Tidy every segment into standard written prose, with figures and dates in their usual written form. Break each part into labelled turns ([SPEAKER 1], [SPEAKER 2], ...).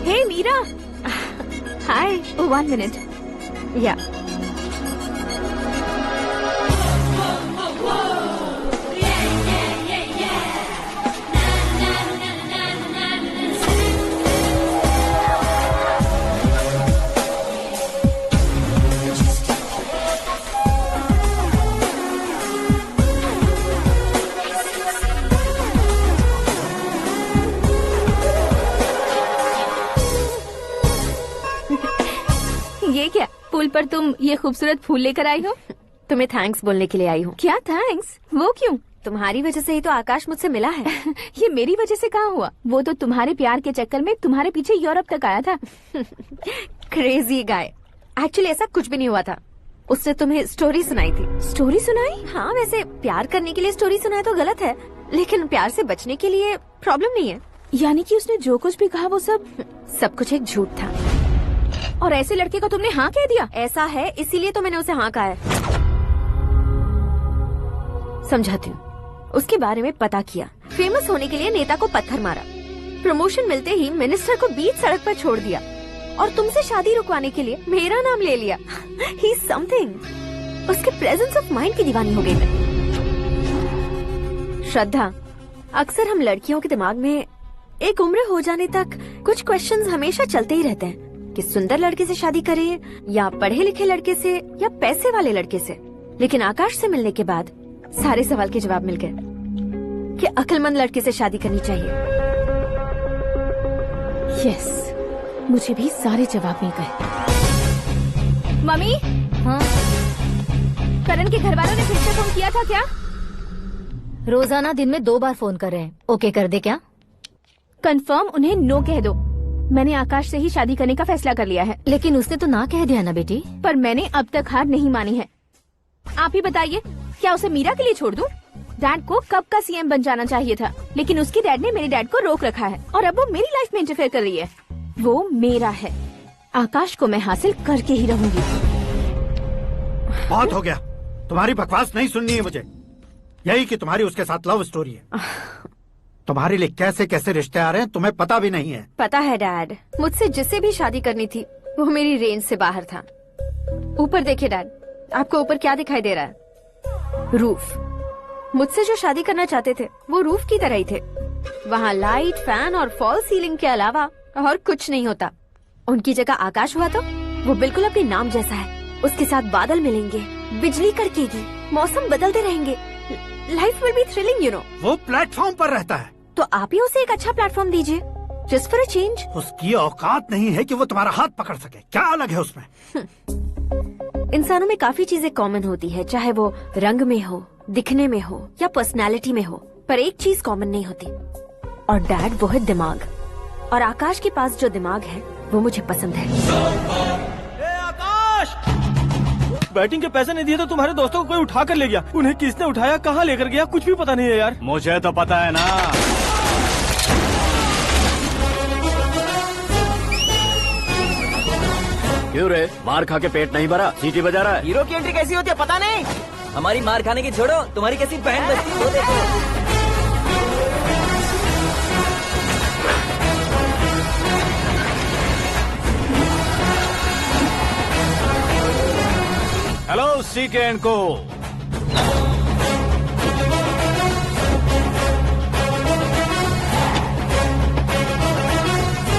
[SPEAKER 1] Hey Meera. Hi. Oh, 1 minute. Yeah. ये क्या, पुल पर तुम ये खूबसूरत फूल लेकर आई हो?
[SPEAKER 2] तुम्हें थैंक्स बोलने के लिए आई हूँ।
[SPEAKER 1] क्या थैंक्स? वो क्यों?
[SPEAKER 2] तुम्हारी वजह से ही तो आकाश मुझसे मिला है।
[SPEAKER 1] ये मेरी वजह से कहाँ हुआ? वो तो तुम्हारे प्यार के चक्कर में तुम्हारे पीछे यूरोप तक आया था।
[SPEAKER 2] Crazy guy. एक्चुअली ऐसा कुछ भी नहीं हुआ था। उसने तुम्हें स्टोरी सुनाई थी।
[SPEAKER 1] स्टोरी सुनाई?
[SPEAKER 2] हाँ, वैसे प्यार करने के लिए स्टोरी सुनाए तो गलत है, लेकिन प्यार से बचने के लिए प्रॉब्लम नहीं है।
[SPEAKER 1] यानी कि उसने जो कुछ भी कहा वो
[SPEAKER 2] सब कुछ एक झूठ था।
[SPEAKER 1] और ऐसे लड़के को तुमने हाँ कह दिया?
[SPEAKER 2] ऐसा है, इसीलिए तो मैंने उसे हाँ कहा है। समझाती हूँ। उसके बारे में पता किया, फेमस होने के लिए नेता को पत्थर मारा, प्रमोशन मिलते ही मिनिस्टर को बीच सड़क पर छोड़ दिया, और तुमसे शादी रुकवाने के लिए मेरा नाम ले लिया। ही समथिंग। उसके प्रेजेंस ऑफ माइंड की दीवानी हो गई मैं। श्रद्धा, अक्सर हम लड़कियों के दिमाग में एक उम्र हो जाने तक कुछ क्वेश्चंस हमेशा चलते ही रहते हैं कि सुंदर लड़के से शादी करें या पढ़े लिखे लड़के से या पैसे वाले लड़के से। लेकिन आकाश से मिलने के बाद सारे सवाल के जवाब मिल गए कि अक्लमंद लड़के से शादी करनी चाहिए।
[SPEAKER 1] यस, मुझे भी सारे जवाब मिल गए। मम्मी?
[SPEAKER 2] हाँ?
[SPEAKER 1] करण के घर वालों ने फिर से फोन किया था क्या?
[SPEAKER 3] रोजाना दिन में 2 बार फोन कर रहे हैं। ओके कर दे क्या?
[SPEAKER 1] कंफर्म उन्हें नो कह दो। मैंने आकाश से ही शादी करने का फैसला कर लिया है।
[SPEAKER 3] लेकिन उसने तो ना कह दिया ना बेटी।
[SPEAKER 1] पर मैंने अब तक हार नहीं मानी है। आप ही बताइए, क्या उसे मीरा के लिए छोड़ दूं? डैड को कब का सीएम बन जाना चाहिए था, लेकिन उसके डैड ने मेरे डैड को रोक रखा है और अब वो मेरी लाइफ में इंटरफेयर कर रही है। वो मेरा है। आकाश को मैं हासिल करके ही रहूंगी।
[SPEAKER 4] बहुत हो गया, तुम्हारी बकवास नहीं सुननी है मुझे। यही कि तुम्हारी उसके साथ लव स्टोरी है। तुम्हारे लिए कैसे कैसे रिश्ते आ रहे हैं तुम्हें पता भी नहीं है।
[SPEAKER 2] पता है डैड, मुझसे जिसे भी शादी करनी थी वो मेरी रेंज से बाहर था। ऊपर देखिए डैड, आपको ऊपर क्या दिखाई दे रहा है? रूफ। मुझसे जो शादी करना चाहते थे वो रूफ की तरह ही थे। वहाँ लाइट, फैन और फॉल सीलिंग के अलावा और कुछ नहीं होता। उनकी जगह आकाश हुआ तो वो बिल्कुल अपने नाम जैसा है। उसके साथ बादल मिलेंगे, बिजली कड़केगी, मौसम बदलते रहेंगे, life will be thrilling, you know.
[SPEAKER 4] वो प्लेटफॉर्म पर रहता है
[SPEAKER 2] तो आप ही उसे एक अच्छा प्लेटफॉर्म दीजिए, जस्ट फॉर अ चेंज।
[SPEAKER 4] उसकी औकात नहीं है कि वो तुम्हारा हाथ पकड़ सके। क्या अलग है उसमें?
[SPEAKER 2] इंसानों में काफी चीजें कॉमन होती है, चाहे वो रंग में हो, दिखने में हो या पर्सनालिटी में हो, पर एक चीज कॉमन नहीं होती, और डैड वो है दिमाग। और आकाश के पास जो दिमाग है वो मुझे पसंद है।
[SPEAKER 5] आकाश, बैटिंग के पैसे नहीं दिए तो तुम्हारे दोस्तों को कोई उठा कर ले गया। उन्हें किसने उठाया, कहाँ लेकर गया, कुछ भी पता नहीं है यार।
[SPEAKER 6] मुझे तो पता है ना। क्यों रे, मार खा के पेट नहीं भरा, सीटी बजा रहा है?
[SPEAKER 5] हीरो की एंट्री कैसी होती है पता नहीं। हमारी मार खाने की छोड़ो, तुम्हारी कैसी बहन बजती है वो देखो।
[SPEAKER 6] हेलो सीके एंड को।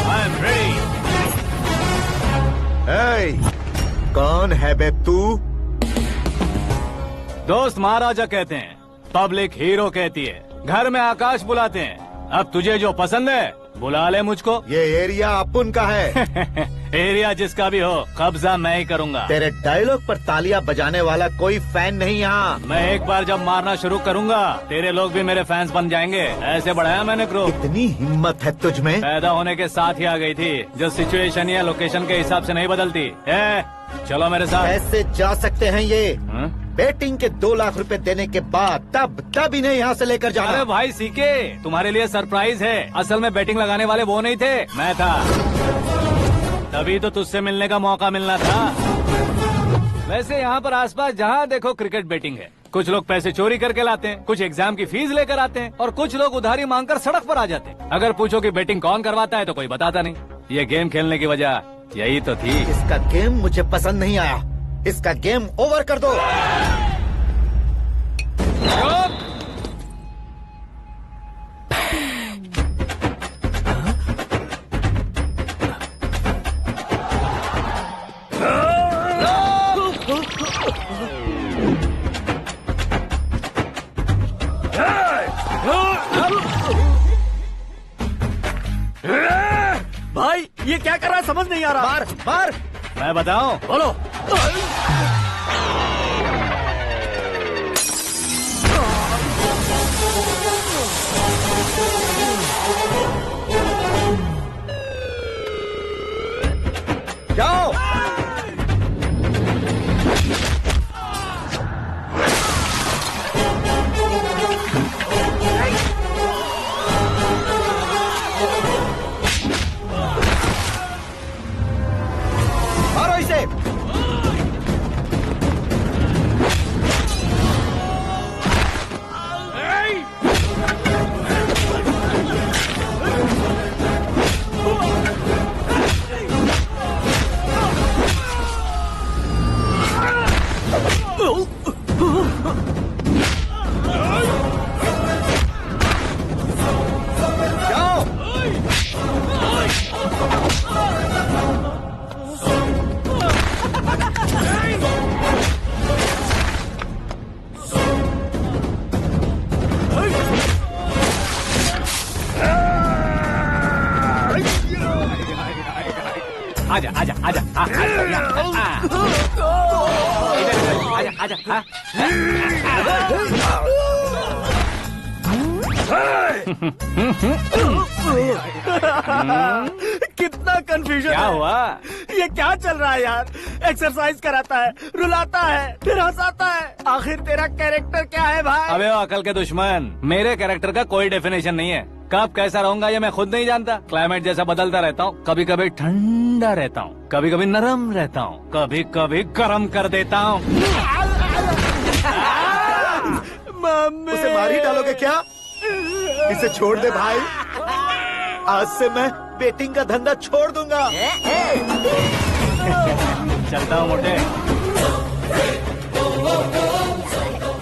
[SPEAKER 6] I am ready.
[SPEAKER 7] कौन है बे तू?
[SPEAKER 6] दोस्त महाराजा कहते हैं, पब्लिक हीरो कहती है, घर में आकाश बुलाते हैं। अब तुझे जो पसंद है बुला ले मुझको।
[SPEAKER 7] ये एरिया अपुन का है।
[SPEAKER 6] एरिया जिसका भी हो, कब्जा मैं ही करूंगा।
[SPEAKER 7] तेरे डायलॉग पर तालियां बजाने वाला कोई फैन नहीं यहाँ।
[SPEAKER 6] मैं एक बार जब मारना शुरू करूंगा तेरे लोग भी मेरे फैंस बन जाएंगे। ऐसे बढ़ाया मैंने ग्रुप।
[SPEAKER 7] इतनी हिम्मत है तुझ में?
[SPEAKER 6] पैदा होने के साथ ही आ गई थी, जो सिचुएशन या लोकेशन के हिसाब से नहीं बदलती। चलो मेरे साथ।
[SPEAKER 7] ऐसे जा सकते हैं ये?
[SPEAKER 6] हाँ?
[SPEAKER 7] बैटिंग के 2 लाख रुपए देने के बाद तब इन्हें यहाँ से लेकर जाना।
[SPEAKER 6] अरे भाई सीके, तुम्हारे लिए सरप्राइज है। असल में बैटिंग लगाने वाले वो नहीं थे, मैं था। तभी तो तुझसे मिलने का मौका मिलना था। वैसे यहाँ पर आसपास जहाँ देखो क्रिकेट बैटिंग है। कुछ लोग पैसे चोरी करके लाते हैं, कुछ एग्जाम की फीस लेकर आते हैं और कुछ लोग उधारी मांगकर सड़क पर आ जाते हैं। अगर पूछो कि बैटिंग कौन करवाता है तो कोई बताता नहीं। ये गेम खेलने की वजह यही तो थी।
[SPEAKER 7] इसका गेम मुझे पसंद नहीं आया। इसका गेम ओवर कर दो।
[SPEAKER 5] भाई ये क्या कर रहा है समझ नहीं आ रहा।
[SPEAKER 7] मार मार।
[SPEAKER 6] मैं बताऊं?
[SPEAKER 5] बोलो।
[SPEAKER 7] जाओ। मारो इसे। जाओ।
[SPEAKER 6] आजा आजा आजा आजा आजा।
[SPEAKER 5] कितना कंफ्यूजन
[SPEAKER 6] क्या
[SPEAKER 5] है।
[SPEAKER 6] हुआ?
[SPEAKER 5] ये क्या चल रहा है यार। एक्सरसाइज कराता है, रुलाता है, फिर हंसाता है। आखिर तेरा कैरेक्टर क्या है भाई?
[SPEAKER 6] अबे ओ अकल के दुश्मन, मेरे कैरेक्टर का कोई डेफिनेशन नहीं है। कब कैसा रहूंगा ये मैं खुद नहीं जानता। क्लाइमेट जैसा बदलता रहता हूँ। कभी कभी ठंडा रहता हूँ, कभी कभी नरम रहता हूँ, कभी कभी गर्म कर देता हूँ।
[SPEAKER 5] मम्मी।
[SPEAKER 7] उसे मार ही डालोगे क्या? इसे छोड़ दे भाई। आज से मैं बेटिंग का धंधा छोड़ दूंगा।
[SPEAKER 6] चलता हूँ मोटे।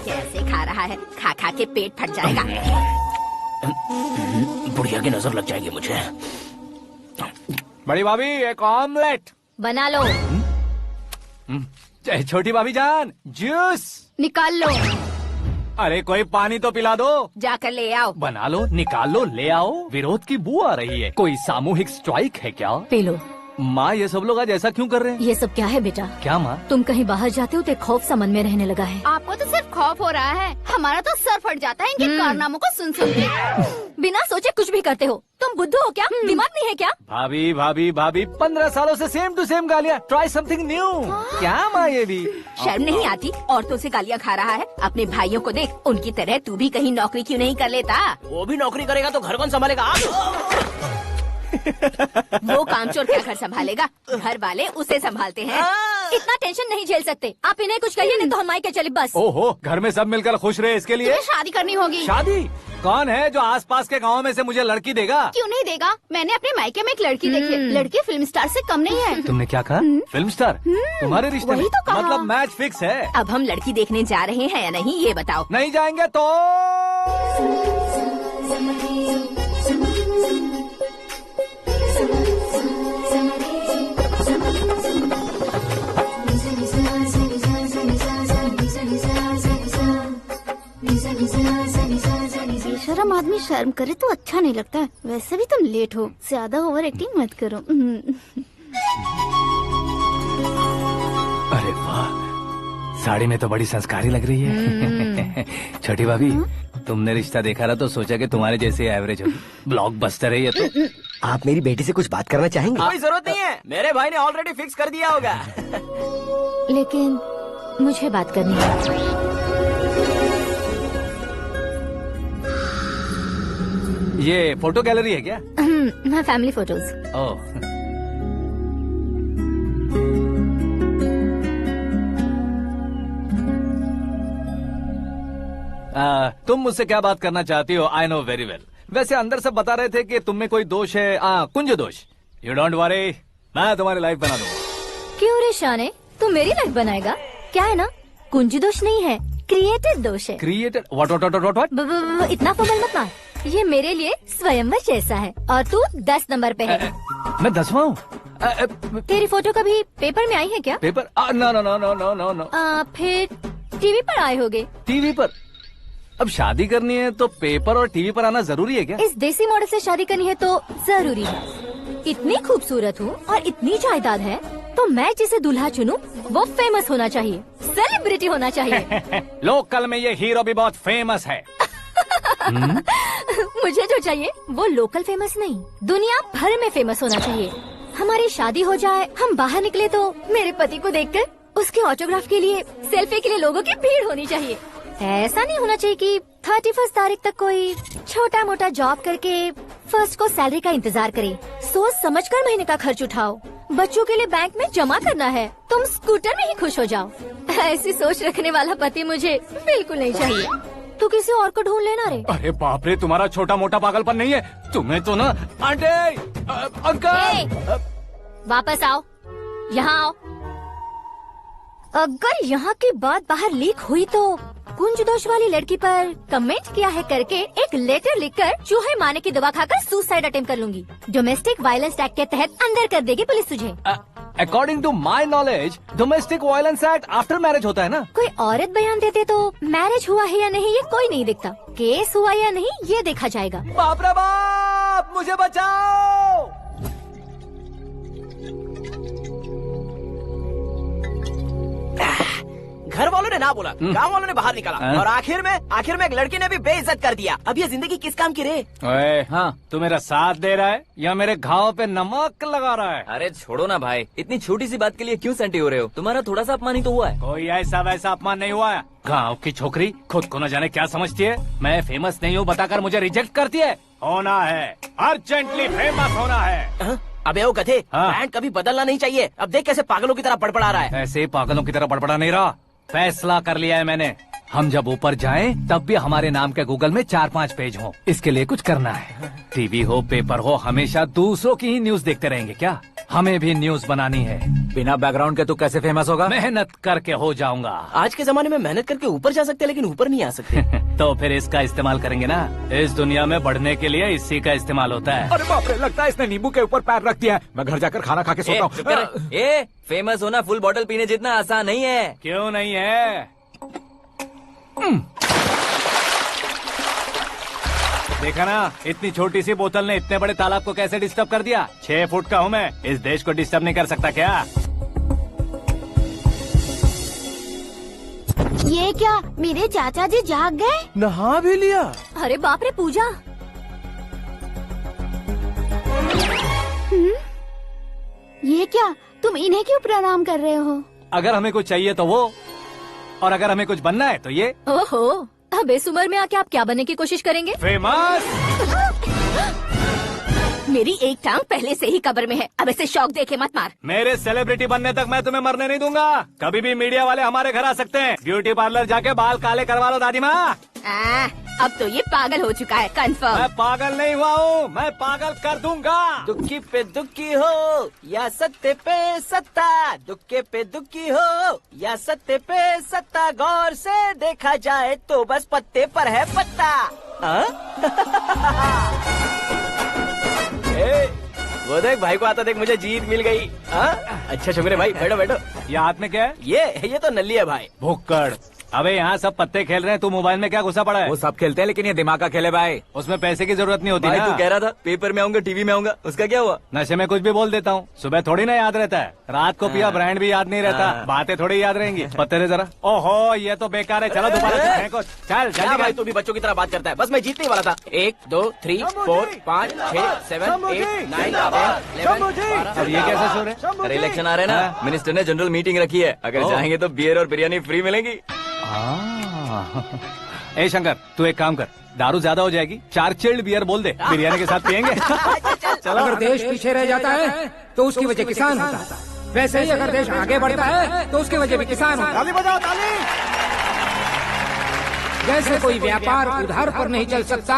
[SPEAKER 1] कैसे खा रहा है, खा खा के पेट फट जाएगा।
[SPEAKER 5] बुढ़िया की नजर लग जाएगी मुझे।
[SPEAKER 6] बड़ी भाभी एक ऑमलेट।
[SPEAKER 3] बना लो।
[SPEAKER 6] छोटी भाभी जान जूस।
[SPEAKER 2] निकाल लो।
[SPEAKER 6] अरे कोई पानी तो पिला दो।
[SPEAKER 1] जाकर ले आओ।
[SPEAKER 6] बना लो, निकाल लो, ले आओ। विरोध की बू आ रही है। कोई सामूहिक स्ट्राइक है क्या?
[SPEAKER 3] P low.
[SPEAKER 6] माँ ये सब लोग आज ऐसा क्यों कर रहे हैं?
[SPEAKER 3] ये सब क्या है बेटा?
[SPEAKER 6] क्या माँ?
[SPEAKER 3] तुम कहीं बाहर जाते हो तो एक खौफ सा मन में रहने लगा है।
[SPEAKER 2] आपको तो सिर्फ खौफ हो रहा है, हमारा तो सर फट जाता है इनके कारनामों को सुन सुन के।
[SPEAKER 3] बिना सोचे कुछ भी करते हो। तुम बुद्धू हो क्या? दिमाग नहीं है क्या?
[SPEAKER 6] भाभी भाभी भाभी 15 सालों से सेम टू सेम गालियाँ। Try something new. क्या माँ ये भी?
[SPEAKER 1] शर्म नहीं आती? औरतों से गालियाँ खा रहा है। अपने भाइयों को देख, उनकी तरह तू भी कहीं नौकरी क्यों नहीं कर लेता?
[SPEAKER 5] वो भी नौकरी करेगा तो घर कौन संभालेगा?
[SPEAKER 1] वो कामचोर क्या घर संभालेगा? घर वाले उसे संभालते हैं।
[SPEAKER 3] इतना टेंशन नहीं झेल सकते। आप इन्हें कुछ कहिए नहीं तो हम मायके चले बस।
[SPEAKER 6] ओहो, घर में सब मिलकर खुश रहे इसके लिए।
[SPEAKER 2] तुम्हें शादी करनी होगी।
[SPEAKER 6] शादी? कौन है जो आसपास के गाँव में से मुझे लड़की देगा?
[SPEAKER 2] क्यों नहीं देगा? मैंने अपने मायके में एक लड़की देखी है। लड़की फिल्म स्टार से कम नहीं है।
[SPEAKER 6] तुमने क्या कहा? Film star? तुम्हारे रिश्ते में?
[SPEAKER 2] वही तो कहा।
[SPEAKER 6] मतलब मैच फिक्स है?
[SPEAKER 1] अब हम लड़की देखने जा रहे हैं या नहीं, ये बताओ।
[SPEAKER 6] नहीं जाएंगे तो?
[SPEAKER 2] बेशरम आदमी शर्म करे तो अच्छा नहीं लगता है। वैसे भी तुम लेट हो, ज्यादा ओवर एक्टिंग मत करो।
[SPEAKER 6] अरे वाह, साड़ी में तो बड़ी संस्कारी लग रही है। छोटी भाभी, तुमने रिश्ता देखा था तो सोचा कि तुम्हारे जैसे एवरेज होगी। ब्लॉकबस्टर है ये तो।
[SPEAKER 8] आप मेरी बेटी से कुछ बात करना चाहेंगे?
[SPEAKER 5] कोई जरूरत नहीं है, मेरे भाई ने ऑलरेडी फिक्स कर दिया होगा।
[SPEAKER 3] लेकिन मुझे बात करनी है।
[SPEAKER 6] ये फोटो गैलरी है क्या?
[SPEAKER 3] मैं फैमिली फोटोज।
[SPEAKER 6] ओह। तुम मुझसे क्या बात करना चाहती हो आई नो वेरी वेल। वैसे अंदर से बता रहे थे कि तुम में कोई दोष है, कुंज दोष। यू डोंट वरी, मैं तुम्हारी लाइफ बना दूंगा।
[SPEAKER 3] क्यों रे शाने, तू मेरी लाइफ बनाएगा? क्या है ना, कुंज दोष नहीं है, क्रिएटेड दोष है।
[SPEAKER 6] Created what?
[SPEAKER 3] इतना फॉर्मल मत मार, ये मेरे लिए स्वयंवर जैसा है और तू 10 नंबर पे है।
[SPEAKER 6] मैं 10वां हूँ?
[SPEAKER 3] तेरी फोटो कभी पेपर में आई है क्या?
[SPEAKER 6] Paper? No no no no no no no.
[SPEAKER 3] फिर टीवी पर आए होगे।
[SPEAKER 6] टीवी पर? अब शादी करनी है तो पेपर और टीवी पर आना जरूरी है क्या?
[SPEAKER 3] इस देसी मॉडल से शादी करनी है तो जरूरी है। इतनी खूबसूरत हूँ और इतनी जायदाद है तो मैं जिसे दूल्हा चुनूं वो फेमस होना चाहिए, सेलिब्रिटी होना चाहिए।
[SPEAKER 6] लोकल में ये हीरो भी बहुत फेमस है।
[SPEAKER 3] मुझे जो चाहिए वो लोकल फेमस नहीं, दुनिया भर में फेमस होना चाहिए। हमारी शादी हो जाए, हम बाहर निकले तो मेरे पति को देखकर उसके ऑटोग्राफ के लिए, सेल्फी के लिए लोगों की भीड़ होनी चाहिए। ऐसा नहीं होना चाहिए कि 31 तारीख तक कोई छोटा मोटा जॉब करके फर्स्ट को सैलरी का इंतजार करे। सोच समझकर महीने का खर्च उठाओ, बच्चों के लिए बैंक में जमा करना है, तुम स्कूटर में ही खुश हो जाओ। ऐसी सोच रखने वाला पति मुझे बिल्कुल नहीं चाहिए। तू किसी और को ढूंढ लेना रे।
[SPEAKER 6] अरे बाप रे, तुम्हारा छोटा मोटा पागलपन नहीं है तुम्हें तो ना। आंटी, अंकल,
[SPEAKER 3] वापस आओ, यहाँ आओ। अगर यहाँ की बात बाहर लीक हुई तो कुंज दोष वाली लड़की पर कमेंट किया है करके एक लेटर लिखकर चूहे मारने की दवा खाकर सुसाइड अटेम्प्ट कर लूंगी। डोमेस्टिक वायलेंस एक्ट के तहत अंदर कर देगी पुलिस तुझे।
[SPEAKER 6] According to my knowledge domestic violence act after marriage होता है ना?
[SPEAKER 3] कोई औरत बयान देते तो मैरिज हुआ है या नहीं ये कोई नहीं देखता, केस हुआ या नहीं ये देखा जाएगा।
[SPEAKER 6] बाप रे बाप, मुझे बचाओ।
[SPEAKER 5] घर वालों ने ना बोला, गांव वालों ने बाहर निकाला और आखिर में एक लड़के ने भी बेइज्जत कर दिया। अब ये जिंदगी किस काम की रे?
[SPEAKER 6] ओए, हाँ, तू मेरा साथ दे रहा है या मेरे घाव पे नमक लगा रहा है?
[SPEAKER 9] अरे छोड़ो ना भाई, इतनी छोटी सी बात के लिए क्यों सेंटी हो रहे हो? तुम्हारा थोड़ा सा अपमान ही तो हुआ है।
[SPEAKER 6] कोई ऐसा वैसा अपमान नहीं हुआ है। गाँव की छोकरी खुद को न जाने क्या समझती है, मैं फेमस नहीं हूँ बताकर मुझे रिजेक्ट करती है। होना है, अर्जेंटली फेमस होना है।
[SPEAKER 5] अबे ओ गधे,
[SPEAKER 6] हाँ।
[SPEAKER 5] ब्रांड कभी बदलना नहीं चाहिए। अब देख कैसे पागलों की तरह बड़बड़ा रहा है।
[SPEAKER 6] ऐसे पागलों की तरह बड़बड़ा नहीं रहा, फैसला कर लिया है मैंने। हम जब ऊपर जाएं तब भी हमारे नाम के गूगल में 4-5 पेज हों। इसके लिए कुछ करना है। टीवी हो, पेपर हो, हमेशा दूसरों की ही न्यूज देखते रहेंगे क्या? हमें भी न्यूज बनानी है।
[SPEAKER 9] बिना बैकग्राउंड के तू कैसे फेमस होगा?
[SPEAKER 6] मेहनत करके हो जाऊंगा।
[SPEAKER 5] आज के जमाने में मेहनत करके ऊपर जा सकते हैं लेकिन ऊपर नहीं आ सकते।
[SPEAKER 6] तो फिर इसका इस्तेमाल करेंगे ना। इस दुनिया में बढ़ने के लिए इसी का इस्तेमाल होता है।
[SPEAKER 9] अरे बाप रे, लगता है इसने नींबू के ऊपर पैर रख दिया है। मैं घर जाकर खाना खा के सोता हूँ। ए, फेमस होना फुल बॉटल पीने जितना आसान नहीं है।
[SPEAKER 6] क्यों नहीं है? देखा ना, इतनी छोटी सी बोतल ने इतने बड़े तालाब को कैसे डिस्टर्ब कर दिया। 6 फुट का हूँ मैं, इस देश को डिस्टर्ब नहीं कर सकता क्या?
[SPEAKER 1] ये क्या, मेरे चाचा जी जाग गए?
[SPEAKER 5] नहा भी लिया?
[SPEAKER 3] अरे बाप रे पूजा,
[SPEAKER 1] ये क्या, तुम इन्हें क्यों प्रणाम कर रहे हो?
[SPEAKER 6] अगर हमें कुछ चाहिए तो वो, और अगर हमें कुछ बनना है तो ये।
[SPEAKER 3] ओहो, अब इस उम्र में आके आप क्या बनने की कोशिश करेंगे?
[SPEAKER 6] फेमस।
[SPEAKER 1] मेरी एक टांग पहले से ही कब्र में है, अब इसे शौक देके मत मार।
[SPEAKER 6] मेरे सेलिब्रिटी बनने तक मैं तुम्हें मरने नहीं दूंगा। कभी भी मीडिया वाले हमारे घर आ सकते हैं। ब्यूटी पार्लर जाके बाल काले करवा लो दादी माँ।
[SPEAKER 1] अब तो ये पागल हो चुका है, कंफर्म।
[SPEAKER 6] मैं पागल नहीं हुआ हूँ, मैं पागल कर दूंगा।
[SPEAKER 5] दुखी पे दुखी हो या सत्ते पे सत्ता, दुखे पे दुखी हो या सत्ते पे सत्ता, गौर से देखा जाए तो बस पत्ते पर है पत्ता। वो देख भाई को आता देख, मुझे जीत मिल गई। अच्छा शुक्र है भाई, बैठो बैठो।
[SPEAKER 6] ये हाथ में क्या है?
[SPEAKER 5] ये तो नल्ली है भाई।
[SPEAKER 6] भुक्कड़। अबे यहाँ सब पत्ते खेल रहे हैं, तू मोबाइल में क्या घुसा पड़ा है?
[SPEAKER 9] वो सब खेलते हैं लेकिन ये दिमाग का खेल है भाई।
[SPEAKER 6] उसमें पैसे की जरूरत नहीं होती
[SPEAKER 9] भाई
[SPEAKER 6] ना।
[SPEAKER 9] तू कह रहा था पेपर में आऊंगा, टीवी में आऊंगा, उसका क्या हुआ?
[SPEAKER 6] नशे में कुछ भी बोल देता हूँ, सुबह थोड़ी ना याद रहता है। रात को पिया ब्रांड भी याद नहीं रहता, बातें थोड़ी याद रहेंगी। पत्ते दे जरा। ओहो, ये तो बेकार है, चलो दोबारा फेंको। चल
[SPEAKER 5] क्या
[SPEAKER 6] जल्दी
[SPEAKER 5] भाई, तू भी बच्चों की तरह बात करता है। बस मैं जीतने वाला था। 1 2 3 4 5 6 7 8 9 10 11
[SPEAKER 6] अब ये कैसे सो रहे?
[SPEAKER 9] अरे इलेक्शन आ रहे हैं ना, मिनिस्टर ने जनरल मीटिंग रखी है। अगर जाएंगे तो बियर और बिरयानी फ्री मिलेगी।
[SPEAKER 6] ए शंकर, तू एक काम कर, दारू ज्यादा हो जाएगी, 4 चिल्ड बियर बोल दे, बिरयानी के साथ पियेंगे।
[SPEAKER 10] चलो, अगर देश पीछे रह जाता है तो उसकी वजह किसान होता है, वैसे ही अगर देश आगे बढ़ता है तो उसकी वजह भी किसान होता है।
[SPEAKER 4] ताली बजाओ, ताली।
[SPEAKER 10] जैसे कोई व्यापार उधार पर नहीं चल सकता,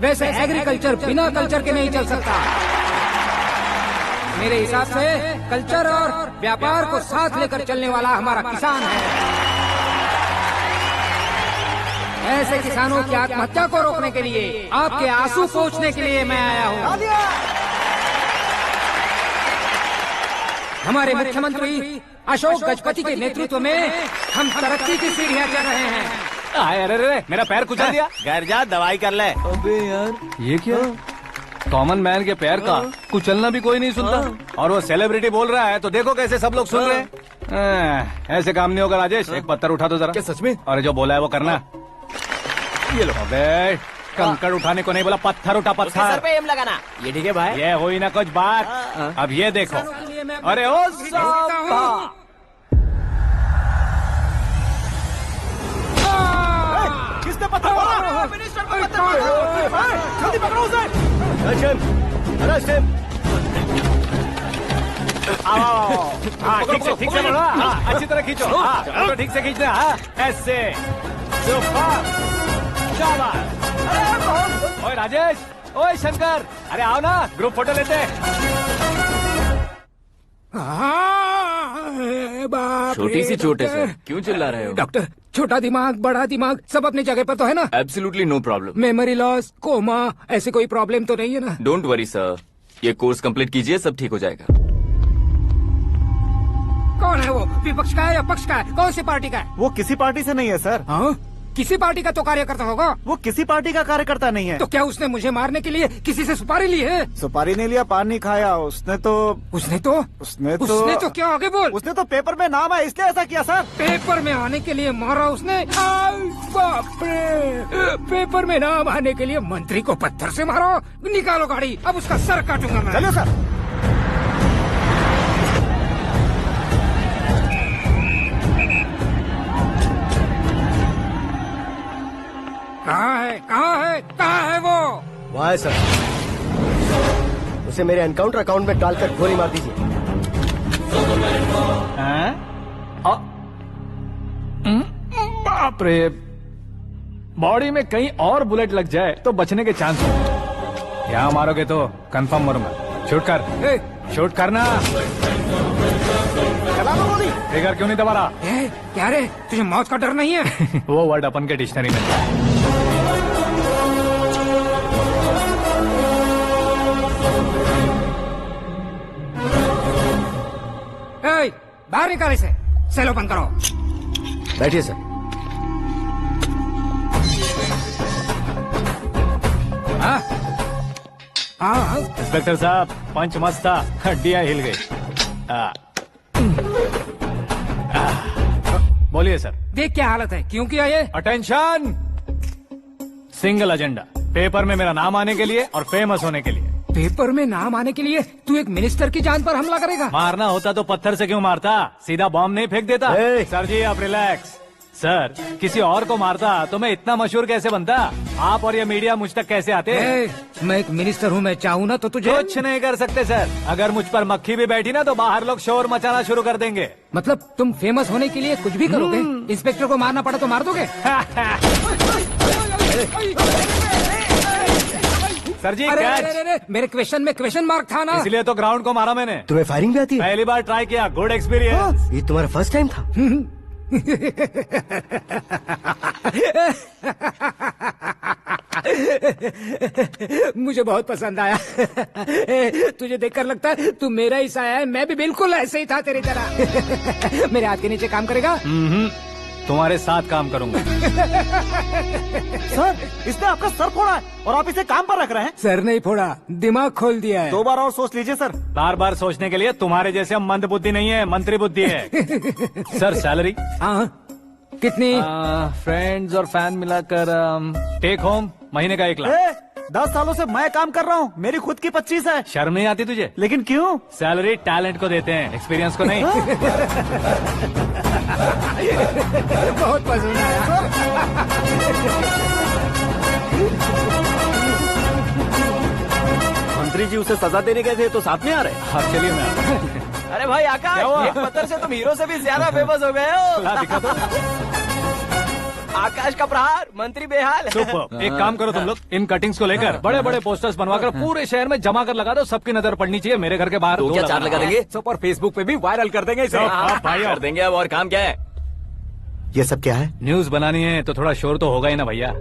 [SPEAKER 10] वैसे एग्रीकल्चर बिना कल्चर के नहीं चल सकता। मेरे हिसाब से कल्चर और व्यापार को साथ लेकर चलने वाला हमारा किसान है। ऐसे किसानों की आत्महत्या को रोकने के लिए, आपके आंसू पोंछने के लिए मैं आया हूँ। हमारे मुख्यमंत्री अशोक गजपति के नेतृत्व में हम तरक्की की सीढ़ियाँ चढ़ रहे हैं।
[SPEAKER 6] अरे मेरा पैर कुचल दिया।
[SPEAKER 5] घर जा दवाई कर ले।
[SPEAKER 9] अबे यार,
[SPEAKER 6] ये क्या? कॉमन मैन के पैर का कुचलना भी कोई नहीं सुनता, और वो सेलिब्रिटी बोल रहा है तो देखो कैसे सब लोग सुन रहे हैं। ऐसे काम नहीं होगा राजेश, एक पत्थर उठा दो जरा।
[SPEAKER 9] क्या सच में?
[SPEAKER 6] और जो बोला है वो करना। ये लो। अबे कंकड़ उठाने को नहीं बोला, पत्थर उठा,
[SPEAKER 5] सर
[SPEAKER 6] पत्थर।
[SPEAKER 5] पे एम लगाना। ये ठीक है भाई।
[SPEAKER 6] ये हुई ना कुछ बात। अब ये देखो। अरे ओ साहब,
[SPEAKER 7] किसने पत्थर मारा? मिनिस्टर को पत्थर मारा। जल्दी पकड़ो उसे।
[SPEAKER 6] हाँ ठीक से पकड़ो। हाँ अच्छी तरह खींचो। हाँ तो ठीक से खींचना। हाँ ऐसे। शाबाश। ओए राजेश, ओए शंकर, अरे आओ ना, ग्रुप फोटो लेते हैं।
[SPEAKER 9] छोटी सी चोट है सर, क्यों चिल्ला रहे हो?
[SPEAKER 10] डॉक्टर, छोटा दिमाग बड़ा दिमाग सब अपनी जगह पर तो है ना?
[SPEAKER 9] Absolutely no problem.
[SPEAKER 10] Memory loss, coma, ऐसी कोई प्रॉब्लम तो नहीं है ना?
[SPEAKER 9] डोंट वरी सर, ये कोर्स कंप्लीट कीजिए, सब ठीक हो जाएगा।
[SPEAKER 10] कौन है वो? विपक्ष का है या पक्ष का है? कौन सी पार्टी का है?
[SPEAKER 7] वो किसी पार्टी से नहीं है सर।
[SPEAKER 10] हाँ? किसी पार्टी का तो कार्यकर्ता होगा।
[SPEAKER 7] वो किसी पार्टी का कार्यकर्ता नहीं है।
[SPEAKER 10] तो क्या उसने मुझे मारने के लिए किसी से सुपारी ली है?
[SPEAKER 7] सुपारी नहीं लिया, पान नहीं खाया। उसने तो क्या? आगे बोल। उसने तो पेपर में नाम है इसलिए ऐसा किया सर।
[SPEAKER 10] पेपर में आने के लिए मारा उसने? बाप रे! पेपर में नाम आने के लिए मंत्री को पत्थर से मारो? निकालो गाड़ी, अब उसका सर काटूंगा मैं।
[SPEAKER 7] चलो सर। कहाँ है वो?
[SPEAKER 8] वहाँ है सर। उसे मेरे एनकाउंटर अकाउंट में डालकर गोली मार दीजिए।
[SPEAKER 6] बाप रे, बॉडी में कहीं और बुलेट लग जाए तो बचने के चांस हो। यहाँ मारोगे तो कंफर्म मरूंगा। शूट कर, शूट करना। ट्रिगर क्यों नहीं दबा रहा?
[SPEAKER 10] क्या रे, तुझे मौत का डर नहीं है?
[SPEAKER 6] वो वर्ड अपन के डिक्शनरी में है।
[SPEAKER 10] बाहर निकाल इसे। सेलो बंद करो।
[SPEAKER 8] बैठिए सर।
[SPEAKER 10] हाँ
[SPEAKER 6] इंस्पेक्टर साहब, पंच मस्त था, हड्डियां हिल गई। बोलिए सर।
[SPEAKER 10] देख क्या हालत है, क्यों किया ये?
[SPEAKER 6] अटेंशन, सिंगल एजेंडा, पेपर में मेरा नाम आने के लिए और फेमस होने के लिए।
[SPEAKER 10] पेपर में नाम आने के लिए तू एक मिनिस्टर की जान पर हमला करेगा?
[SPEAKER 6] मारना होता तो पत्थर से क्यों मारता, सीधा बॉम्ब नहीं फेंक देता। सर जी आप रिलैक्स। सर, किसी और को मारता तो मैं इतना मशहूर कैसे बनता? आप और ये मीडिया मुझ तक कैसे आते?
[SPEAKER 10] मैं एक मिनिस्टर हूँ, मैं चाहूँ ना तो तुझे
[SPEAKER 6] कुछ नहीं कर सकते सर। अगर मुझ पर मक्खी भी बैठी ना तो बाहर लोग शोर मचाना शुरू कर देंगे।
[SPEAKER 10] मतलब तुम फेमस होने के लिए कुछ भी करोगे? इंस्पेक्टर को मारना पड़ा तो मार दोगे?
[SPEAKER 6] सर जी
[SPEAKER 10] अरे, मेरे क्वेश्चन में क्वेश्चन मार्क था ना,
[SPEAKER 6] इसलिए तो ग्राउंड को मारा मैंने।
[SPEAKER 8] तुम्हें फायरिंग भी आती है?
[SPEAKER 6] पहली बार ट्राई किया, गुड एक्सपीरियंस।
[SPEAKER 8] ये तुम्हारा फर्स्ट टाइम था?
[SPEAKER 10] मुझे बहुत पसंद आया। तुझे देखकर लगता है तू मेरा ही साया है। मैं भी बिल्कुल ऐसे ही था तेरी तरह। मेरे हाथ के नीचे काम करेगा?
[SPEAKER 6] तुम्हारे साथ काम करूंगा।
[SPEAKER 7] सर, इसने आपका सर फोड़ा है और आप इसे काम पर रख रहे हैं?
[SPEAKER 10] सर नहीं फोड़ा, दिमाग खोल दिया है।
[SPEAKER 7] 2 बार और सोच लीजिए सर।
[SPEAKER 6] बार बार सोचने के लिए तुम्हारे जैसे मंद बुद्धि नहीं है, मंत्री बुद्धि है। Sir salary?
[SPEAKER 10] हाँ, कितनी?
[SPEAKER 6] फ्रेंड्स और फैन मिलाकर टेक होम महीने का 1 लाख।
[SPEAKER 7] 10 सालों से मैं काम कर रहा हूँ, मेरी खुद की 25 है।
[SPEAKER 6] शर्म नहीं आती तुझे?
[SPEAKER 7] लेकिन क्यों?
[SPEAKER 6] सैलरी टैलेंट को देते हैं, एक्सपीरियंस को नहीं।
[SPEAKER 10] बहुत पसंद आया।
[SPEAKER 5] मंत्री जी उसे सजा देने गए थे तो साथ में आ रहे?
[SPEAKER 6] हाँ चलिए मैं आता हूं।
[SPEAKER 5] अरे भाई आकाश, एक पत्थर से तुम हीरो से भी ज्यादा फेमस हो गए हो।
[SPEAKER 6] दिखा दो।
[SPEAKER 5] आकाश का प्रहार, मंत्री बेहाल।
[SPEAKER 6] सुपर। एक काम करो तुम लोग, इन कटिंग्स को लेकर बड़े बड़े पोस्टर्स बनवाकर पूरे शहर में जमा कर लगा दो, सबकी नजर पड़नी चाहिए। मेरे घर के बाहर
[SPEAKER 9] तो क्या 4 लगा देंगे?
[SPEAKER 10] सुपर, फेसबुक पे भी वायरल कर देंगे इसे।
[SPEAKER 6] भाई
[SPEAKER 9] कर देंगे अब। और काम क्या है?
[SPEAKER 7] ये सब क्या है?
[SPEAKER 6] न्यूज बनानी है तो थोड़ा शोर तो होगा ही ना भैया।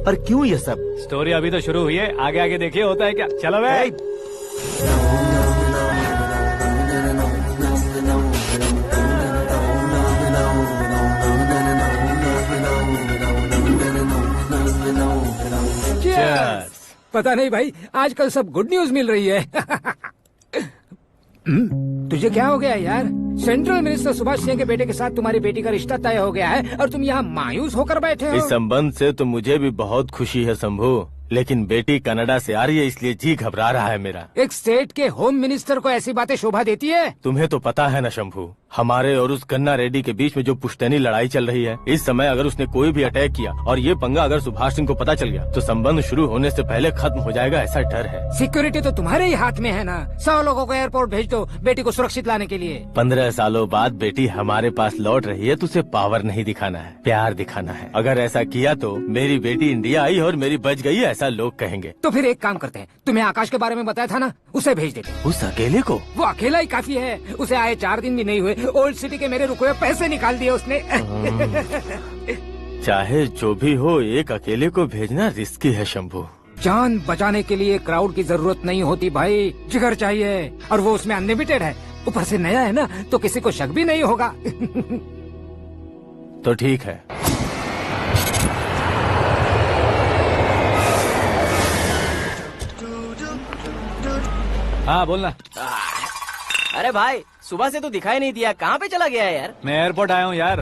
[SPEAKER 7] पर क्यों ये सब?
[SPEAKER 6] स्टोरी अभी तो शुरू हुई है, आगे आगे देखिए होता है क्या। चलो भाई।
[SPEAKER 10] पता नहीं भाई, आजकल सब गुड न्यूज मिल रही है। तुझे क्या हो गया यार? सेंट्रल मिनिस्टर सुभाष सिंह के बेटे के साथ तुम्हारी बेटी का रिश्ता तय हो गया है और तुम यहाँ मायूस होकर बैठे हो।
[SPEAKER 11] इस संबंध से तो मुझे भी बहुत खुशी है शंभू, लेकिन बेटी कनाडा से आ रही है इसलिए जी घबरा रहा है मेरा।
[SPEAKER 10] एक स्टेट के होम मिनिस्टर को ऐसी बातें शोभा देती है?
[SPEAKER 11] तुम्हें तो पता है ना शंभू, हमारे और उस गन्ना रेड्डी के बीच में जो पुश्तैनी लड़ाई चल रही है, इस समय अगर उसने कोई भी अटैक किया और ये पंगा अगर सुभाष सिंह को पता चल गया तो संबंध शुरू होने से पहले खत्म हो जाएगा, ऐसा डर है।
[SPEAKER 10] सिक्योरिटी तो तुम्हारे ही हाथ में है ना। 100 लोगों को एयरपोर्ट भेज दो बेटी को सुरक्षित लाने के लिए।
[SPEAKER 11] 15 सालों बाद बेटी हमारे पास लौट रही है तो उसे पावर नहीं दिखाना है, प्यार दिखाना है। अगर ऐसा किया तो मेरी बेटी इंडिया आई और मेरी बच गई, ऐसा लोग कहेंगे।
[SPEAKER 10] तो फिर एक काम करते हैं, तुम्हें आकाश के बारे में बताया था ना, उसे भेज देते हैं।
[SPEAKER 11] उस अकेले को?
[SPEAKER 10] वो अकेला ही काफी है। उसे आए 4 दिन भी नहीं हुए, ओल्ड सिटी के मेरे रुके हुए पैसे निकाल दिए उसने।
[SPEAKER 11] चाहे जो भी हो, एक अकेले को भेजना रिस्की है शंभू।
[SPEAKER 10] जान बचाने के लिए क्राउड की जरूरत नहीं होती भाई, जिगर चाहिए, और वो उसमें अनलिमिटेड है। ऊपर से नया है ना, तो किसी को शक भी नहीं होगा।
[SPEAKER 11] तो ठीक है।
[SPEAKER 6] हाँ बोलना।
[SPEAKER 5] अरे भाई, सुबह से तो दिखाई नहीं दिया, कहाँ पे चला गया है यार?
[SPEAKER 6] मैं एयरपोर्ट आया हूँ यार।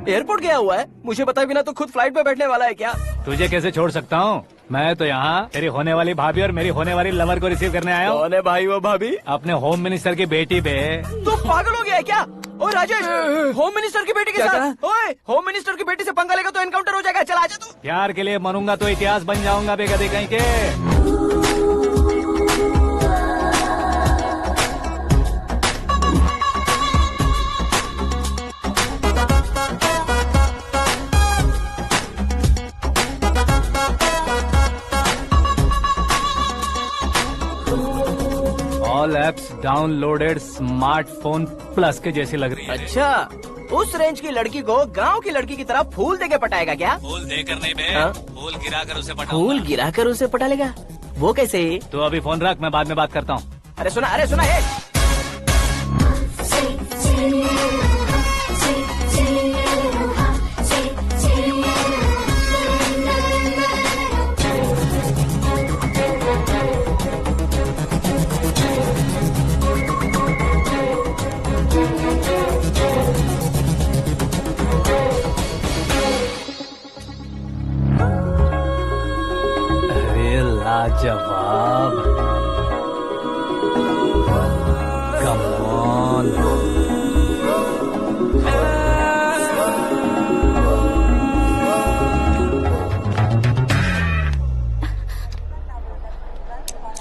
[SPEAKER 5] एयरपोर्ट गया हुआ है? मुझे बताए बिना तो खुद फ्लाइट पे बैठने वाला है क्या?
[SPEAKER 6] तुझे कैसे छोड़ सकता हूँ? मैं तो यहाँ तेरी होने वाली भाभी और मेरी होने वाली लवर को रिसीव करने आया हूँ।
[SPEAKER 5] कौन है भाई वो भाभी?
[SPEAKER 6] अपने होम मिनिस्टर की बेटी पे।
[SPEAKER 5] तो पागल हो गया है क्या? ओ राजेश, होम मिनिस्टर की बेटी के साथ? ओए, होम मिनिस्टर की बेटी से पंगा लेगा तो एनकाउंटर हो जाएगा। चल आजा तू।
[SPEAKER 6] प्यार के लिए मरूंगा तो इतिहास बन जाऊंगा बेगदे कहीं के। All apps downloaded smartphone plus के जैसी लग रही है।
[SPEAKER 5] अच्छा, उस रेंज की लड़की को गांव की लड़की की तरह फूल देके पटाएगा क्या?
[SPEAKER 6] फूल देकर नहीं बे,
[SPEAKER 5] हाँ?
[SPEAKER 6] फूल गिराकर उसे पटा।
[SPEAKER 5] फूल गिराकर उसे पटा लेगा? वो कैसे?
[SPEAKER 6] तो अभी फोन रख, मैं बाद में बात करता हूँ।
[SPEAKER 5] अरे सुना है।
[SPEAKER 6] लाजवाब, कम ऑन।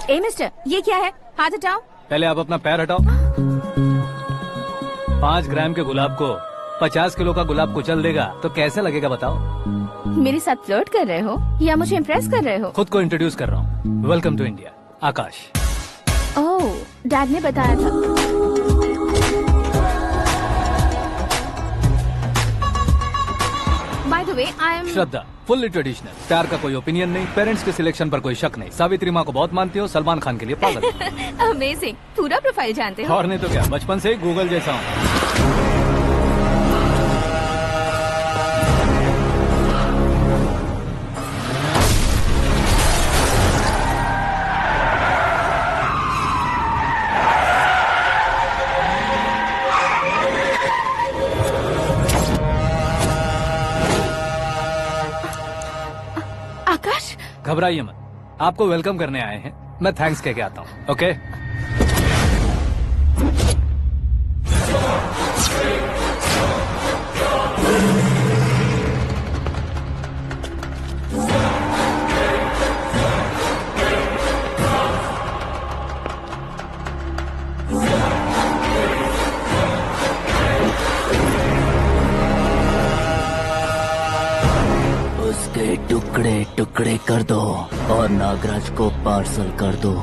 [SPEAKER 1] ए मिस्टर, ये क्या है? हाथ हटाओ।
[SPEAKER 6] पहले आप अपना पैर हटाओ। 5 ग्राम के गुलाब को 50 किलो का गुलाब कुचल देगा तो कैसे लगेगा बताओ?
[SPEAKER 1] मेरे साथ फ्लर्ट कर रहे हो या मुझे इम्प्रेस कर रहे हो?
[SPEAKER 6] खुद को इंट्रोड्यूस कर रहा हूँ। Welcome to India, Akash.
[SPEAKER 1] Oh, dad ने बताया था। By the way, I am
[SPEAKER 6] Shraddha, fully traditional. प्यार का कोई ओपिनियन नहीं, पेरेंट्स के सिलेक्शन पर कोई शक नहीं। सावित्री माँ को बहुत मानती हो, सलमान खान के लिए पागल।
[SPEAKER 1] अमेजिंग, पूरा प्रोफाइल जानते हो।
[SPEAKER 6] और नहीं तो क्या, बचपन से ही गूगल जैसा हूँ।
[SPEAKER 1] आकाश,
[SPEAKER 6] घबराइए मत, आपको वेलकम करने आए हैं। मैं थैंक्स कह के आता हूँ। ओके?
[SPEAKER 5] उसके टुकड़े टुकड़े कर दो और नागराज को पार्सल कर दो।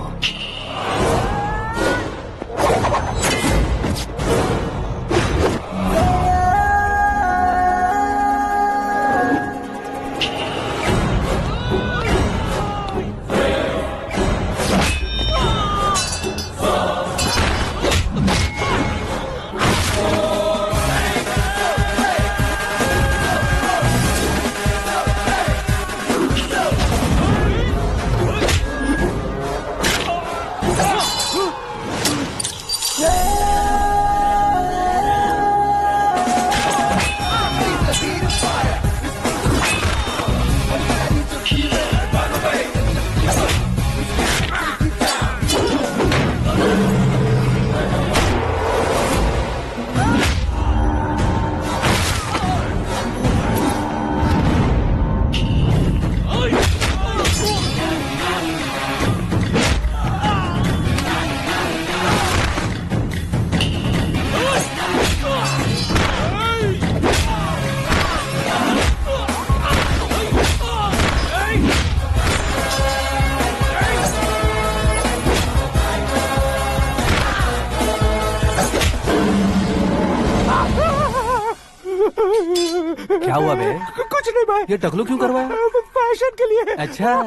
[SPEAKER 6] क्या हुआ बे?
[SPEAKER 10] कुछ नहीं भाई।
[SPEAKER 6] ये टकलू क्यों करवाया?
[SPEAKER 10] फैशन के लिए।
[SPEAKER 6] अच्छा।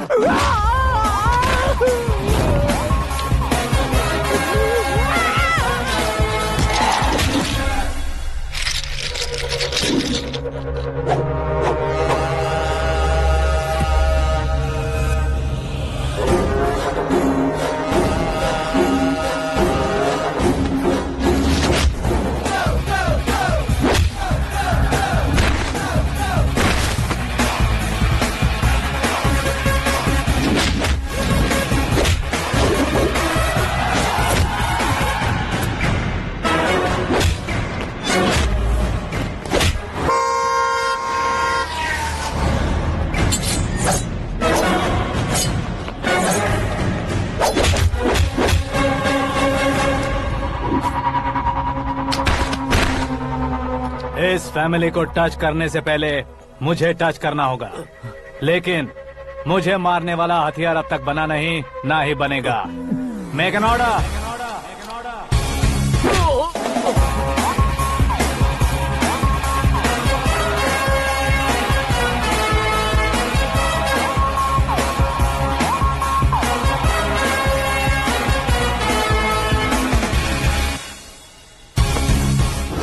[SPEAKER 6] इस फैमिली को टच करने से पहले मुझे टच करना होगा, लेकिन मुझे मारने वाला हथियार अब तक बना नहीं, ना ही बनेगा। Make an order.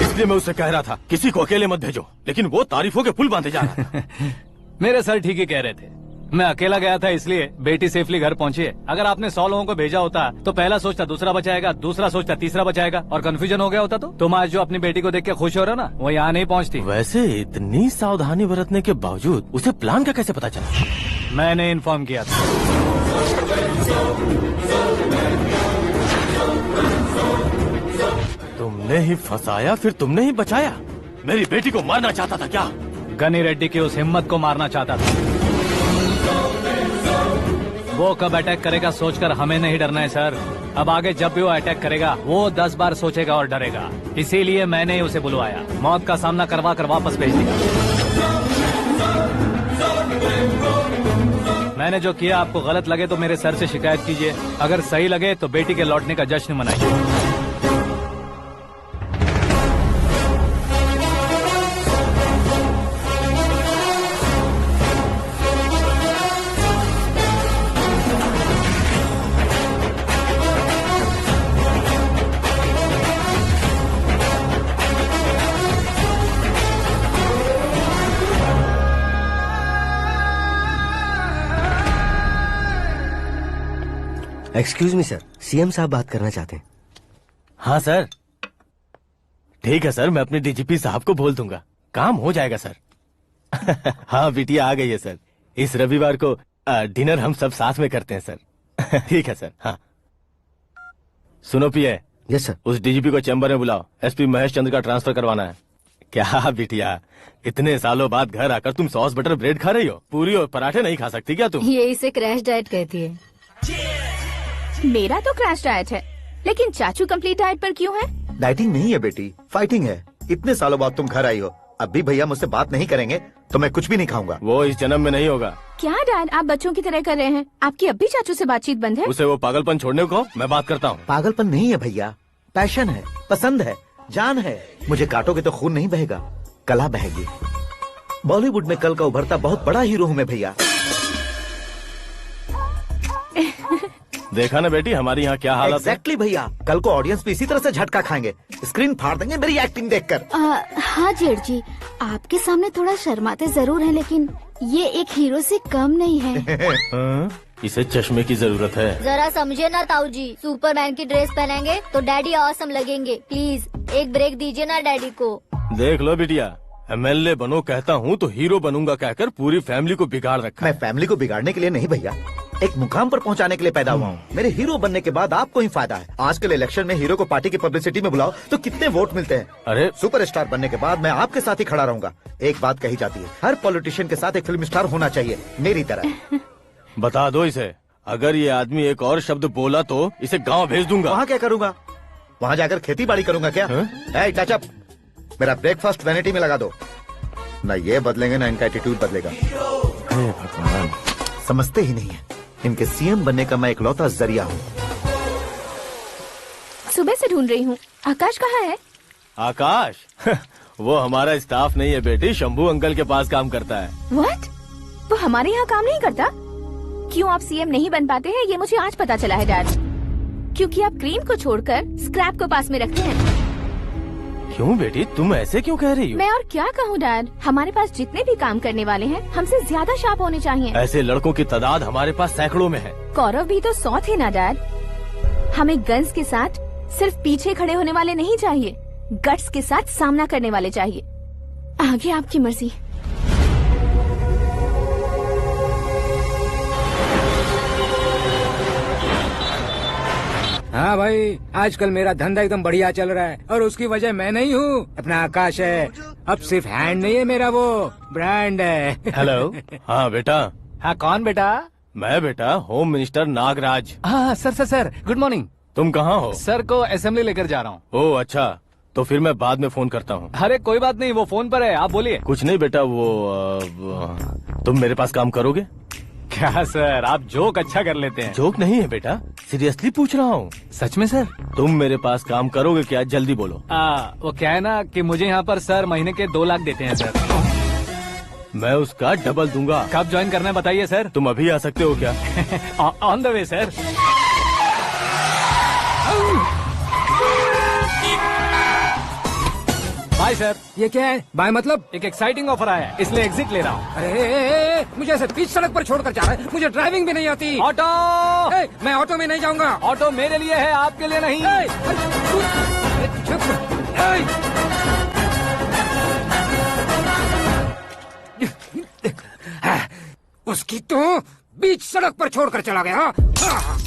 [SPEAKER 11] इसलिए मैं उससे कह रहा था किसी को अकेले मत भेजो, लेकिन वो तारीफों के पुल बांधे जा रहा था।
[SPEAKER 6] मेरे सर ठीक ही कह रहे थे। मैं अकेला गया था इसलिए बेटी सेफली घर पहुंची है। अगर आपने 100 लोगों को भेजा होता तो पहला सोचता दूसरा बचाएगा, दूसरा सोचता तीसरा बचाएगा, और कंफ्यूजन हो गया होता तो तुम आज जो अपनी बेटी को देख के खुश हो रहे हो ना, वो यहाँ नहीं पहुँचती।
[SPEAKER 11] वैसे इतनी सावधानी बरतने के बावजूद उसे प्लान का कैसे पता चला?
[SPEAKER 6] मैंने इन्फॉर्म किया था।
[SPEAKER 11] तुमने ही फंसाया, फिर तुमने ही बचाया। मेरी बेटी को मारना चाहता था क्या?
[SPEAKER 6] गनी रेड्डी की उस हिम्मत को मारना चाहता था। वो कब अटैक करेगा सोचकर हमें नहीं डरना है सर। अब आगे जब भी वो अटैक करेगा वो 10 बार सोचेगा और डरेगा। इसीलिए मैंने ही उसे बुलवाया, मौत का सामना करवा कर वापस भेज दिया। मैंने जो किया आपको गलत लगे तो मेरे सर से शिकायत कीजिए, अगर सही लगे तो बेटी के लौटने का जश्न मनाइए।
[SPEAKER 8] एक्सक्यूज मी सर, सीएम साहब बात करना चाहते हैं।
[SPEAKER 11] हाँ सर। ठीक है सर, मैं अपने डीजीपी साहब को बोल दूंगा, काम हो जाएगा सर। हाँ बिटिया आ गई है सर। इस रविवार को डिनर हम सब साथ में करते हैं सर। ठीक है सर। हाँ सुनो पिए।
[SPEAKER 8] Yes sir.
[SPEAKER 11] उस डीजीपी को चैम्बर में बुलाओ, एसपी महेश चंद्र का ट्रांसफर करवाना है। क्या बिटिया, इतने सालों बाद घर आकर तुम सॉस बटर ब्रेड खा रही हो? पूरी और पराठे नहीं खा सकती क्या तुम?
[SPEAKER 2] ये इसे क्रैश डाइट कहती है।
[SPEAKER 1] मेरा तो क्रैश डाइट है, लेकिन चाचू कंप्लीट डाइट पर क्यों है?
[SPEAKER 7] डाइटिंग नहीं है बेटी, फाइटिंग है। इतने सालों बाद तुम घर आई हो अब भी भैया मुझसे बात नहीं करेंगे तो मैं कुछ भी नहीं खाऊंगा।
[SPEAKER 11] वो इस जन्म में नहीं होगा।
[SPEAKER 1] क्या डैड, आप बच्चों की तरह कर रहे हैं? आपकी अब भी चाचू से बातचीत बंद है?
[SPEAKER 11] उसे वो पागलपन छोड़ने को, मैं बात करता हूँ।
[SPEAKER 7] पागलपन नहीं है भैया, पैशन है, पसंद है, जान है। मुझे काटोगे तो खून नहीं बहेगा, कला बहेगी। बॉलीवुड में कल का उभरता बहुत बड़ा हीरो हूँ मैं भैया।
[SPEAKER 11] देखा ना बेटी हमारी यहाँ क्या हालत है।
[SPEAKER 7] एग्जैक्टली भैया, कल को ऑडियंस भी इसी तरह से झटका खाएंगे, स्क्रीन फाड़ देंगे मेरी एक्टिंग देखकर।
[SPEAKER 12] हाँ जेठ जी, आपके सामने थोड़ा शर्माते जरूर हैं, लेकिन ये एक हीरो से कम नहीं है।
[SPEAKER 11] इसे चश्मे की जरूरत है।
[SPEAKER 3] जरा समझे ना ताऊ जी, सुपरमैन की ड्रेस पहनेंगे तो डैडी ऑसम लगेंगे। प्लीज एक ब्रेक दीजिए ना डैडी को।
[SPEAKER 11] देख लो बिटिया, MLA बनो कहता हूँ तो हीरो बनूंगा कहकर पूरी फैमिली को बिगाड़ रखा।
[SPEAKER 7] मैं फैमिली को बिगाड़ने के लिए नहीं भैया, एक मुकाम पर पहुंचाने के लिए पैदा हुआ हूँ। मेरे हीरो बनने के बाद आपको ही फायदा है। आजकल इलेक्शन में हीरो को पार्टी की पब्लिसिटी में बुलाओ तो कितने वोट मिलते हैं।
[SPEAKER 11] अरे
[SPEAKER 7] सुपरस्टार बनने के बाद मैं आपके साथ ही खड़ा रहूंगा। एक बात कही जाती है, हर पॉलिटिशियन के साथ एक फिल्म स्टार होना चाहिए, मेरी तरह।
[SPEAKER 11] बता दो इसे, अगर ये आदमी एक और शब्द बोला तो इसे गाँव भेज दूंगा।
[SPEAKER 7] वहाँ क्या करूँगा? वहाँ जाकर खेती बाड़ी करूँगा क्या? टचअप, मेरा ब्रेकफास्ट वैनिटी में लगा दो। न ये बदलेंगे ना इनका एटीट्यूड बदलेगा।
[SPEAKER 11] भगवान,
[SPEAKER 7] समझते ही नहीं है, इनके सीएम बनने का मैं इकलौता जरिया हूँ।
[SPEAKER 1] सुबह से ढूंढ रही हूँ, आकाश कहाँ है?
[SPEAKER 11] आकाश वो हमारा स्टाफ नहीं है बेटी, शंभू अंकल के पास काम करता है।
[SPEAKER 1] व्हाट? वो हमारे यहाँ काम नहीं करता? क्यों आप सीएम नहीं बन पाते हैं ये मुझे आज पता चला है डैड। क्योंकि आप क्रीम को छोड़कर स्क्रैप को पास में रखते हैं।
[SPEAKER 11] क्यों बेटी, तुम ऐसे क्यों कह रही हो?
[SPEAKER 1] मैं और क्या कहूँ डैड, हमारे पास जितने भी काम करने वाले हैं हमसे ज्यादा शार्प होने चाहिए।
[SPEAKER 11] ऐसे लड़कों की तादाद हमारे पास सैकड़ों में है।
[SPEAKER 1] गौरव भी तो 100 थे ना डैड। हमें गन्स के साथ सिर्फ पीछे खड़े होने वाले नहीं चाहिए, गट्स के साथ सामना करने वाले चाहिए। आगे आपकी मर्जी।
[SPEAKER 10] हाँ भाई, आजकल मेरा धंधा एकदम बढ़िया चल रहा है और उसकी वजह मैं नहीं हूँ, अपना आकाश है। अब सिर्फ हैंड नहीं है मेरा, वो ब्रांड है।
[SPEAKER 11] हेलो। हाँ बेटा।
[SPEAKER 6] हाँ कौन बेटा?
[SPEAKER 11] मैं बेटा होम मिनिस्टर नागराज।
[SPEAKER 6] हाँ सर गुड मॉर्निंग।
[SPEAKER 11] तुम कहाँ हो?
[SPEAKER 6] सर को असेंबली लेकर जा रहा हूँ।
[SPEAKER 11] ओह अच्छा, तो फिर मैं बाद में फोन करता हूँ।
[SPEAKER 6] अरे कोई बात नहीं, वो फोन पर है, आप बोलिए।
[SPEAKER 11] कुछ नहीं बेटा, तुम मेरे पास काम करोगे?
[SPEAKER 6] क्या सर, आप जोक अच्छा कर लेते हैं।
[SPEAKER 11] जोक नहीं है बेटा, सीरियसली पूछ रहा हूँ।
[SPEAKER 6] सच में सर?
[SPEAKER 11] तुम मेरे पास काम करोगे क्या? जल्दी बोलो।
[SPEAKER 6] वो क्या है ना कि मुझे यहाँ पर सर महीने के 2 लाख देते हैं सर।
[SPEAKER 11] मैं उसका डबल दूंगा।
[SPEAKER 6] कब ज्वाइन करना है बताइए सर।
[SPEAKER 11] तुम अभी आ सकते हो क्या?
[SPEAKER 6] On the way sir. Bye sir.
[SPEAKER 10] ये क्या है? बाय मतलब?
[SPEAKER 6] एक एक्साइटिंग ऑफर आया है, इसलिए एग्जिट ले रहा हूँ।
[SPEAKER 10] अरे मुझे ऐसे बीच सड़क पर छोड़कर जा रहा है, मुझे ड्राइविंग भी नहीं आती।
[SPEAKER 6] ऑटो।
[SPEAKER 10] मैं ऑटो में नहीं जाऊंगा।
[SPEAKER 6] ऑटो मेरे लिए है, आपके लिए नहीं।
[SPEAKER 10] उसकी तो बीच सड़क पर छोड़कर चला गया।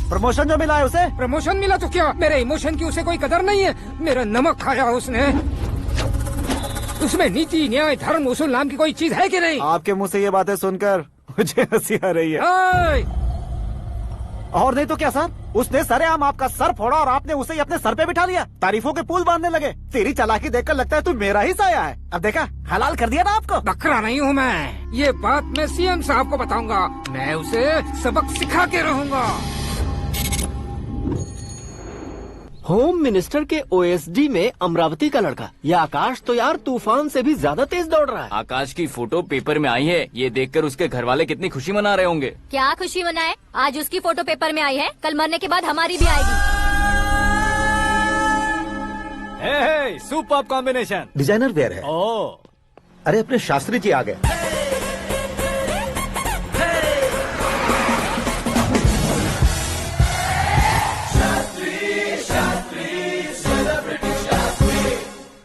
[SPEAKER 7] प्रमोशन जो मिला है उसे?
[SPEAKER 10] प्रमोशन मिला तो क्या, मेरे इमोशन की उसे कोई कदर नहीं है। मेरा नमक खाया उसने। उसमें नीति, न्याय, धर्म, उसूल नाम की कोई चीज है कि नहीं?
[SPEAKER 7] आपके मुंह से ये बातें सुनकर मुझे हंसी आ रही है। और नहीं तो क्या सर, उसने सरेआम आपका सर फोड़ा और आपने उसे ही अपने सर पे बिठा लिया। तारीफों के पुल बांधने लगे। तेरी चालाकी देखकर लगता है तू मेरा ही साया है। अब देखा, हलाल कर दिया ना आपको।
[SPEAKER 10] बकरा नहीं हूँ मैं, ये बात मैं सीएम साहब को बताऊंगा। मैं उसे सबक सिखा के रहूंगा।
[SPEAKER 5] होम मिनिस्टर के ओएसडी में अमरावती का लड़का, ये आकाश तो यार तूफान से भी ज्यादा तेज दौड़ रहा है।
[SPEAKER 9] आकाश की फोटो पेपर में आई है, ये देखकर उसके घर वाले कितनी खुशी मना रहे होंगे।
[SPEAKER 3] क्या खुशी मनाए? आज उसकी फोटो पेपर में आई है, कल मरने के बाद हमारी भी आएगी।
[SPEAKER 6] Superb combination.
[SPEAKER 7] डिजाइनर वेयर है। अरे अपने शास्त्री जी आ गए।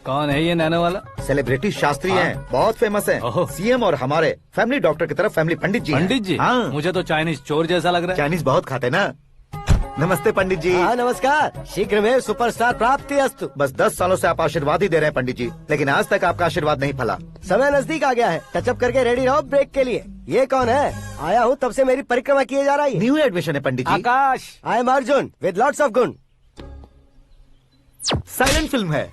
[SPEAKER 6] कौन है ये नैनो वाला?
[SPEAKER 7] सेलिब्रिटी शास्त्री हैं, बहुत फेमस हैं। सीएम और हमारे फैमिली डॉक्टर की तरफ फैमिली पंडित जी हैं।
[SPEAKER 6] पंडित जी?
[SPEAKER 7] हाँ।
[SPEAKER 6] मुझे तो चाइनीज चोर जैसा लग रहा है।
[SPEAKER 7] चाइनीज बहुत खाते ना। नमस्ते पंडित जी।
[SPEAKER 8] हाँ नमस्कार, शीघ्र में सुपरस्टार प्राप्ति अस्तु।
[SPEAKER 7] बस 10 सालों से आप आशीर्वाद ही दे रहे हैं पंडित जी, लेकिन आज तक आपका आशीर्वाद नहीं फला।
[SPEAKER 8] समय नजदीक आ गया है, टचअप करके रेडी रहो ब्रेक के लिए। ये कौन है? आया हूँ तब से मेरी परिक्रमा किए जा रही है।
[SPEAKER 7] न्यू एडमिशन है Pandit ji.
[SPEAKER 6] Akash.
[SPEAKER 8] I am Arjun with lots of गुण।
[SPEAKER 7] साइलेंट फिल्म है,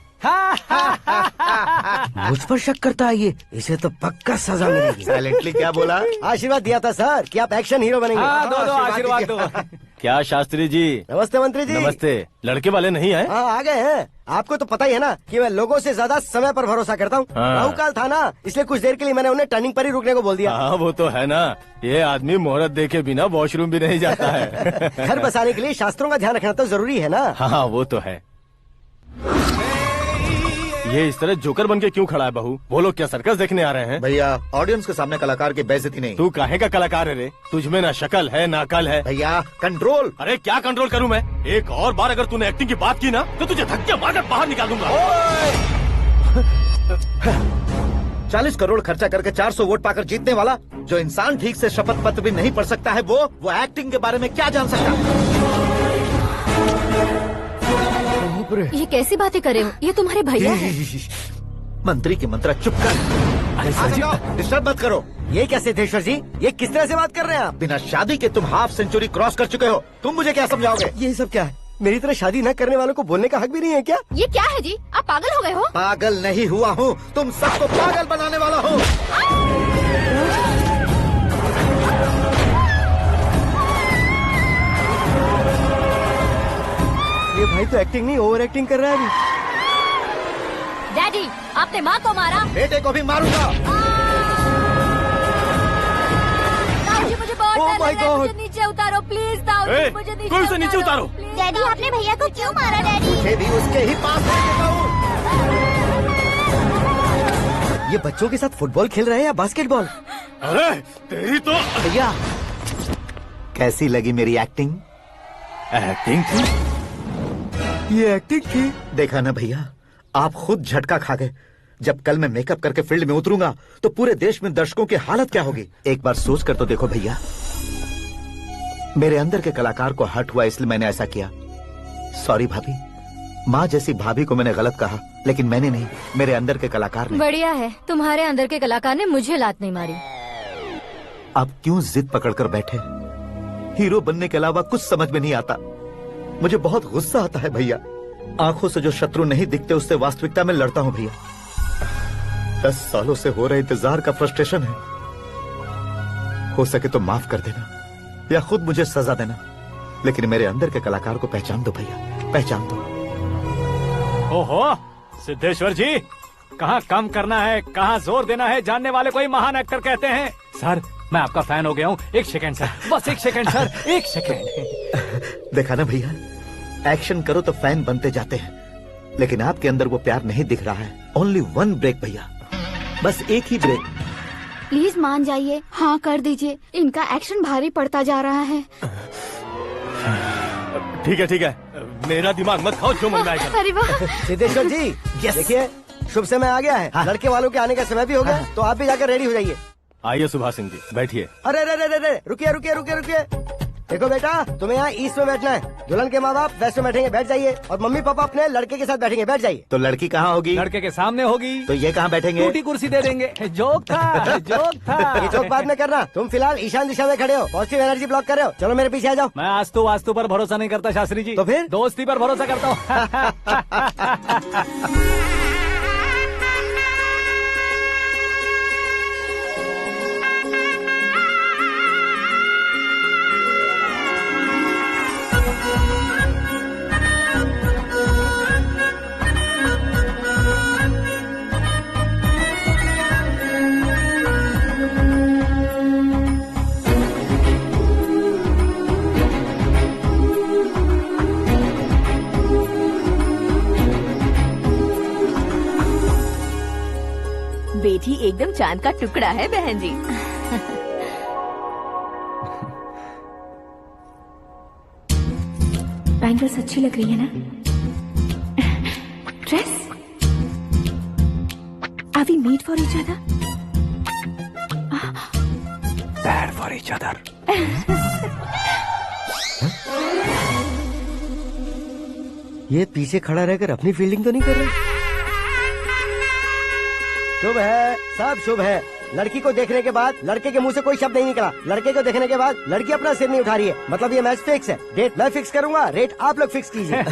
[SPEAKER 8] मुझ पर शक करता है ये, इसे तो पक्का सजा मिलेगी।
[SPEAKER 7] साइलेंटली क्या बोला?
[SPEAKER 8] आशीर्वाद दिया था सर कि आप एक्शन हीरो बनेंगे।
[SPEAKER 6] दो आशीर्वाद दो।
[SPEAKER 11] क्या शास्त्री जी?
[SPEAKER 8] नमस्ते मंत्री जी।
[SPEAKER 11] नमस्ते। लड़के वाले नहीं आए?
[SPEAKER 8] हाँ आ गए हैं। आपको तो पता ही है ना कि मैं लोगों से ज्यादा समय पर भरोसा करता हूँ।
[SPEAKER 11] हाँ।
[SPEAKER 8] राहु काल था ना, इसलिए कुछ देर के लिए मैंने उन्हें टर्निंग पर ही रुकने को बोल दिया।
[SPEAKER 11] हाँ वो तो है ना, ये आदमी मुहूर्त देखे बिना वॉशरूम भी नहीं जाता है।
[SPEAKER 8] घर बसाने के लिए शास्त्रों का ध्यान रखना तो जरूरी है ना।
[SPEAKER 11] हाँ वो तो है। ये इस तरह जोकर बन के क्यों खड़ा है बहू? वो लोग क्या सर्कस देखने आ रहे हैं?
[SPEAKER 7] भैया ऑडियंस के सामने कलाकार की बेइज्जती नहीं।
[SPEAKER 11] तू काहे का कलाकार है रे? तुझमें ना शक्ल है ना अकल है।
[SPEAKER 7] भैया कंट्रोल।
[SPEAKER 11] अरे क्या कंट्रोल करूं मैं? एक और बार अगर तूने एक्टिंग की बात की ना तो तुझे धक्के मारकर बाहर निकाल दूंगा।
[SPEAKER 7] 40 करोड़ खर्चा करके 400 वोट पाकर जीतने वाला, जो इंसान ठीक से शपथ पत्र भी नहीं पढ़ सकता है, वो एक्टिंग के बारे में क्या जान सकता है?
[SPEAKER 3] ये कैसी बातें कर रहे हो? ये तुम्हारे भैया हैं।
[SPEAKER 7] मंत्री की मंत्रा चुप कर। डिस्टर्ब मत करो।
[SPEAKER 8] ये क्या सिद्धेश्वर जी, ये किस तरह से बात कर रहे हैं आप?
[SPEAKER 7] बिना शादी के तुम हाफ सेंचुरी क्रॉस कर चुके हो, तुम मुझे क्या समझाओगे?
[SPEAKER 8] ये सब क्या है? मेरी तरह शादी न करने वालों को बोलने का हक भी नहीं है क्या?
[SPEAKER 3] ये क्या है जी? आप पागल हो गए हो?
[SPEAKER 7] पागल नहीं हुआ हूँ, तुम सबको पागल बनाने वाला हूँ।
[SPEAKER 8] ये भाई तो एक्टिंग नहीं ओवर एक्टिंग कर रहा है अभी।
[SPEAKER 3] डैडी, आपने माँ को मारा।
[SPEAKER 7] बेटे को भी मारूंगा।
[SPEAKER 3] ताऊजी मुझे बहुत
[SPEAKER 8] Oh
[SPEAKER 3] डर
[SPEAKER 8] my
[SPEAKER 3] लग रहा है,
[SPEAKER 8] God!
[SPEAKER 3] मुझे नीचे उतारो प्लीज। ताऊजी मुझे नीचे
[SPEAKER 11] उतारो।
[SPEAKER 12] डैडी आपने भैया को क्यों मारा डैडी?
[SPEAKER 7] मुझे भी उसके ही पास ले चुका हूँ।
[SPEAKER 8] ये बच्चों के साथ फुटबॉल खेल रहे हैं या बास्केटबॉल?
[SPEAKER 11] अरे तेरी तो
[SPEAKER 7] भैया कैसी लगी मेरी एक्टिंग?
[SPEAKER 11] एक्टिंग थी।
[SPEAKER 8] ये एक्टिंग थी।
[SPEAKER 7] देखा ना भैया, आप खुद झटका खा गए। जब कल मैं मेकअप करके फील्ड में उतरूंगा तो पूरे देश में दर्शकों की हालत क्या होगी? एक बार सोच कर तो देखो भैया। मेरे अंदर के कलाकार को हर्ट हुआ इसलिए मैंने ऐसा किया। सॉरी भाभी। माँ जैसी भाभी को मैंने गलत कहा, लेकिन मैंने नहीं, मेरे अंदर के कलाकार ने।
[SPEAKER 3] बढ़िया है, तुम्हारे अंदर के कलाकार ने मुझे लात नहीं मारी।
[SPEAKER 7] आप क्यों जिद पकड़कर बैठे? हीरो बनने के अलावा कुछ समझ में नहीं आता। मुझे बहुत गुस्सा आता है भैया। आंखों से जो शत्रु नहीं दिखते उससे वास्तविकता में लड़ता हूँ भैया। 10 सालों से हो रहे इंतजार का फ्रस्ट्रेशन है। हो सके तो माफ कर देना या खुद मुझे सजा देना, लेकिन मेरे अंदर के कलाकार को पहचान दो भैया, पहचान दो।
[SPEAKER 6] ओहो सिद्धेश्वर जी, कहाँ कम करना है कहाँ जोर देना है जानने वाले को ही महान एक्टर कहते हैं। सर मैं आपका फैन हो गया हूँ। एक सेकंड सर, बस एक सेकंड सर, एक सेकंड।
[SPEAKER 7] देखा ना भैया, एक्शन करो तो फैन बनते जाते हैं, लेकिन आपके अंदर वो प्यार नहीं दिख रहा है। ओनली 1 ब्रेक भैया, बस एक ही ब्रेक।
[SPEAKER 12] प्लीज मान जाइए, हाँ कर दीजिए। इनका एक्शन भारी पड़ता जा रहा है।
[SPEAKER 11] ठीक है, मेरा दिमाग मत खाओ, जो मन में आएगा।
[SPEAKER 12] अरे वाह
[SPEAKER 8] सिद्धेश्वर जी, देखिए शुभ समय आ गया है। लड़के वालों के आने का समय भी हो गया, तो आप भी जाकर रेडी हो जाइए।
[SPEAKER 11] आइए सुभाष सिंह जी, बैठिए।
[SPEAKER 8] अरे रुकिए। देखो बेटा, तुम्हें यहाँ ईस्ट में बैठना है। दुल्हन के माँ बाप वेस्ट में बैठेंगे, बैठ जाइए। और मम्मी पापा अपने लड़के के साथ बैठेंगे, बैठ जाइए।
[SPEAKER 7] तो लड़की कहाँ होगी?
[SPEAKER 6] लड़के के सामने होगी।
[SPEAKER 7] तो ये कहाँ बैठेंगे?
[SPEAKER 6] टूटी कुर्सी दे देंगे। जोक था, जोक था।
[SPEAKER 8] ये जोक बाद में करना। तुम फिलहाल ईशान दिशा में खड़े हो, पॉजिटिव एनर्जी ब्लॉक कर रहे हो। चलो मेरे पीछे आ जाओ।
[SPEAKER 6] मैं वास्तु पर भरोसा नहीं करता शास्त्री जी।
[SPEAKER 8] तो फिर?
[SPEAKER 6] दोस्ती पर भरोसा करता हूँ।
[SPEAKER 1] बेटी एकदम चांद का टुकड़ा है बहन जी। बैंगल्स अच्छी लग रही है ना? Dress? Are we meet for each other?
[SPEAKER 6] Bad for each other.
[SPEAKER 8] ये पीछे खड़ा रहकर अपनी फील्डिंग तो नहीं कर रहा? शुभ है, सब शुभ है। लड़की को देखने के बाद लड़के के मुंह से कोई शब्द नहीं निकला। लड़के को देखने के बाद लड़की अपना सिर नहीं उठा रही है, मतलब ये मैच फिक्स है। डेट मैं फिक्स करूंगा, रेट आप लोग फिक्स कीजिए।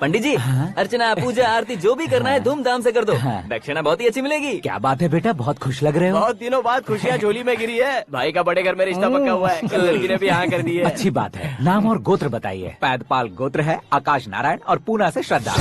[SPEAKER 9] पंडित जी, अर्चना पूजा आरती जो भी करना है धूमधाम से कर दो। दक्षिणा बहुत ही अच्छी मिलेगी।
[SPEAKER 10] क्या बात है बेटा, बहुत खुश लग रहे हो।
[SPEAKER 5] बहुत दिनों बाद खुशियाँ झोली में गिरी है। भाई का बड़े घर में रिश्ता पक्का हुआ है। कल लड़की ने भी हाँ कर दी है।
[SPEAKER 10] अच्छी बात है। नाम और गोत्र बताइए। पैदपाल गोत्र है, आकाश नारायण और पूना से श्रद्धा।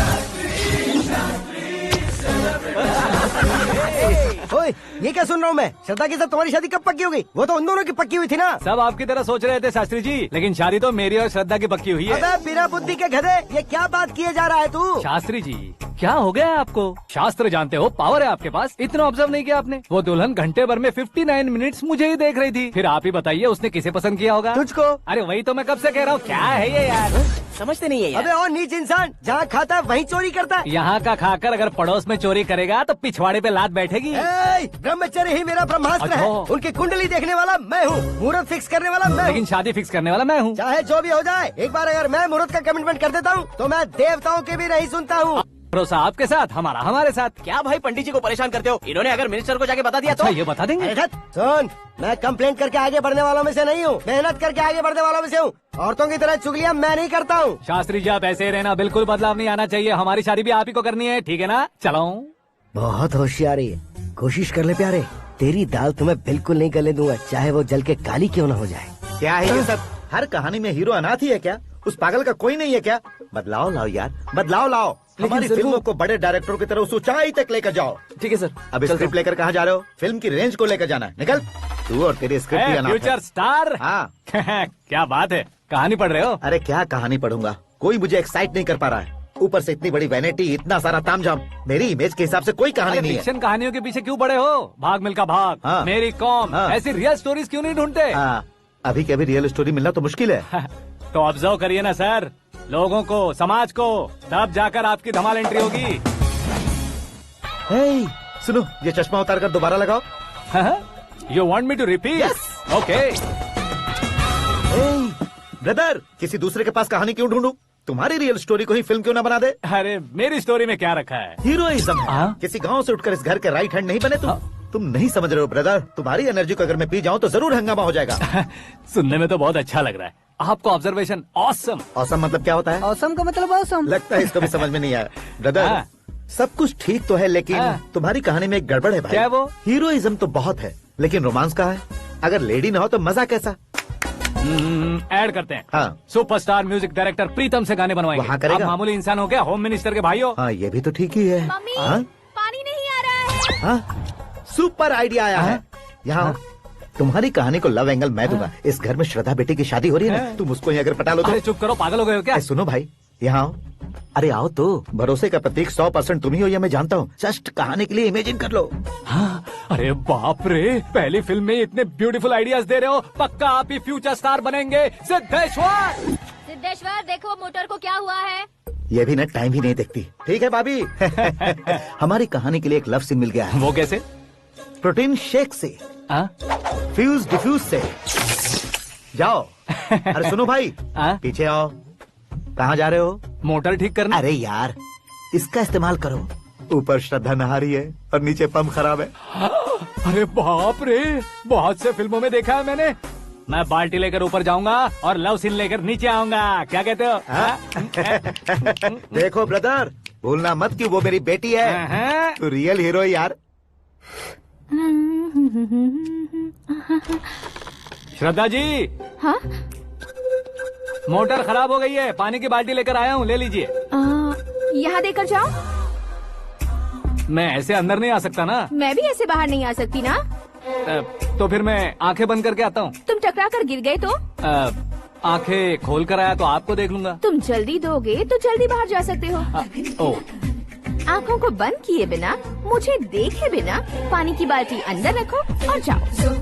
[SPEAKER 8] ओए, ये क्या सुन रहा हूँ मैं? श्रद्धा के साथ तुम्हारी शादी कब पक्की हो गई? वो तो उन दोनों की पक्की हुई थी ना।
[SPEAKER 6] सब आपकी तरह सोच रहे थे शास्त्री जी, लेकिन शादी तो मेरी और श्रद्धा की पक्की हुई है।
[SPEAKER 8] अबे बिना बुद्धि के गधे, ये क्या बात किए जा रहा है तू?
[SPEAKER 6] शास्त्री जी, क्या हो गया है आपको? शास्त्र जानते हो, पावर है आपके पास। इतना ऑब्जर्व नहीं किया आपने? वो दुल्हन घंटे भर में 59 मिनट्स मुझे ही देख रही थी। फिर आप ही बताइए उसने किसे पसंद किया होगा?
[SPEAKER 8] तुझको।
[SPEAKER 6] अरे वही तो मैं कब से कह रहा हूँ, क्या है ये यार?
[SPEAKER 5] समझते नहीं है यार।
[SPEAKER 8] अबे और नीच इंसान, जहाँ खाता है वहीं चोरी करता है।
[SPEAKER 6] यहाँ का खाकर अगर पड़ोस में चोरी करेगा तो पिछवाड़े पे लात बैठेगी।
[SPEAKER 8] ब्रह्मचर्य ही मेरा ब्रह्मास्त्र है। उनकी कुंडली देखने वाला मैं हूँ, मुहूर्त फिक्स करने वाला मैं हूँ।
[SPEAKER 6] लेकिन शादी फिक्स करने वाला मैं हूँ।
[SPEAKER 8] चाहे जो भी हो जाए, एक बार अगर मैं मुहूर्त का कमिटमेंट कर देता हूँ तो मैं देवताओं के भी नहीं सुनता हूँ।
[SPEAKER 6] भरोसा आपके साथ, हमारा हमारे साथ।
[SPEAKER 5] क्या भाई पंडित जी को परेशान करते हो? इन्होंने अगर मिनिस्टर को जाके बता दिया
[SPEAKER 6] अच्छा,
[SPEAKER 5] तो
[SPEAKER 6] ये बता देंगे।
[SPEAKER 8] सुन, मैं कंप्लेंट करके आगे बढ़ने वालों में से नहीं हूँ, मेहनत करके आगे बढ़ने वालों में से हूँ। औरतों की तरह चुगलियाँ मैं नहीं करता हूँ।
[SPEAKER 6] शास्त्री जी आप ऐसे ही रहना, बिल्कुल बदलाव नहीं आना चाहिए। हमारी शादी भी आप ही को करनी है, ठीक है ना? चलो।
[SPEAKER 8] बहुत होशियारी है, कोशिश कर ले प्यारे। तेरी दाल तुम्हें बिल्कुल नहीं गलने दूंगा, चाहे वो जल के काली क्यों न हो जाए।
[SPEAKER 7] क्या है ये सब? हर कहानी में हीरो अनाथ ही है क्या? उस पागल का कोई नहीं है क्या? बदलाव लाओ यार, बदलाव लाओ। हमारी फिल्मों को बड़े डायरेक्टरों की तरह उस ऊंचाई तक लेकर जाओ।
[SPEAKER 9] ठीक है सर।
[SPEAKER 7] अब स्क्रिप्ट लेकर कहाँ जा रहे हो? फिल्म की रेंज को लेकर जाना है। निकल तू और तेरी स्क्रिप्ट भी अनाथ है।
[SPEAKER 6] Future star.
[SPEAKER 7] हाँ
[SPEAKER 6] क्या बात है, कहानी पढ़ रहे हो?
[SPEAKER 7] अरे क्या कहानी पढ़ूंगा, कोई मुझे एक्साइट नहीं कर पा रहा है। ऊपर से इतनी बड़ी वैनिटी, इतना सारा तामझाम। मेरी इमेज के हिसाब से कोई कहानी नहीं है।
[SPEAKER 6] फिक्शन कहानियों के पीछे क्यों पड़े हो? भाग मिल्खा भाग,
[SPEAKER 7] हाँ।
[SPEAKER 6] मेरी कॉम,
[SPEAKER 7] हाँ।
[SPEAKER 6] ऐसी रियल स्टोरीज क्यों नहीं ढूंढते?
[SPEAKER 7] अभी के अभी रियल स्टोरी मिलना तो मुश्किल है।
[SPEAKER 6] तो ऑब्जर्व करिए ना सर, लोगों को, समाज को, तब जाकर आपकी धमाल एंट्री होगी।
[SPEAKER 7] हे, सुनो, ये चश्मा उतार कर दोबारा लगाओ।
[SPEAKER 6] You want me to repeat? Okay.
[SPEAKER 7] Brother, किसी दूसरे के पास कहानी क्यों ढूंढूं? तुम्हारी रियल स्टोरी को ही फिल्म क्यों ना बना दे?
[SPEAKER 6] अरे मेरी स्टोरी में क्या रखा है?
[SPEAKER 7] हीरोइज्म है। किसी गांव से उठकर इस घर के राइट हैंड नहीं बने तुम नहीं समझ रहे हो ब्रदर। तुम्हारी एनर्जी को अगर मैं पी जाऊं तो जरूर हंगामा हो जाएगा।
[SPEAKER 6] सुनने में तो बहुत अच्छा लग रहा है आपको। Observation awesome.
[SPEAKER 7] ऑसम मतलब क्या होता है?
[SPEAKER 8] ऑसम का मतलब ऑसम।
[SPEAKER 7] लगता है इसको भी समझ में नहीं आया। ब्रदर, सब कुछ ठीक तो है, लेकिन तुम्हारी कहानी में एक गड़बड़ है भाई।
[SPEAKER 6] क्या वो?
[SPEAKER 7] हीरोइज्म तो बहुत है, लेकिन रोमांस कहाँ है? अगर लेडी ना हो तो मजा कैसा?
[SPEAKER 6] ऐड करते हैं।
[SPEAKER 7] हाँ।
[SPEAKER 6] सुपरस्टार म्यूजिक डायरेक्टर प्रीतम से गाने बनवाएंगे।
[SPEAKER 7] वहाँ करेगा?
[SPEAKER 6] आप मामूली इंसान हो क्या? होम मिनिस्टर के भाई हो।
[SPEAKER 7] हाँ, ये भी तो ठीक ही है।
[SPEAKER 1] मम्मी,
[SPEAKER 7] हाँ?
[SPEAKER 1] पानी नहीं आ रहा है।
[SPEAKER 7] हाँ? सुपर आइडिया आया है। यहाँ तुम्हारी कहानी को लव एंगल मैं दूंगा। इस घर में श्रद्धा बेटी की शादी हो रही है ना, तुम उसको ही अगर पटा लो तो।
[SPEAKER 6] अरे चुप करो, पागल हो गए हो क्या?
[SPEAKER 7] सुनो भाई, यहाँ आओ। अरे आओ तो। भरोसे का प्रतीक 100% तुम ही हो, ये मैं जानता हूँ। जस्ट कहानी के लिए इमेजिन कर लो।
[SPEAKER 6] हाँ, अरे बाप रे, पहली फिल्म में इतने ब्यूटीफुल आइडियाज दे रहे हो। पक्का आप ही फ्यूचर स्टार बनेंगे। सिद्धेश्वर,
[SPEAKER 3] सिद्धेश्वर देखो मोटर को क्या हुआ है।
[SPEAKER 7] ये भी ना टाइम ही नहीं देखती। ठीक है भाभी। हमारी कहानी के लिए एक लव सीन मिल गया है।
[SPEAKER 6] वो कैसे?
[SPEAKER 7] प्रोटीन शेक से, फ्यूज डिफ्यूज से। जाओ। अरे सुनो भाई, पीछे आओ। कहाँ जा रहे हो?
[SPEAKER 6] मोटर ठीक करना।
[SPEAKER 7] अरे यार, इसका इस्तेमाल करो। ऊपर श्रद्धा नहा रही है और नीचे पंप खराब है।
[SPEAKER 6] अरे बाप रे, बहुत से फिल्मों में देखा है मैंने। मैं बाल्टी लेकर ऊपर जाऊंगा और लव सीन लेकर नीचे आऊंगा। क्या कहते हो?
[SPEAKER 7] देखो ब्रदर, भूलना मत कि वो मेरी बेटी है। तू रियल हीरो यार।
[SPEAKER 6] श्रद्धा जी।
[SPEAKER 1] हाँ?
[SPEAKER 6] मोटर खराब हो गई है, पानी की बाल्टी लेकर आया हूँ, ले लीजिए।
[SPEAKER 1] यहाँ देकर जाओ।
[SPEAKER 6] मैं ऐसे अंदर नहीं आ सकता ना।
[SPEAKER 1] मैं भी ऐसे बाहर नहीं आ सकती ना।
[SPEAKER 6] तो फिर मैं आंखें बंद करके आता हूँ।
[SPEAKER 1] तुम टकरा कर गिर गए तो?
[SPEAKER 6] आंखें खोल कर आया तो आपको देख लूंगा।
[SPEAKER 1] तुम जल्दी दोगे तो जल्दी बाहर जा सकते हो। आँखों को बंद किए बिना, मुझे देखे बिना पानी की बाल्टी अंदर रखो और जाओ।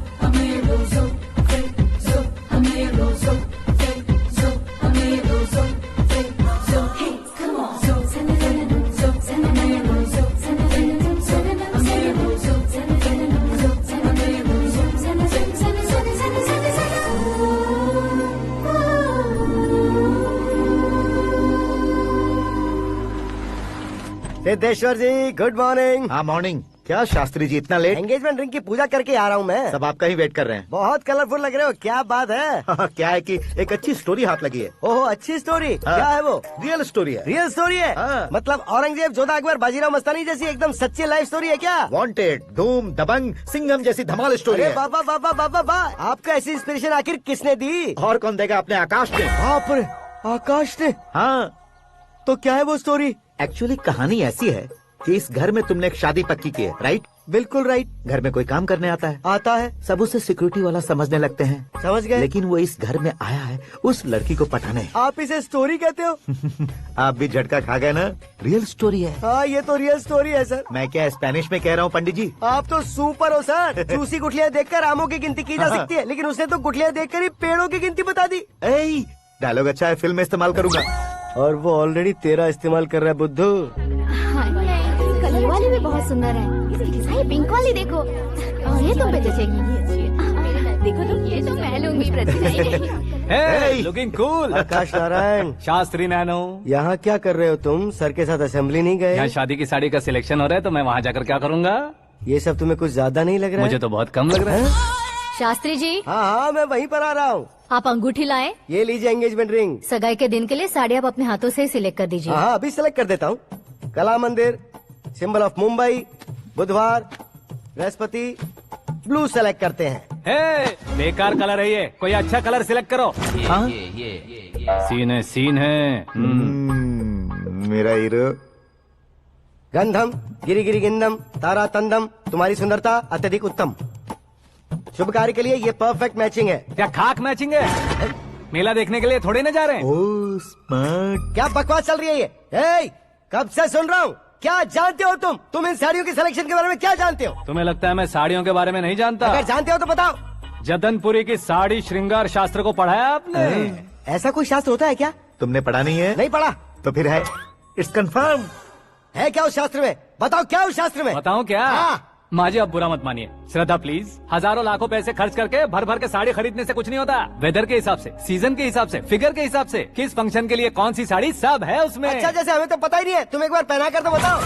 [SPEAKER 8] सिद्धेश्वर जी, गुड मॉर्निंग।
[SPEAKER 7] हाँ मॉर्निंग। क्या शास्त्री जी इतना लेट?
[SPEAKER 8] एंगेजमेंट रिंग की पूजा करके आ रहा हूँ मैं।
[SPEAKER 7] सब आपका ही वेट कर रहे हैं।
[SPEAKER 8] बहुत कलरफुल लग रहे हो, क्या बात है?
[SPEAKER 7] क्या है कि एक अच्छी स्टोरी हाथ लगी है।
[SPEAKER 8] ओहो, अच्छी स्टोरी। क्या है वो?
[SPEAKER 7] रियल स्टोरी है।
[SPEAKER 8] रियल स्टोरी है? मतलब औरंगजेब, जोधा अकबर, बाजीराव मस्तानी जैसी एकदम सच्ची लाइफ स्टोरी है क्या?
[SPEAKER 7] वांटेड, धूम, दबंग, सिंघम जैसी धमाल स्टोरी है।
[SPEAKER 8] बाबा बाबा बाबा बा, आपको ऐसी इंस्पिरेशन आखिर किसने दी?
[SPEAKER 7] और कौन देगा? अपने आकाश ने।
[SPEAKER 8] बाप रे, आकाश ने?
[SPEAKER 7] हाँ।
[SPEAKER 8] तो क्या है वो स्टोरी?
[SPEAKER 7] एक्चुअली कहानी ऐसी है कि इस घर में तुमने एक शादी पक्की की है, राइट?
[SPEAKER 8] बिल्कुल राइट।
[SPEAKER 7] घर में कोई काम करने आता है?
[SPEAKER 8] आता है।
[SPEAKER 7] सब उसे सिक्योरिटी वाला समझने लगते हैं।
[SPEAKER 8] समझ गए।
[SPEAKER 7] लेकिन वो इस घर में आया है उस लड़की को पटाने।
[SPEAKER 8] आप इसे स्टोरी कहते हो?
[SPEAKER 7] आप भी झटका खा गए ना? रियल स्टोरी है।
[SPEAKER 8] हाँ, ये तो रियल स्टोरी है सर।
[SPEAKER 7] मैं क्या स्पेनिश में कह रहा हूँ पंडित जी?
[SPEAKER 8] आप तो सुपर हो सर। चूसी गुठलियाँ देखकर आमों की गिनती की जा सकती है, लेकिन उसने तो गुठलियाँ देखकर ही पेड़ों की गिनती बता दी।
[SPEAKER 7] डायलॉग अच्छा है, फिल्म में इस्तेमाल करूंगा।
[SPEAKER 8] और वो ऑलरेडी तेरा इस्तेमाल कर रहा है बुद्धू।
[SPEAKER 12] ये वाली भी बहुत सुंदर है। ये पिंक वाली देखो, ये तुम पे जचेगी। देखो तुम, ये तो मैं लूंगी।
[SPEAKER 6] Looking cool.
[SPEAKER 8] Akash Narayan.
[SPEAKER 6] Shastri Nano.
[SPEAKER 8] यहाँ क्या कर रहे हो तुम? सर के साथ असेंबली नहीं गए?
[SPEAKER 6] यहाँ शादी की साड़ी का सिलेक्शन हो रहा है, तो मैं वहाँ जाकर क्या करूँगा?
[SPEAKER 8] ये सब तुम्हें कुछ ज्यादा नहीं लग रहा है?
[SPEAKER 6] मुझे तो बहुत कम लग रहा है।
[SPEAKER 3] शास्त्री जी।
[SPEAKER 8] हाँ, मैं वहीं पर आ रहा हूँ।
[SPEAKER 3] आप अंगूठी लाएं।
[SPEAKER 8] ये लीजिए एंगेजमेंट रिंग।
[SPEAKER 3] सगाई के दिन के लिए साड़ी आप अपने हाथों से ही सिलेक्ट कर दीजिए।
[SPEAKER 8] हाँ, अभी सिलेक्ट कर देता हूँ। कला मंदिर, सिंबल ऑफ मुंबई, बुधवार, बृहस्पति, ब्लू सेलेक्ट करते हैं।
[SPEAKER 6] बेकार कलर है ये, कोई अच्छा कलर सिलेक्ट करो। सीन है।
[SPEAKER 7] मेरा हीरो।
[SPEAKER 8] गंधम, गिरी गिरी गिंदम, तारा तंदम, तुम्हारी सुंदरता अत्यधिक उत्तम। शुभ कार्य के लिए ये परफेक्ट मैचिंग है।
[SPEAKER 6] क्या खाक मैचिंग है? मेला देखने के लिए थोड़े न जा रहे हैं।
[SPEAKER 7] Oh smart.
[SPEAKER 8] क्या बकवास चल रही है ये? कब से सुन रहा हूँ। क्या जानते हो तुम इन साड़ियों की सिलेक्शन के बारे में क्या जानते हो?
[SPEAKER 6] तुम्हें लगता है मैं साड़ियों के बारे में नहीं जानता?
[SPEAKER 8] अगर जानते हो तो बताओ।
[SPEAKER 6] जदनपुरी की साड़ी श्रृंगार शास्त्र को पढ़ा है आपने?
[SPEAKER 8] ऐसा कोई शास्त्र होता है क्या?
[SPEAKER 7] तुमने पढ़ा नहीं है?
[SPEAKER 8] नहीं पढ़ा।
[SPEAKER 7] तो फिर है, इट्स कंफर्म।
[SPEAKER 8] है क्या उस शास्त्र में? बताओ क्या उस शास्त्र में?
[SPEAKER 6] बताऊं क्या? माजी, अब बुरा मत मानिए। श्रद्धा प्लीज। हजारों लाखों पैसे खर्च करके भर भर के साड़ी खरीदने से कुछ नहीं होता। वेदर के हिसाब से, सीजन के हिसाब से, फिगर के हिसाब से, किस फंक्शन के लिए कौन सी साड़ी, सब है उसमें।
[SPEAKER 8] अच्छा, जैसे हमें तो पता ही नहीं है। तुम एक बार पहना कर तो बताओ।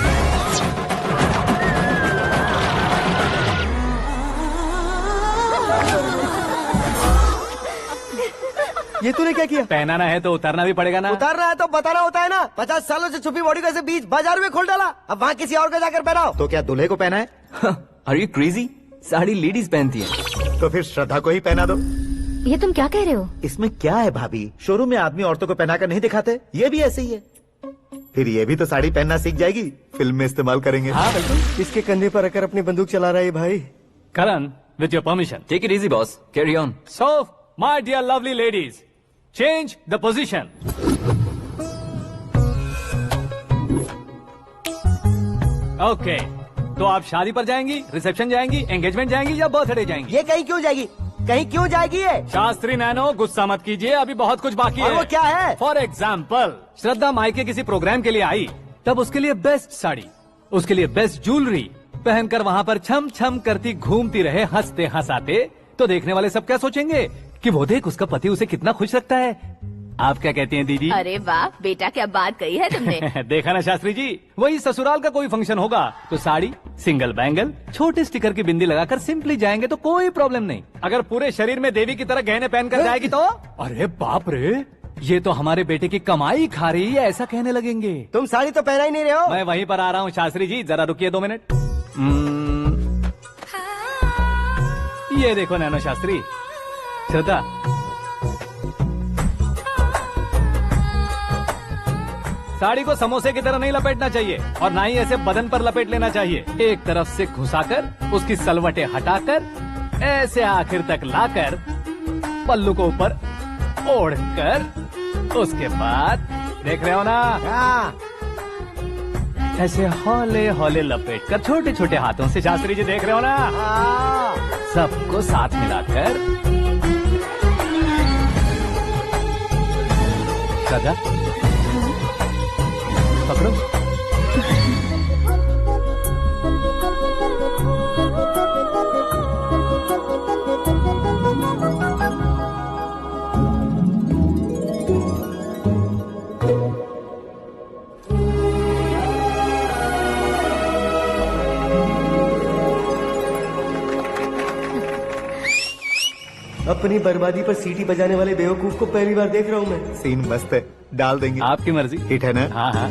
[SPEAKER 8] ये तूने क्या किया?
[SPEAKER 6] पहनाना है तो उतारना भी पड़ेगा ना।
[SPEAKER 8] उतारना है तो बताना होता है ना। 50 सालों से छुपी बॉडी को ऐसे बीच बाजार में खोल डाला, अब वहाँ किसी और को जाकर पहनाओ।
[SPEAKER 7] तो क्या दूल्हे को पहना है?
[SPEAKER 9] Are you crazy? Sari ladies पहनती है।
[SPEAKER 7] तो फिर श्रद्धा को ही पहना दो।
[SPEAKER 3] ये तुम क्या कह रहे हो?
[SPEAKER 7] इसमें क्या है भाभी? शोरूम में आदमी औरतों को पहनाकर नहीं दिखाते? ये भी ऐसे ही है। फिर ये भी तो साड़ी पहनना सीख जाएगी, फिल्म में इस्तेमाल करेंगे।
[SPEAKER 6] हाँ बिल्कुल।
[SPEAKER 8] इसके कंधे पर रखकर अपनी बंदूक चला रहा है भाई।
[SPEAKER 6] Karan, with your permission.
[SPEAKER 9] Take it easy boss, carry on.
[SPEAKER 6] So my dear lovely ladies, change the position. Okay, तो आप शादी पर जाएंगी, रिसेप्शन जाएंगी, एंगेजमेंट जाएंगी या बर्थडे जाएंगी?
[SPEAKER 8] ये कहीं क्यों जाएगी? कहीं क्यों जाएगी ये?
[SPEAKER 6] शास्त्री नैनो, गुस्सा मत कीजिए, अभी बहुत कुछ बाकी है।
[SPEAKER 8] वो क्या है?
[SPEAKER 6] फॉर एग्जाम्पल, श्रद्धा मायके किसी प्रोग्राम के लिए आई, तब उसके लिए बेस्ट साड़ी, उसके लिए बेस्ट ज्वेलरी पहनकर वहाँ पर छम छम करती घूमती रहे हंसते हंसाते, तो देखने वाले सब क्या सोचेंगे कि वो देख उसका पति उसे कितना खुश रखता है। आप क्या कहती हैं दीदी?
[SPEAKER 1] अरे वाह बेटा, क्या बात कही है तुमने।
[SPEAKER 6] देखा ना शास्त्री जी, वही ससुराल का कोई फंक्शन होगा तो साड़ी, सिंगल बैंगल, छोटे स्टिकर की बिंदी लगाकर सिंपली जाएंगे तो कोई प्रॉब्लम नहीं। अगर पूरे शरीर में देवी की तरह गहने पहनकर जाएगी तो अरे बाप रे, ये तो हमारे बेटे की कमाई खा रही है, ऐसा कहने लगेंगे।
[SPEAKER 8] तुम साड़ी तो पहना ही नहीं रहे हो।
[SPEAKER 6] मैं वहीं पर आ रहा हूँ शास्त्री जी, जरा रुकिए 2 मिनट। ये देखो नैनो शास्त्री, श्रद्धा, साड़ी को समोसे की तरह नहीं लपेटना चाहिए और ना ही ऐसे बदन पर लपेट लेना चाहिए। एक तरफ से घुसाकर, उसकी सलवटें हटाकर, ऐसे आखिर तक लाकर, पल्लू को ऊपर ओढ़कर, उसके बाद देख रहे हो ना, ऐसे हौले हौले लपेट कर छोटे छोटे हाथों से, शास्त्री जी देख रहे हो ना, सबको साथ मिलाकर, श्रद्धा पकड़ो।
[SPEAKER 8] अपनी बर्बादी पर सीटी बजाने वाले बेवकूफ को पहली बार देख रहा हूँ मैं।
[SPEAKER 7] सीन मस्त है, डाल देंगे।
[SPEAKER 6] आपकी मर्जी।
[SPEAKER 7] हिट है ना?
[SPEAKER 6] हाँ हाँ।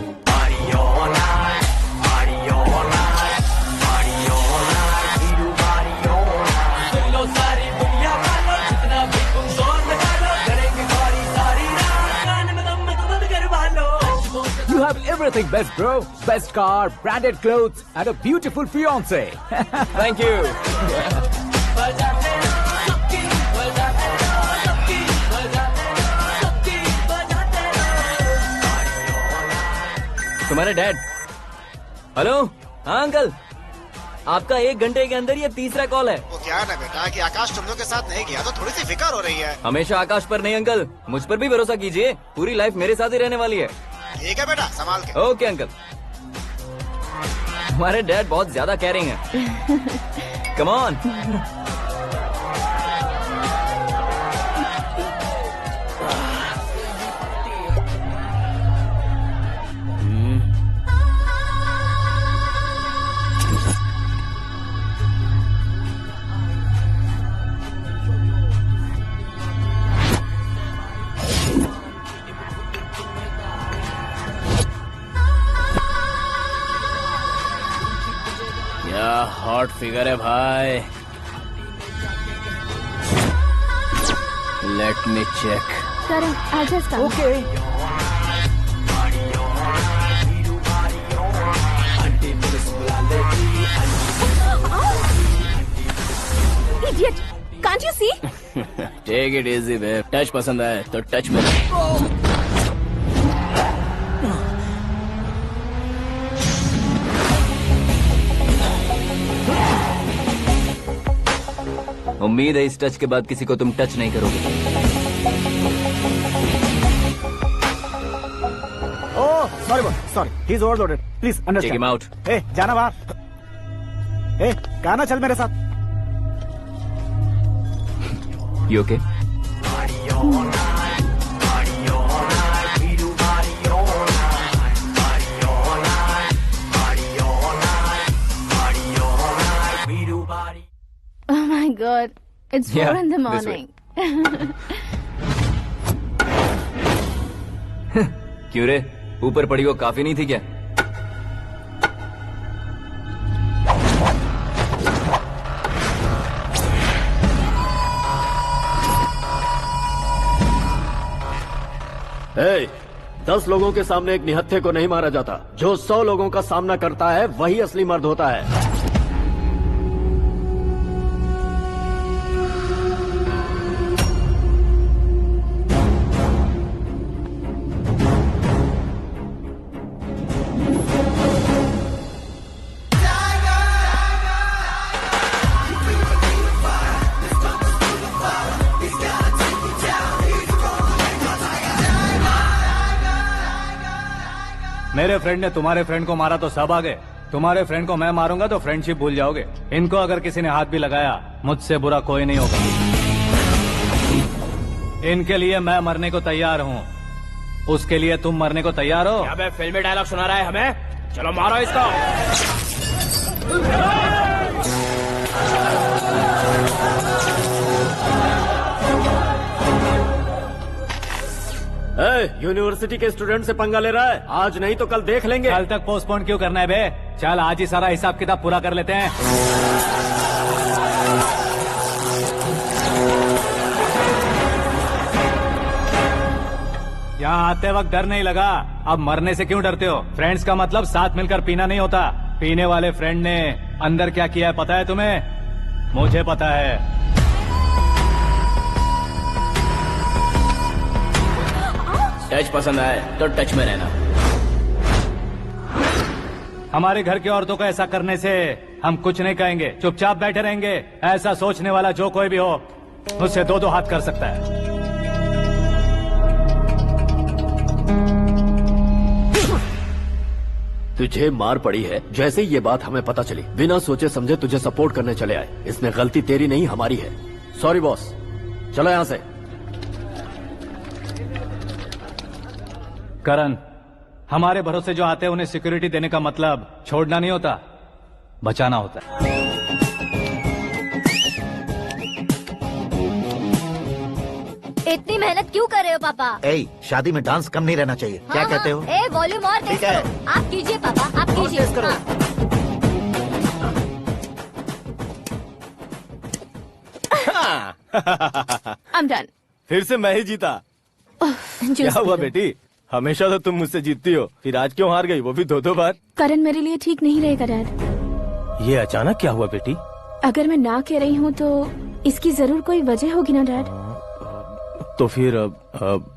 [SPEAKER 10] You have everything best, bro. Best car, branded clothes, and a beautiful fiance.
[SPEAKER 9] Thank you. तुम्हारे डैड। हेलो। हाँ अंकल, आपका 1 घंटे के अंदर ये तीसरा कॉल है।
[SPEAKER 13] वो क्या है ना बेटा कि आकाश तुम लोग के साथ नहीं गया तो थोड़ी सी फिक्र हो रही है।
[SPEAKER 9] हमेशा आकाश पर नहीं अंकल, मुझ पर भी भरोसा कीजिए, पूरी लाइफ मेरे साथ ही रहने वाली है।
[SPEAKER 13] ठीक है बेटा, संभाल के।
[SPEAKER 9] Okay uncle. हमारे डैड बहुत ज्यादा केयरिंग है। Come on.
[SPEAKER 11] क्या हॉट फिगर है भाई। Let me check.
[SPEAKER 1] Karan, I just come.
[SPEAKER 10] Okay.
[SPEAKER 1] Idiot! Can't you see?
[SPEAKER 11] Take it easy babe. Touch पसंद आए तो टच में रहो।
[SPEAKER 9] उम्मीद है इस टच के बाद किसी को तुम टच नहीं करोगे।
[SPEAKER 8] Oh sorry boss, sorry, he is overloaded, please understand.
[SPEAKER 9] Take him out.
[SPEAKER 8] ए जाना बाहर। ए गाना चल मेरे साथ।
[SPEAKER 9] You okay?
[SPEAKER 1] Oh my God! It's 4
[SPEAKER 9] Yeah,
[SPEAKER 1] in the
[SPEAKER 9] this
[SPEAKER 1] morning.
[SPEAKER 9] क्यों रे, ऊपर पड़ी वो काफी नहीं थी क्या?
[SPEAKER 11] Hey, 10 लोगों के सामने एक निहत्थे को नहीं मारा जाता। जो 100 लोगों का सामना करता है वही असली मर्द होता है।
[SPEAKER 6] मेरे फ्रेंड ने तुम्हारे फ्रेंड को मारा तो सब आ गए। तुम्हारे फ्रेंड को मैं मारूंगा तो फ्रेंडशिप भूल जाओगे। इनको अगर किसी ने हाथ भी लगाया, मुझसे बुरा कोई नहीं होगा। इनके लिए मैं मरने को तैयार हूँ। उसके लिए तुम मरने को तैयार हो?
[SPEAKER 11] क्या फिल्मी डायलॉग सुना रहा है हमें? चलो मारो इसको। यूनिवर्सिटी के स्टूडेंट से पंगा ले रहा है। आज नहीं तो कल देख लेंगे।
[SPEAKER 6] कल तक पोस्टपोन क्यों करना है बे? चल आज ही सारा हिसाब किताब पूरा कर लेते हैं। यहाँ आते वक्त डर नहीं लगा, अब मरने से क्यों डरते हो? फ्रेंड्स का मतलब साथ मिलकर पीना नहीं होता। पीने वाले फ्रेंड ने अंदर क्या किया है पता है तुम्हें? मुझे पता है।
[SPEAKER 11] टच पसंद आए तो टच में रहना।
[SPEAKER 6] हमारे घर की औरतों को ऐसा करने से हम कुछ नहीं कहेंगे, चुपचाप बैठे रहेंगे। ऐसा सोचने वाला जो कोई भी हो, उससे 2-2 हाथ कर सकता है।
[SPEAKER 11] तुझे मार पड़ी है। जैसे ही ये बात हमें पता चली, बिना सोचे समझे तुझे सपोर्ट करने चले आए। इसमें गलती तेरी नहीं हमारी है। सॉरी बॉस, चलो यहाँ से।
[SPEAKER 6] करण, हमारे भरोसे जो आते हैं उन्हें सिक्योरिटी देने का मतलब छोड़ना नहीं होता, बचाना होता है।
[SPEAKER 3] इतनी मेहनत क्यों कर रहे हो पापा?
[SPEAKER 7] ए, शादी में डांस कम नहीं रहना चाहिए। क्या कहते हो?
[SPEAKER 3] ए वॉल्यूम और तेज
[SPEAKER 7] ठीक है।
[SPEAKER 3] करो। आप कीजिए पापा, आप कीजिए। हाँ।
[SPEAKER 1] I'm done.
[SPEAKER 11] फिर से मैं ही जीता। क्या हुआ बेटी? हमेशा तो तुम मुझसे जीतती हो, फिर आज क्यों हार गई, वो भी 2-2 बार?
[SPEAKER 1] करण मेरे लिए ठीक नहीं रहेगा डैड।
[SPEAKER 11] ये अचानक क्या हुआ बेटी?
[SPEAKER 1] अगर मैं ना कह रही हूँ तो इसकी जरूर कोई वजह होगी ना डैड।
[SPEAKER 11] तो फिर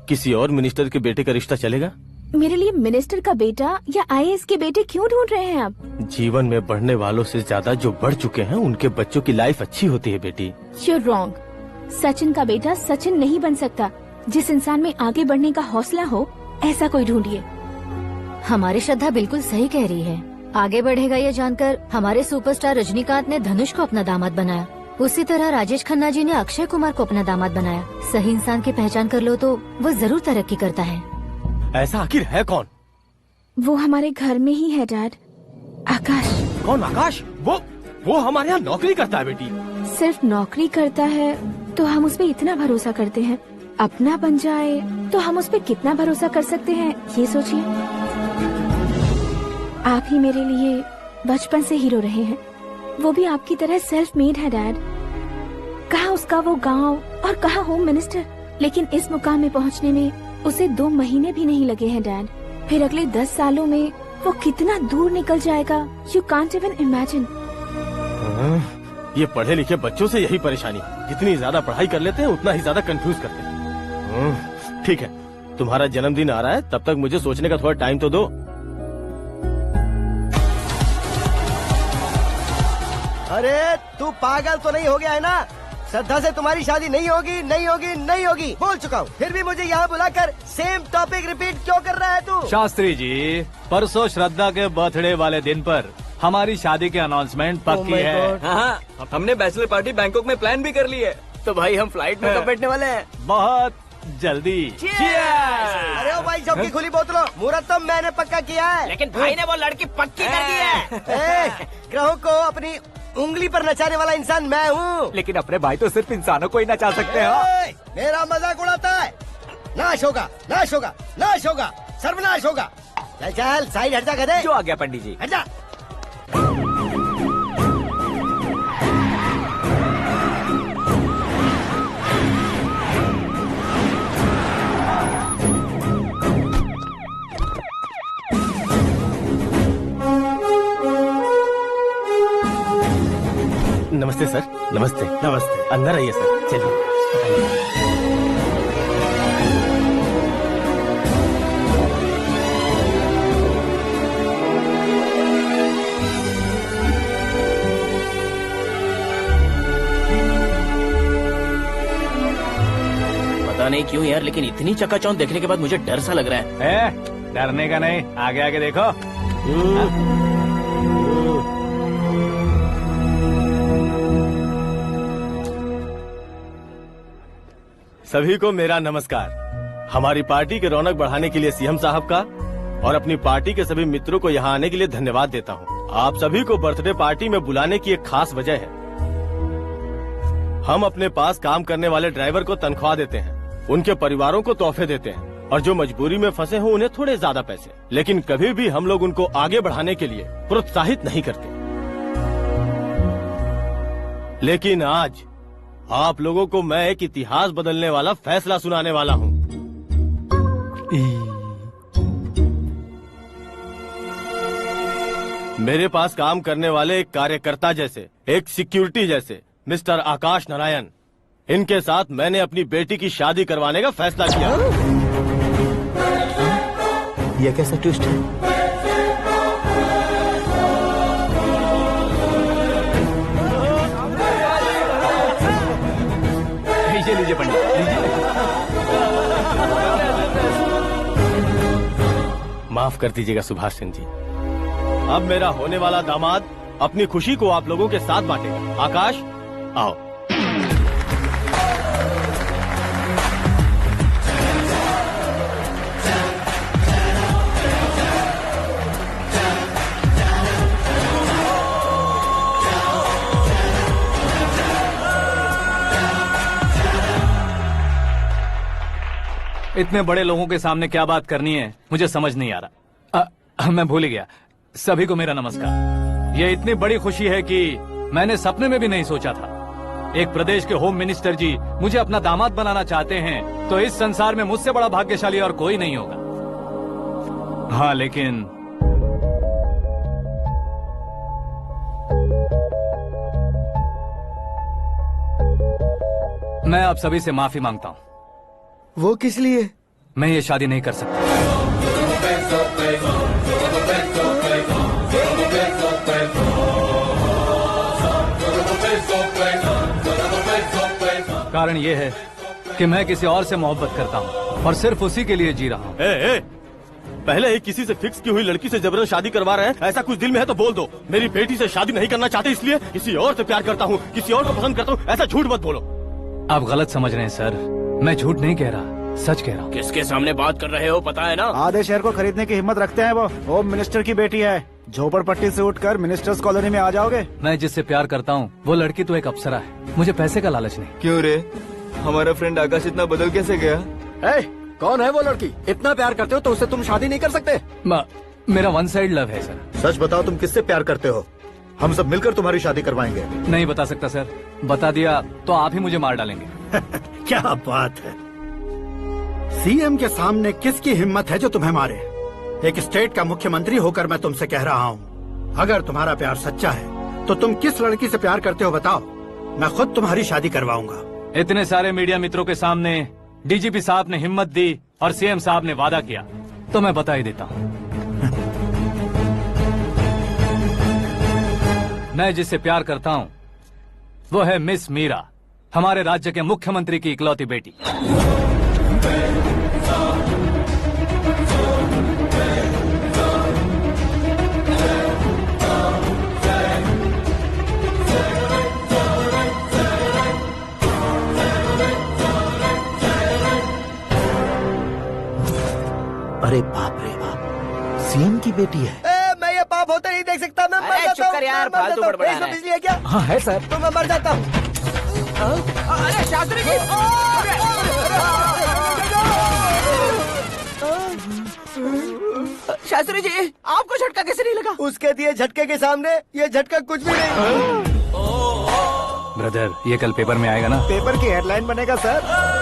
[SPEAKER 11] किसी और मिनिस्टर के बेटे का रिश्ता चलेगा?
[SPEAKER 1] मेरे लिए मिनिस्टर का बेटा या IAS के बेटे क्यों ढूंढ रहे हैं आप?
[SPEAKER 11] जीवन में बढ़ने वालों से ज्यादा जो बढ़ चुके हैं उनके बच्चों की लाइफ अच्छी होती है बेटी।
[SPEAKER 1] You're wrong. सचिन का बेटा सचिन नहीं बन सकता। जिस इंसान में आगे बढ़ने का हौसला हो ऐसा कोई ढूंढिए।
[SPEAKER 3] हमारी श्रद्धा बिल्कुल सही कह रही है। आगे बढ़ेगा ये जानकर हमारे सुपरस्टार रजनीकांत ने धनुष को अपना दामाद बनाया। उसी तरह राजेश खन्ना जी ने अक्षय कुमार को अपना दामाद बनाया। सही इंसान की पहचान कर लो तो वो जरूर तरक्की करता है।
[SPEAKER 11] ऐसा आखिर है कौन?
[SPEAKER 1] वो हमारे घर में ही है डैड। आकाश।
[SPEAKER 11] कौन आकाश? वो हमारे यहाँ नौकरी करता है बेटी।
[SPEAKER 1] सिर्फ नौकरी करता है तो हम उस पर इतना भरोसा करते हैं। अपना बन जाए तो हम उस पर कितना भरोसा कर सकते हैं ये सोचिए। आप ही मेरे लिए बचपन से हीरो रहे हैं। वो भी आपकी तरह सेल्फ मेड है डैड। कहाँ उसका वो गांव और कहाँ होम मिनिस्टर, लेकिन इस मुकाम में पहुँचने में उसे 2 महीने भी नहीं लगे हैं डैड। फिर अगले 10 सालों में वो कितना दूर निकल जाएगा, यू कांट इवन इमेजिन।
[SPEAKER 11] ये पढ़े लिखे बच्चों से यही परेशानी, जितनी ज्यादा पढ़ाई कर लेते हैं उतना ही ज्यादा कंफ्यूज करते हैं। ठीक है, तुम्हारा जन्मदिन आ रहा है, तब तक मुझे सोचने का थोड़ा टाइम तो दो।
[SPEAKER 8] अरे तू पागल तो नहीं हो गया है ना? श्रद्धा से तुम्हारी शादी नहीं होगी, नहीं होगी, नहीं होगी, बोल चुका हूँ। फिर भी मुझे यहाँ बुलाकर सेम टॉपिक रिपीट क्यों कर रहा है तू?
[SPEAKER 6] शास्त्री जी, परसों श्रद्धा के बर्थडे वाले दिन पर हमारी शादी की अनाउंसमेंट पक्की है।
[SPEAKER 9] हाँ, हमने बैचलर पार्टी बैंकॉक में प्लान भी कर ली है। तो भाई हम फ्लाइट में कब बैठने वाले हैं?
[SPEAKER 6] बहुत जल्दी।
[SPEAKER 8] अरे ओ भाई, सबकी खुली बोतलों, मुहूर्त तो मैंने पक्का किया है।
[SPEAKER 5] लेकिन भाई ने वो लड़की पक्की कर दी है।
[SPEAKER 8] ग्रहों को अपनी उंगली पर नचाने वाला इंसान मैं हूँ।
[SPEAKER 9] लेकिन अपने भाई तो सिर्फ इंसानों को ही नचा सकते हैं।
[SPEAKER 8] मेरा मजाक उड़ाता है? नाश होगा, नाश होगा, नाश होगा, सर्वनाश होगा। चल चल साइड हट जा गधे।
[SPEAKER 9] जो आ गया पंडित जी।
[SPEAKER 8] हट जा।
[SPEAKER 11] नमस्ते सर। नमस्ते। नमस्ते। अंदर आइए सर, चलिए।
[SPEAKER 9] पता नहीं क्यों यार, लेकिन इतनी चकाचौंध देखने के बाद मुझे डर सा लग रहा है।
[SPEAKER 6] डरने का नहीं, आगे आगे देखो।
[SPEAKER 11] सभी को मेरा नमस्कार। हमारी पार्टी के रौनक बढ़ाने के लिए सीएम साहब का और अपनी पार्टी के सभी मित्रों को यहाँ आने के लिए धन्यवाद देता हूँ। आप सभी को बर्थडे पार्टी में बुलाने की एक खास वजह है। हम अपने पास काम करने वाले ड्राइवर को तनख्वाह देते हैं, उनके परिवारों को तोहफे देते हैं और जो मजबूरी में फंसे हो उन्हें थोड़े ज्यादा पैसे। लेकिन कभी भी हम लोग उनको आगे बढ़ाने के लिए प्रोत्साहित नहीं करते। लेकिन आज आप लोगों को मैं एक इतिहास बदलने वाला फैसला सुनाने वाला हूँ। मेरे पास काम करने वाले एक कार्यकर्ता जैसे, एक सिक्योरिटी जैसे मिस्टर आकाश नारायण, इनके साथ मैंने अपनी बेटी की शादी करवाने का फैसला किया।
[SPEAKER 7] यह कैसा ट्विस्ट है?
[SPEAKER 6] लीजिए पंडित, लीजिए।
[SPEAKER 11] माफ कर दीजिएगा सुभाष सिंह जी। अब मेरा होने वाला दामाद अपनी खुशी को आप लोगों के साथ बांटेगा। आकाश, आओ।
[SPEAKER 6] इतने बड़े लोगों के सामने क्या बात करनी है मुझे समझ नहीं आ रहा। मैं भूल ही गया। सभी को मेरा नमस्कार। ये इतनी बड़ी खुशी है कि मैंने सपने में भी नहीं सोचा था। एक प्रदेश के होम मिनिस्टर जी मुझे अपना दामाद बनाना चाहते हैं तो इस संसार में मुझसे बड़ा भाग्यशाली और कोई नहीं होगा। हाँ, लेकिन मैं आप सभी से माफी मांगता हूँ।
[SPEAKER 8] वो किस लिए?
[SPEAKER 6] मैं ये शादी नहीं कर सकता। कारण ये है कि मैं किसी और से मोहब्बत करता हूँ और सिर्फ उसी के लिए जी रहा हूँ।
[SPEAKER 11] पहले ही किसी से फिक्स की हुई लड़की से जबरन शादी करवा रहे हैं। ऐसा कुछ दिल में है तो बोल दो। मेरी बेटी से शादी नहीं करना चाहते इसलिए किसी और से प्यार करता हूँ, किसी और को पसंद करता हूँ, ऐसा झूठ मत बोलो।
[SPEAKER 6] आप गलत समझ रहे हैं सर। मैं झूठ नहीं कह रहा, सच कह रहा हूँ।
[SPEAKER 11] किसके सामने बात कर रहे हो पता है ना?
[SPEAKER 14] आधे शहर को खरीदने की हिम्मत रखते हैं वो। होम मिनिस्टर की बेटी है। झोपड़पट्टी से उठकर मिनिस्टर्स कॉलोनी में आ जाओगे।
[SPEAKER 6] मैं जिससे प्यार करता हूँ वो लड़की तो एक अप्सरा है। मुझे पैसे का लालच नहीं।
[SPEAKER 9] क्यों रे, हमारा फ्रेंड आकाश इतना बदल कैसे गया?
[SPEAKER 8] कौन है वो लड़की? इतना प्यार करते हो तो उससे तुम शादी नहीं कर सकते?
[SPEAKER 6] मेरा वन साइड लव है सर।
[SPEAKER 7] सच बताओ, तुम किससे प्यार करते हो? हम सब मिलकर तुम्हारी शादी करवाएंगे।
[SPEAKER 6] नहीं बता सकता सर। बता दिया तो आप ही मुझे मार डालेंगे।
[SPEAKER 4] क्या बात है। सीएम के सामने किसकी हिम्मत है जो तुम्हें मारे? एक स्टेट का मुख्यमंत्री होकर मैं तुमसे कह रहा हूँ, अगर तुम्हारा प्यार सच्चा है तो तुम किस लड़की से प्यार करते हो बताओ। मैं खुद तुम्हारी शादी करवाऊंगा।
[SPEAKER 6] इतने सारे मीडिया मित्रों के सामने डीजीपी साहब ने हिम्मत दी और सीएम साहब ने वादा किया तो मैं बता ही देता हूँ। मैं जिससे प्यार करता हूँ वो है मिस मीरा, हमारे राज्य के मुख्यमंत्री की इकलौती बेटी।
[SPEAKER 7] अरे बाप रे बाप, सीएम की बेटी है।
[SPEAKER 8] मैं ये पाप होते नहीं देख सकता। मैं मर जाता हूँ।
[SPEAKER 5] यार, फालतू बड़बड़ा रहा है।
[SPEAKER 8] बिजली है क्या?
[SPEAKER 14] हाँ है सर।
[SPEAKER 8] तो मैं मर जाता हूँ।
[SPEAKER 5] अरे शास्त्री जी, शास्त्री जी, आपको झटका कैसे नहीं लगा?
[SPEAKER 8] उसके दिए झटके के सामने ये झटका कुछ भी नहीं।
[SPEAKER 6] ब्रदर, ये कल पेपर में आएगा ना?
[SPEAKER 14] पेपर की हेडलाइन बनेगा सर।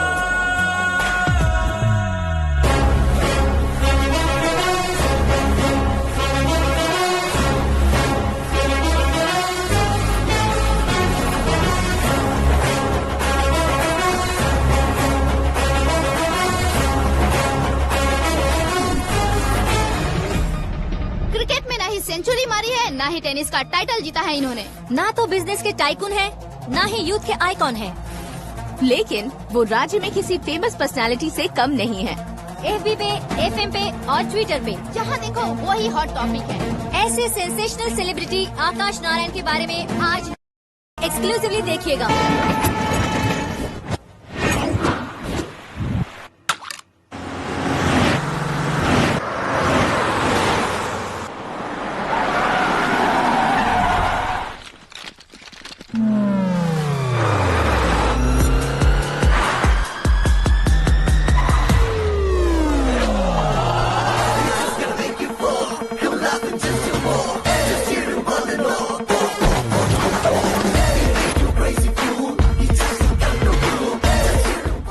[SPEAKER 12] क्रिकेट में ना ही सेंचुरी मारी है, ना ही टेनिस का टाइटल जीता है इन्होंने।
[SPEAKER 3] ना तो बिजनेस के टाइकून है, ना ही यूथ के आइकॉन है।
[SPEAKER 1] लेकिन वो राज्य में किसी फेमस पर्सनालिटी से कम नहीं है।
[SPEAKER 3] FB पे, FM पे और ट्विटर पे
[SPEAKER 12] जहाँ देखो वही हॉट टॉपिक है।
[SPEAKER 3] ऐसे सेंसेशनल सेलिब्रिटी आकाश नारायण के बारे में आज एक्सक्लूसिवली देखिएगा।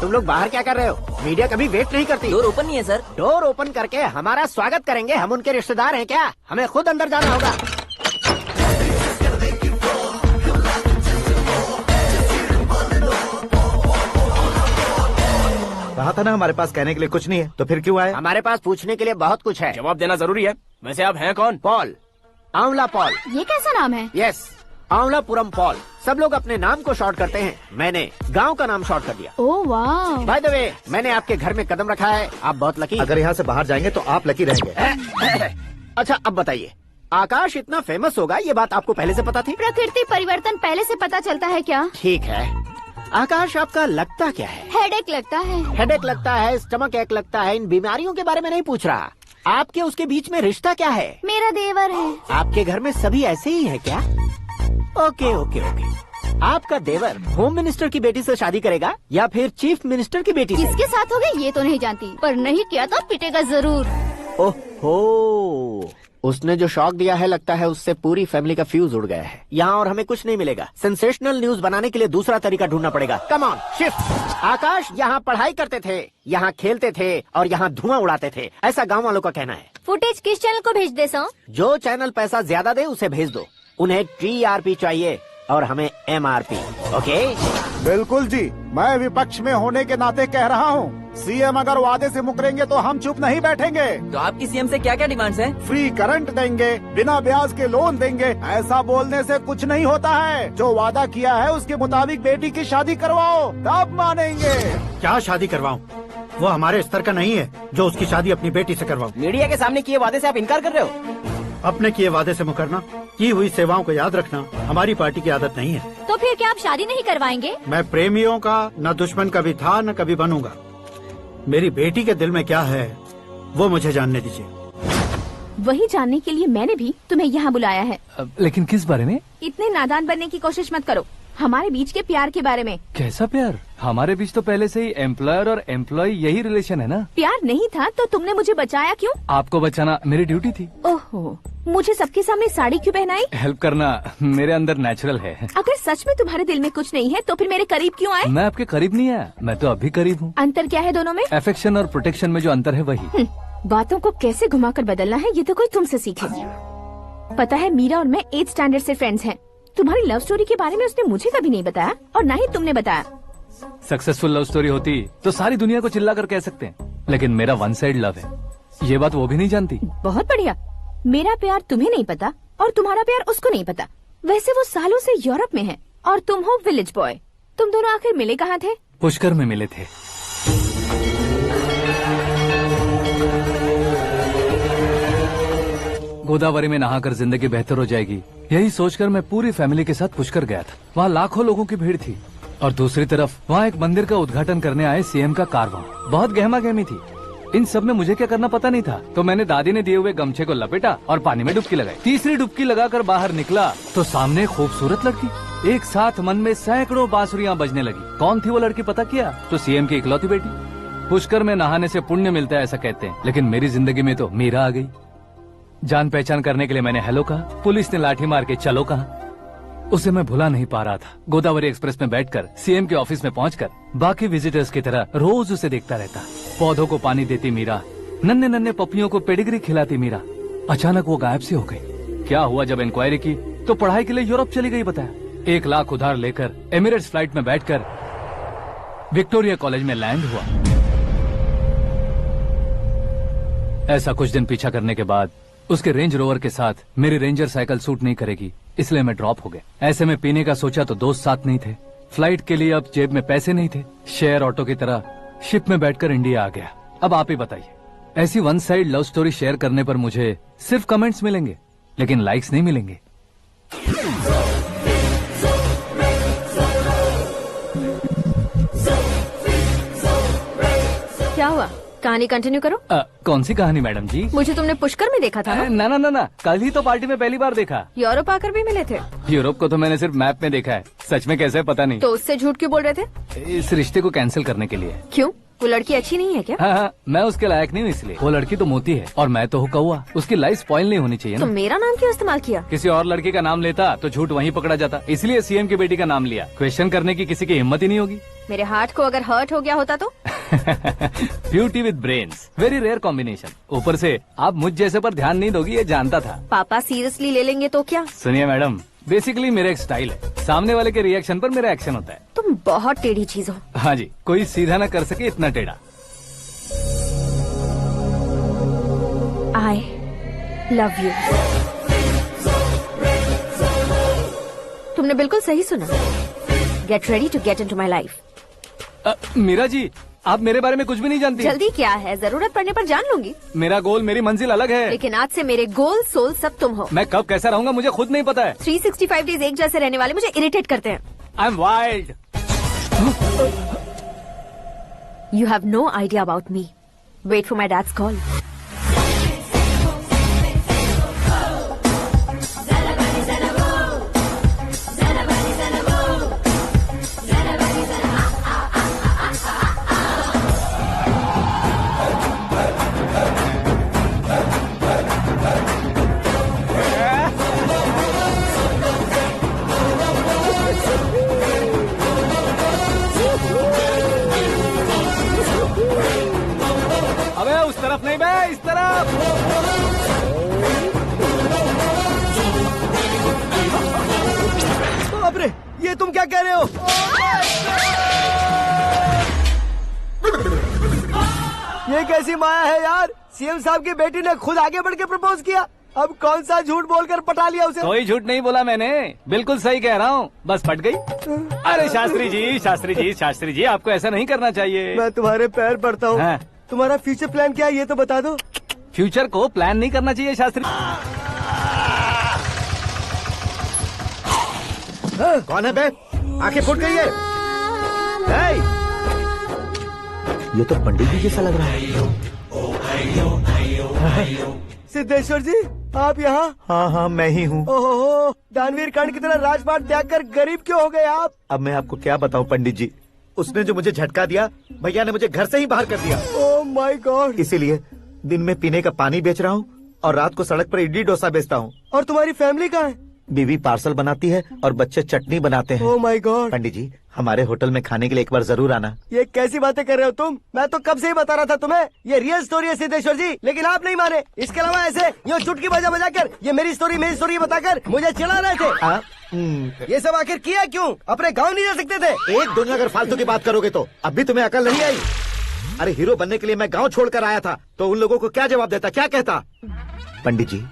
[SPEAKER 10] तुम लोग बाहर क्या कर रहे हो? मीडिया कभी वेट नहीं करती।
[SPEAKER 5] डोर ओपन नहीं है सर।
[SPEAKER 10] डोर ओपन करके हमारा स्वागत करेंगे? हम उनके रिश्तेदार हैं क्या? हमें खुद अंदर जाना होगा।
[SPEAKER 7] कहा था ना हमारे पास कहने के लिए कुछ नहीं है, तो फिर क्यों आए?
[SPEAKER 10] हमारे पास पूछने के लिए बहुत कुछ है।
[SPEAKER 9] जवाब देना जरूरी है। वैसे आप हैं कौन?
[SPEAKER 10] पॉल, आंवला पॉल।
[SPEAKER 12] ये कैसा नाम है?
[SPEAKER 10] Yes, Aanwalapuram Paul. सब लोग अपने नाम को शॉर्ट करते हैं, मैंने गांव का नाम शॉर्ट कर दिया।
[SPEAKER 12] ओह वाह।
[SPEAKER 10] बाय द वे, मैंने आपके घर में कदम रखा है, आप बहुत लकी।
[SPEAKER 7] अगर यहाँ से बाहर जाएंगे तो आप लकी रहेंगे।
[SPEAKER 10] अच्छा अब बताइए, आकाश इतना फेमस होगा ये बात आपको पहले से पता थी?
[SPEAKER 12] प्रकृति परिवर्तन पहले से पता चलता है क्या?
[SPEAKER 10] ठीक है, आकाश आपका लगता क्या है?
[SPEAKER 12] हेडेक लगता है।
[SPEAKER 10] हेडेक लगता है, स्टमक एक लगता है, इन बीमारियों के बारे में नहीं पूछ रहा। आपके उसके बीच में रिश्ता क्या है?
[SPEAKER 12] मेरा देवर है।
[SPEAKER 10] आपके घर में सभी ऐसे ही है क्या? Okay okay okay.
[SPEAKER 5] आपका देवर होम मिनिस्टर की बेटी से शादी करेगा या फिर चीफ मिनिस्टर की बेटी से?
[SPEAKER 12] किसके साथ हो गए ये तो नहीं जानती, पर नहीं किया तो पिटेगा जरूर।
[SPEAKER 5] ओहो, उसने जो शॉक दिया है लगता है उससे पूरी फैमिली का फ्यूज उड़ गया है। यहाँ और हमें कुछ नहीं मिलेगा। सेंसेशनल न्यूज बनाने के लिए दूसरा तरीका ढूंढना पड़ेगा। Come on shift. आकाश यहाँ पढ़ाई करते थे, यहाँ खेलते थे और यहाँ धुआं उड़ाते थे, ऐसा गाँव वालों का कहना है।
[SPEAKER 3] फुटेज किस चैनल को भेज दे सो?
[SPEAKER 5] जो चैनल पैसा ज्यादा दे उसे भेज दो। उन्हें TRP चाहिए और हमें MRP। ओके?
[SPEAKER 14] बिल्कुल जी, मैं विपक्ष में होने के नाते कह रहा हूँ, सीएम अगर वादे से मुकरेंगे तो हम चुप नहीं बैठेंगे।
[SPEAKER 9] तो आपकी सीएम से क्या क्या डिमांड्स हैं?
[SPEAKER 14] फ्री करंट देंगे, बिना ब्याज के लोन देंगे। ऐसा बोलने से कुछ नहीं होता है। जो वादा किया है उसके मुताबिक बेटी की शादी करवाओ, तब मानेंगे।
[SPEAKER 4] क्या शादी करवाऊं? वो हमारे स्तर का नहीं है जो उसकी शादी अपनी बेटी से करवाऊं।
[SPEAKER 5] मीडिया के सामने किए वादे से आप इनकार कर रहे हो?
[SPEAKER 4] अपने किए वादे से मुकरना, की हुई सेवाओं को याद रखना हमारी पार्टी की आदत नहीं है।
[SPEAKER 3] तो फिर क्या आप शादी नहीं करवाएंगे?
[SPEAKER 4] मैं प्रेमियों का न दुश्मन कभी था न कभी बनूंगा। मेरी बेटी के दिल में क्या है वो मुझे जानने दीजिए।
[SPEAKER 1] वही जानने के लिए मैंने भी तुम्हें यहाँ बुलाया है।
[SPEAKER 6] लेकिन किस बारे में?
[SPEAKER 1] इतने नादान बनने की कोशिश मत करो। हमारे बीच के प्यार के बारे में।
[SPEAKER 6] कैसा प्यार? हमारे बीच तो पहले से ही एम्प्लॉयर और एम्प्लॉय यही रिलेशन है ना।
[SPEAKER 1] प्यार नहीं था तो तुमने मुझे बचाया क्यों?
[SPEAKER 6] आपको बचाना मेरी ड्यूटी थी।
[SPEAKER 1] ओहो, मुझे सबके सामने साड़ी क्यों पहनाई?
[SPEAKER 6] हेल्प करना मेरे अंदर नेचुरल है।
[SPEAKER 1] अगर सच में तुम्हारे दिल में कुछ नहीं है तो फिर मेरे करीब क्यों आए?
[SPEAKER 6] मैं आपके करीब नहीं आया, मैं तो अभी करीब हूँ।
[SPEAKER 1] अंतर क्या है दोनों में?
[SPEAKER 6] अफेक्शन और प्रोटेक्शन में जो अंतर है वही।
[SPEAKER 1] बातों को कैसे घुमाकर बदलना है ये तो कोई तुमसे सीखे। पता है मीरा और मैं 8th स्टैंडर्ड से फ्रेंड्स हैं। तुम्हारी लव स्टोरी के बारे में उसने मुझे कभी नहीं बताया और न ही तुमने बताया।
[SPEAKER 6] सक्सेसफुल लव स्टोरी होती तो सारी दुनिया को चिल्ला कर कह सकते हैं, लेकिन मेरा वन साइड लव है, ये बात वो भी नहीं जानती।
[SPEAKER 1] बहुत बढ़िया। मेरा प्यार तुम्हें नहीं पता और तुम्हारा प्यार उसको नहीं पता। वैसे वो सालों से यूरोप में है और तुम हो विलेज बॉय। तुम दोनों आखिर मिले कहाँ थे?
[SPEAKER 6] पुष्कर में मिले थे। गोदावरी में नहाकर जिंदगी बेहतर हो जाएगी, यही सोचकर मैं पूरी फैमिली के साथ पुष्कर गया था। वहाँ लाखों लोगों की भीड़ थी और दूसरी तरफ वहाँ एक मंदिर का उद्घाटन करने आए सीएम का कारवां। बहुत गहमा गहमी थी। इन सब में मुझे क्या करना पता नहीं था, तो मैंने दादी ने दिए हुए गमछे को लपेटा और पानी में डुबकी लगाई। तीसरी डुबकी लगाकर बाहर निकला तो सामने खूबसूरत लड़की। एक साथ मन में सैकड़ों बांसुरियां बजने लगी। कौन थी वो लड़की पता किया? तो सीएम की इकलौती बेटी। पुष्कर में नहाने से पुण्य मिलता है ऐसा कहते हैं, लेकिन मेरी जिंदगी में तो मीरा आ गई। जान पहचान करने के लिए मैंने हेलो कहा, पुलिस ने लाठी मार के चलो कहा। उसे मैं भुला नहीं पा रहा था। गोदावरी एक्सप्रेस में बैठकर सीएम के ऑफिस में पहुंचकर बाकी विजिटर्स की तरह रोज उसे देखता रहता। पौधों को पानी देती मीरा, नन्हे नन्हे पपियों को पेडिग्री खिलाती मीरा। अचानक वो गायब सी हो गई। क्या हुआ? जब इंक्वायरी की तो पढ़ाई के लिए यूरोप चली गई बताया। 1 लाख उधार लेकर एमिरेट्स फ्लाइट में बैठकर विक्टोरिया कॉलेज में लैंड हुआ। ऐसा कुछ दिन पीछा करने के बाद उसके रेंज रोवर के साथ मेरी रेंजर साइकिल सूट नहीं करेगी, इसलिए मैं ड्रॉप हो गया। ऐसे में पीने का सोचा तो दोस्त साथ नहीं थे। फ्लाइट के लिए अब जेब में पैसे नहीं थे। शेयर ऑटो की तरह शिप में बैठकर इंडिया आ गया। अब आप ही बताइए, ऐसी one side love story share करने पर मुझे सिर्फ कमेंट्स मिलेंगे, लेकिन लाइक्स नहीं मिलेंगे।
[SPEAKER 2] क्या हुआ? कहानी कंटिन्यू करो।
[SPEAKER 6] कौन सी कहानी मैडम जी?
[SPEAKER 2] मुझे तुमने पुष्कर में देखा था ना?
[SPEAKER 6] ना, कल ही तो पार्टी में पहली बार देखा।
[SPEAKER 2] यूरोप आकर भी मिले थे?
[SPEAKER 6] यूरोप को तो मैंने सिर्फ मैप में देखा है, सच में कैसे पता नहीं।
[SPEAKER 2] तो उससे झूठ क्यों बोल रहे थे?
[SPEAKER 6] इस रिश्ते को कैंसिल करने के लिए।
[SPEAKER 2] क्यों? वो लड़की अच्छी नहीं है क्या?
[SPEAKER 6] हाँ, मैं उसके लायक नहीं हूँ इसलिए। वो लड़की तो मोती है और मैं तो हूँ कौवा। उसकी लाइफ स्पॉइल नहीं होनी चाहिए ना।
[SPEAKER 2] तो मेरा नाम क्यों इस्तेमाल किया? किसी
[SPEAKER 6] और लड़की का नाम लेता तो झूठ वहीं पकड़ा जाता, इसलिए सीएम की बेटी का नाम लिया। क्वेश्चन करने की किसी की हिम्मत ही नहीं होगी।
[SPEAKER 2] मेरे हार्ट को अगर हर्ट हो गया होता तो?
[SPEAKER 6] Beauty with brains, very rare combination. ऊपर से आप मुझ जैसे पर ध्यान नहीं दोगी ये जानता था।
[SPEAKER 2] पापा सीरियसली ले लेंगे तो क्या?
[SPEAKER 6] सुनिए मैडम, बेसिकली मेरा एक स्टाइल है, सामने वाले के रिएक्शन पर मेरा एक्शन होता है।
[SPEAKER 2] तुम बहुत टेढ़ी चीज हो।
[SPEAKER 6] हाँ जी, कोई सीधा न कर सके इतना टेढ़ा।
[SPEAKER 2] I love you। तुमने बिल्कुल सही सुना। Get ready to get into my life।
[SPEAKER 6] Meera ji, आप मेरे बारे में कुछ भी नहीं जानती।
[SPEAKER 2] जल्दी क्या है, जरूरत पड़ने पर जान लूंगी।
[SPEAKER 6] मेरा गोल, मेरी मंजिल अलग है।
[SPEAKER 2] लेकिन आज से मेरे गोल सोल सब तुम हो।
[SPEAKER 6] मैं कब कैसा रहूंगा मुझे खुद नहीं पता है।
[SPEAKER 2] 365 डेज एक जैसे रहने वाले मुझे इरिटेट करते हैं।
[SPEAKER 6] I am wild.
[SPEAKER 2] You have no idea about me। Wait for my dad's call।
[SPEAKER 8] ये तुम क्या कह रहे हो? ये कैसी माया है यार? सीएम साहब की बेटी ने खुद आगे बढ़ के प्रपोज किया, अब कौन सा झूठ बोलकर पटा लिया उसे?
[SPEAKER 6] कोई झूठ नहीं बोला मैंने, बिल्कुल सही कह रहा हूँ, बस फट गई। अरे शास्त्री जी आपको ऐसा नहीं करना चाहिए।
[SPEAKER 8] मैं तुम्हारे पैर पड़ता हूँ।
[SPEAKER 6] हाँ।
[SPEAKER 8] तुम्हारा फ्यूचर प्लान क्या है ये तो बता दो।
[SPEAKER 6] फ्यूचर को प्लान नहीं करना चाहिए शास्त्री।
[SPEAKER 5] कौन है बे? आंखें फूट गई है। ये तो पंडित जी जैसा लग रहा है।
[SPEAKER 8] सिद्धेश्वर जी आप यहाँ?
[SPEAKER 7] हाँ मैं ही हूँ।
[SPEAKER 8] ओहो, दानवीर कर्ण की तरह राजपाट त्याग कर गरीब क्यों हो गए आप?
[SPEAKER 7] अब मैं आपको क्या बताऊँ पंडित जी, उसने जो मुझे झटका दिया, भैया ने मुझे घर से ही बाहर कर दिया।
[SPEAKER 8] ओह माय गॉड।
[SPEAKER 7] इसीलिए दिन में पीने का पानी बेच रहा हूँ और रात को सड़क पर इडली डोसा बेचता हूँ।
[SPEAKER 8] और तुम्हारी फैमिली कहाँ है?
[SPEAKER 7] बीवी पार्सल बनाती है और बच्चे चटनी बनाते हैं।
[SPEAKER 8] ओह माय गॉड।
[SPEAKER 7] पंडित जी हमारे होटल में खाने के लिए एक बार जरूर आना।
[SPEAKER 8] ये कैसी बातें कर रहे हो तुम? मैं तो कब से ही बता रहा था तुम्हें, ये रियल स्टोरी है सिद्धेश्वर जी, लेकिन आप नहीं माने। इसके अलावा ऐसे यूँ चुटकी बजा बजा कर ये मेरी स्टोरी बताकर मुझे चिढ़ा रहे थे। ये सब आखिर किया क्यों? अपने गाँव नहीं जा सकते थे?
[SPEAKER 7] एक दुनिया अगर फालतू की बात करोगे तो अब भी तुम्हें अकल नहीं आई? अरे हीरो बनने के लिए मैं गाँव छोड़कर आया था तो उन लोगों को क्या जवाब देता, क्या कहता? पंडित जी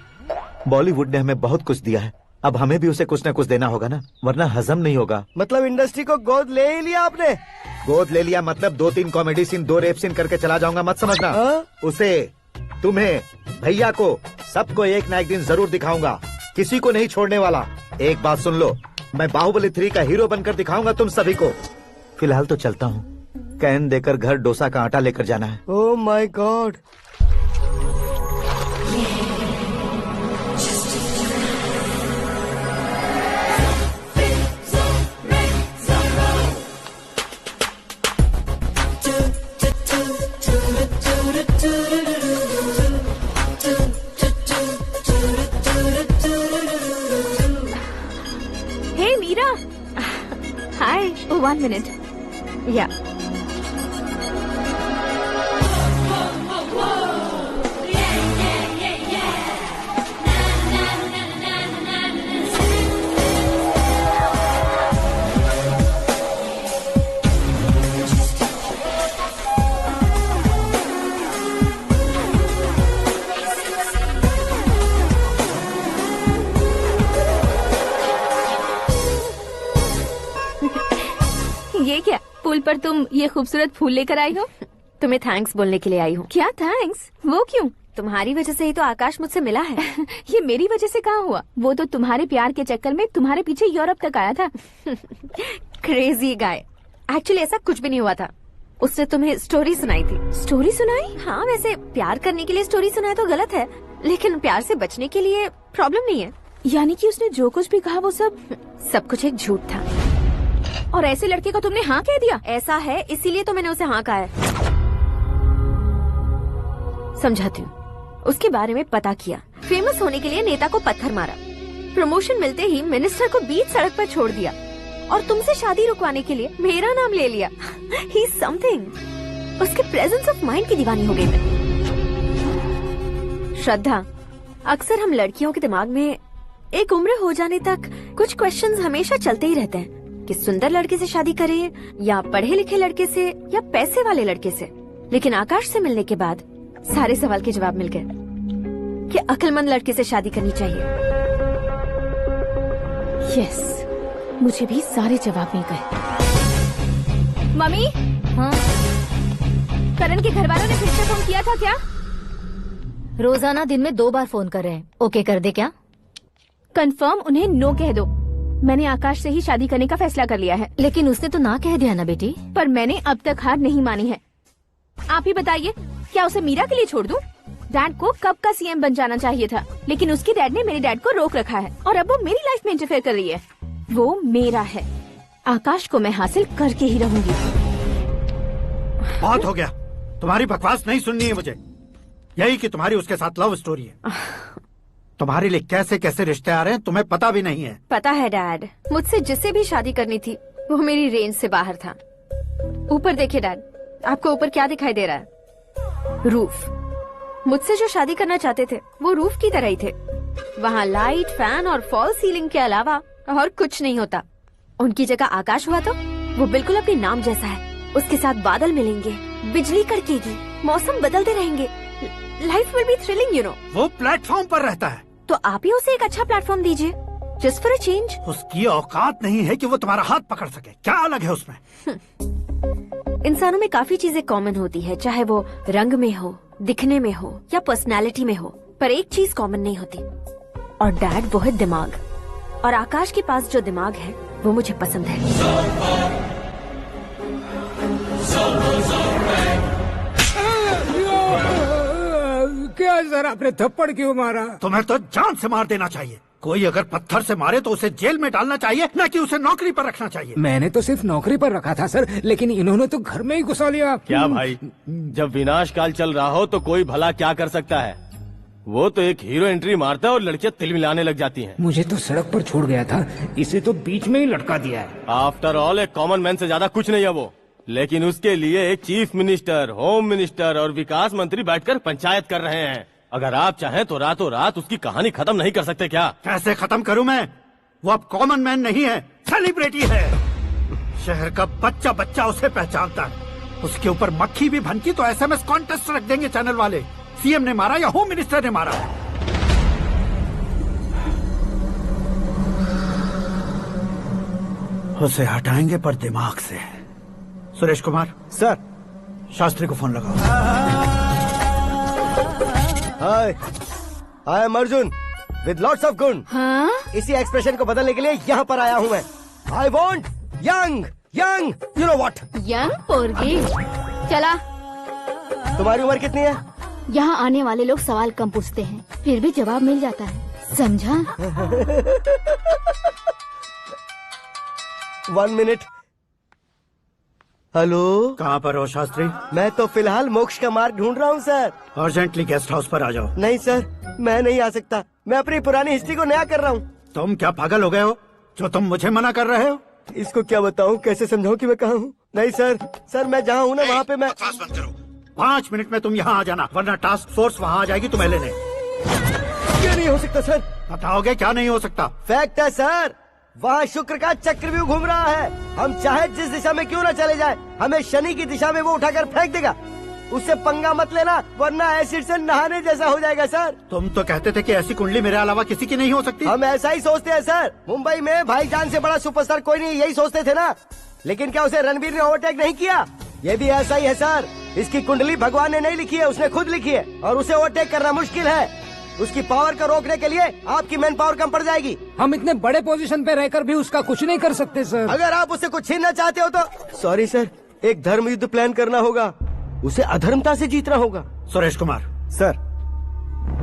[SPEAKER 7] बॉलीवुड ने हमें बहुत कुछ दिया है, अब हमें भी उसे कुछ न कुछ देना होगा ना, वरना हजम नहीं होगा।
[SPEAKER 8] मतलब इंडस्ट्री को गोद ले ही लिया आपने?
[SPEAKER 7] गोद ले लिया मतलब 2-3 कॉमेडी सीन 2 रेप सीन करके चला जाऊंगा मत समझना। उसे, तुम्हें, भैया को, सबको एक ना एक दिन जरूर दिखाऊंगा, किसी को नहीं छोड़ने वाला। एक बात सुन लो, मैं बाहुबली 3 का हीरो बनकर दिखाऊंगा तुम सभी को। फिलहाल तो चलता हूँ, कैन देकर घर डोसा का आटा लेकर जाना है।
[SPEAKER 8] Oh my God.
[SPEAKER 1] Hey Meera, hi. 1 minute.
[SPEAKER 2] या
[SPEAKER 1] ये क्या, पुल पर तुम ये खूबसूरत फूल लेकर आई हो?
[SPEAKER 2] तुम्हें थैंक्स बोलने के लिए आई हूँ।
[SPEAKER 1] क्या थैंक्स? वो क्यों?
[SPEAKER 2] तुम्हारी वजह से ही तो आकाश मुझसे मिला है।
[SPEAKER 1] ये मेरी वजह से कहाँ हुआ? वो तो तुम्हारे प्यार के चक्कर में तुम्हारे पीछे यूरोप तक आया था।
[SPEAKER 2] Crazy guy. एक्चुअली ऐसा कुछ भी नहीं हुआ था, उसने तुम्हें स्टोरी सुनाई थी।
[SPEAKER 1] स्टोरी सुनाई?
[SPEAKER 2] हाँ, वैसे प्यार करने के लिए स्टोरी सुनाए तो गलत है, लेकिन प्यार से बचने के लिए प्रॉब्लम नहीं है।
[SPEAKER 1] यानी कि उसने जो कुछ भी कहा वो
[SPEAKER 2] सब कुछ एक झूठ था।
[SPEAKER 1] और ऐसे लड़के को तुमने हाँ कह दिया?
[SPEAKER 2] ऐसा है, इसीलिए तो मैंने उसे हाँ कहा है। समझाती हूँ। उसके बारे में पता किया, फेमस होने के लिए नेता को पत्थर मारा, प्रमोशन मिलते ही मिनिस्टर को बीच सड़क पर छोड़ दिया और तुमसे शादी रुकवाने के लिए मेरा नाम ले लिया। He is something. उसके प्रेजेंस ऑफ माइंड की दीवानी हो गई मैं। श्रद्धा, अक्सर हम लड़कियों के दिमाग में एक उम्र हो जाने तक कुछ क्वेश्चंस हमेशा चलते ही रहते हैं कि सुंदर लड़के से शादी करें या पढ़े लिखे लड़के से या पैसे वाले लड़के से। लेकिन आकाश से मिलने के बाद सारे सवाल के जवाब मिल गए कि अक्लमंद लड़के से शादी करनी चाहिए।
[SPEAKER 1] यस, मुझे भी सारे जवाब मिल गए। मम्मी,
[SPEAKER 3] हाँ?
[SPEAKER 1] करण के घर वालों ने फिर से फोन किया था क्या?
[SPEAKER 3] रोजाना दिन में 2 बार फोन कर रहे हैं। ओके कर दे क्या?
[SPEAKER 1] कंफर्म उन्हें नो कह दो। मैंने आकाश से ही शादी करने का फैसला कर लिया है।
[SPEAKER 3] लेकिन उसने तो ना कह दिया ना बेटी।
[SPEAKER 1] पर मैंने अब तक हार नहीं मानी है। आप ही बताइए, क्या उसे मीरा के लिए छोड़ दूं? डैड को कब का सीएम बन जाना चाहिए था, लेकिन उसके डैड ने मेरे डैड को रोक रखा है और अब वो मेरी लाइफ में इंटरफेयर कर रही है। वो मेरा है, आकाश को मैं हासिल करके ही रहूंगी।
[SPEAKER 4] बहुत हो गया, तुम्हारी बकवास नहीं सुननी है मुझे। यही कि तुम्हारी उसके साथ लव स्टोरी है। तुम्हारे लिए कैसे कैसे रिश्ते आ रहे हैं तुम्हें पता भी नहीं है।
[SPEAKER 2] पता है डैड, मुझसे जिससे भी शादी करनी थी वो मेरी रेंज से बाहर था। ऊपर देखिए डैड, आपको ऊपर क्या दिखाई दे रहा है? रूफ। मुझसे जो शादी करना चाहते थे वो रूफ की तरह ही थे। वहाँ लाइट, फैन और फॉल सीलिंग के अलावा और कुछ नहीं होता। उनकी जगह आकाश हुआ तो वो बिल्कुल अपने नाम जैसा है। उसके साथ बादल मिलेंगे, बिजली कड़केगी, मौसम बदलते रहेंगे, life will be thrilling you know.
[SPEAKER 4] वो प्लेटफॉर्म पर रहता है
[SPEAKER 2] तो आप ही उसे एक अच्छा प्लेटफॉर्म दीजिए, जस्ट फॉर अ चेंज।
[SPEAKER 4] उसकी औकात नहीं है कि वो तुम्हारा हाथ पकड़ सके। क्या अलग है उसमें?
[SPEAKER 2] इंसानों में काफी चीजें कॉमन होती है, चाहे वो रंग में हो, दिखने में हो या पर्सनालिटी में हो, पर एक चीज कॉमन नहीं होती, और डैड वो है दिमाग। और आकाश के पास जो दिमाग है वो मुझे पसंद है।
[SPEAKER 10] क्या सर, आपने थप्पड़ क्यों मारा?
[SPEAKER 4] तुम्हें तो जान से मार देना चाहिए। कोई अगर पत्थर से मारे तो उसे जेल में डालना चाहिए, न कि उसे नौकरी पर रखना चाहिए।
[SPEAKER 10] मैंने तो सिर्फ नौकरी पर रखा था सर, लेकिन इन्होंने तो घर में ही घुसा लिया।
[SPEAKER 11] क्या भाई, जब विनाश काल चल रहा हो तो कोई भला क्या कर सकता है? वो तो एक हीरो एंट्री मारता है और लड़कियां तिल मिलाने लग जाती हैं।
[SPEAKER 10] मुझे तो सड़क पर छोड़ गया था, इसे तो बीच में ही लटका दिया है।
[SPEAKER 11] आफ्टर ऑल एक कॉमन मैन से ज्यादा कुछ नहीं है वो, लेकिन उसके लिए एक चीफ मिनिस्टर, होम मिनिस्टर और विकास मंत्री बैठकर पंचायत कर रहे हैं। अगर आप चाहें तो रातों रात उसकी कहानी खत्म नहीं कर सकते क्या?
[SPEAKER 4] कैसे खत्म करूं मैं? वो अब कॉमन मैन नहीं है, सेलिब्रिटी है। शहर का बच्चा बच्चा उसे पहचानता है। उसके ऊपर मक्खी भी भनकी तो SMS कॉन्टेस्ट रख देंगे चैनल वाले। सीएम ने मारा या होम मिनिस्टर ने मारा? उसे हटाएंगे पर दिमाग से। सुरेश कुमार
[SPEAKER 8] सर,
[SPEAKER 4] शास्त्री को फोन लगाओ।
[SPEAKER 8] Hi, I am Arjun with lots of गुण।
[SPEAKER 12] हाँ?
[SPEAKER 8] इसी एक्सप्रेशन को बदलने के लिए यहाँ पर आया हूँ मैं। I want young young you know what.
[SPEAKER 12] Young पोरगी। चला।
[SPEAKER 8] तुम्हारी उम्र कितनी है?
[SPEAKER 12] यहाँ आने वाले लोग सवाल कम पूछते हैं, फिर भी जवाब मिल जाता है, समझा?
[SPEAKER 8] 1 मिनट। हेलो,
[SPEAKER 4] कहाँ पर हो शास्त्री?
[SPEAKER 8] मैं तो फिलहाल मोक्ष का मार्ग ढूंढ रहा हूँ सर।
[SPEAKER 4] अर्जेंटली गेस्ट हाउस पर आ जाओ।
[SPEAKER 8] नहीं सर, मैं नहीं आ सकता। मैं अपनी पुरानी हिस्ट्री को नया कर रहा हूँ।
[SPEAKER 4] तुम क्या पागल हो गए हो जो तुम मुझे मना कर रहे हो?
[SPEAKER 8] इसको क्या बताऊँ, कैसे समझाऊँ कि मैं कहाँ हूँ? नहीं सर, सर मैं जहाँ हूँ ना वहाँ पे मैं।
[SPEAKER 4] 5 मिनट में तुम यहाँ आ जाना, वरना टास्क फोर्स वहाँ आ जाएगी तुम्हें लेने।
[SPEAKER 8] क्या नहीं हो सकता सर?
[SPEAKER 4] बताओगे क्या नहीं हो सकता?
[SPEAKER 8] फैक्ट है सर, वहाँ शुक्र का चक्रव्यूह घूम रहा है। हम चाहे जिस दिशा में क्यों न चले जाए, हमें शनि की दिशा में वो उठाकर फेंक देगा। उससे पंगा मत लेना, वरना एसिड से नहाने जैसा हो जाएगा सर।
[SPEAKER 4] तुम तो कहते थे कि ऐसी कुंडली मेरे अलावा किसी की नहीं हो सकती।
[SPEAKER 8] हम ऐसा ही सोचते हैं सर। मुंबई में भाईजान से बड़ा सुपरस्टार कोई नहीं, यही सोचते थे ना। लेकिन क्या उसे रणबीर ने ओवरटेक नहीं किया? ये भी ऐसा ही है सर। इसकी कुंडली भगवान ने नहीं लिखी है, उसने खुद लिखी है, और उसे ओवरटेक करना मुश्किल है। उसकी पावर को रोकने के लिए आपकी मैन पावर कम पड़ जाएगी।
[SPEAKER 10] हम इतने बड़े पोजीशन पे रहकर भी उसका कुछ नहीं कर सकते सर।
[SPEAKER 8] अगर आप उससे कुछ छीनना चाहते हो तो सॉरी सर, एक धर्म युद्ध प्लान करना होगा। उसे अधर्मता से जीतना होगा।
[SPEAKER 4] सुरेश कुमार
[SPEAKER 14] सर,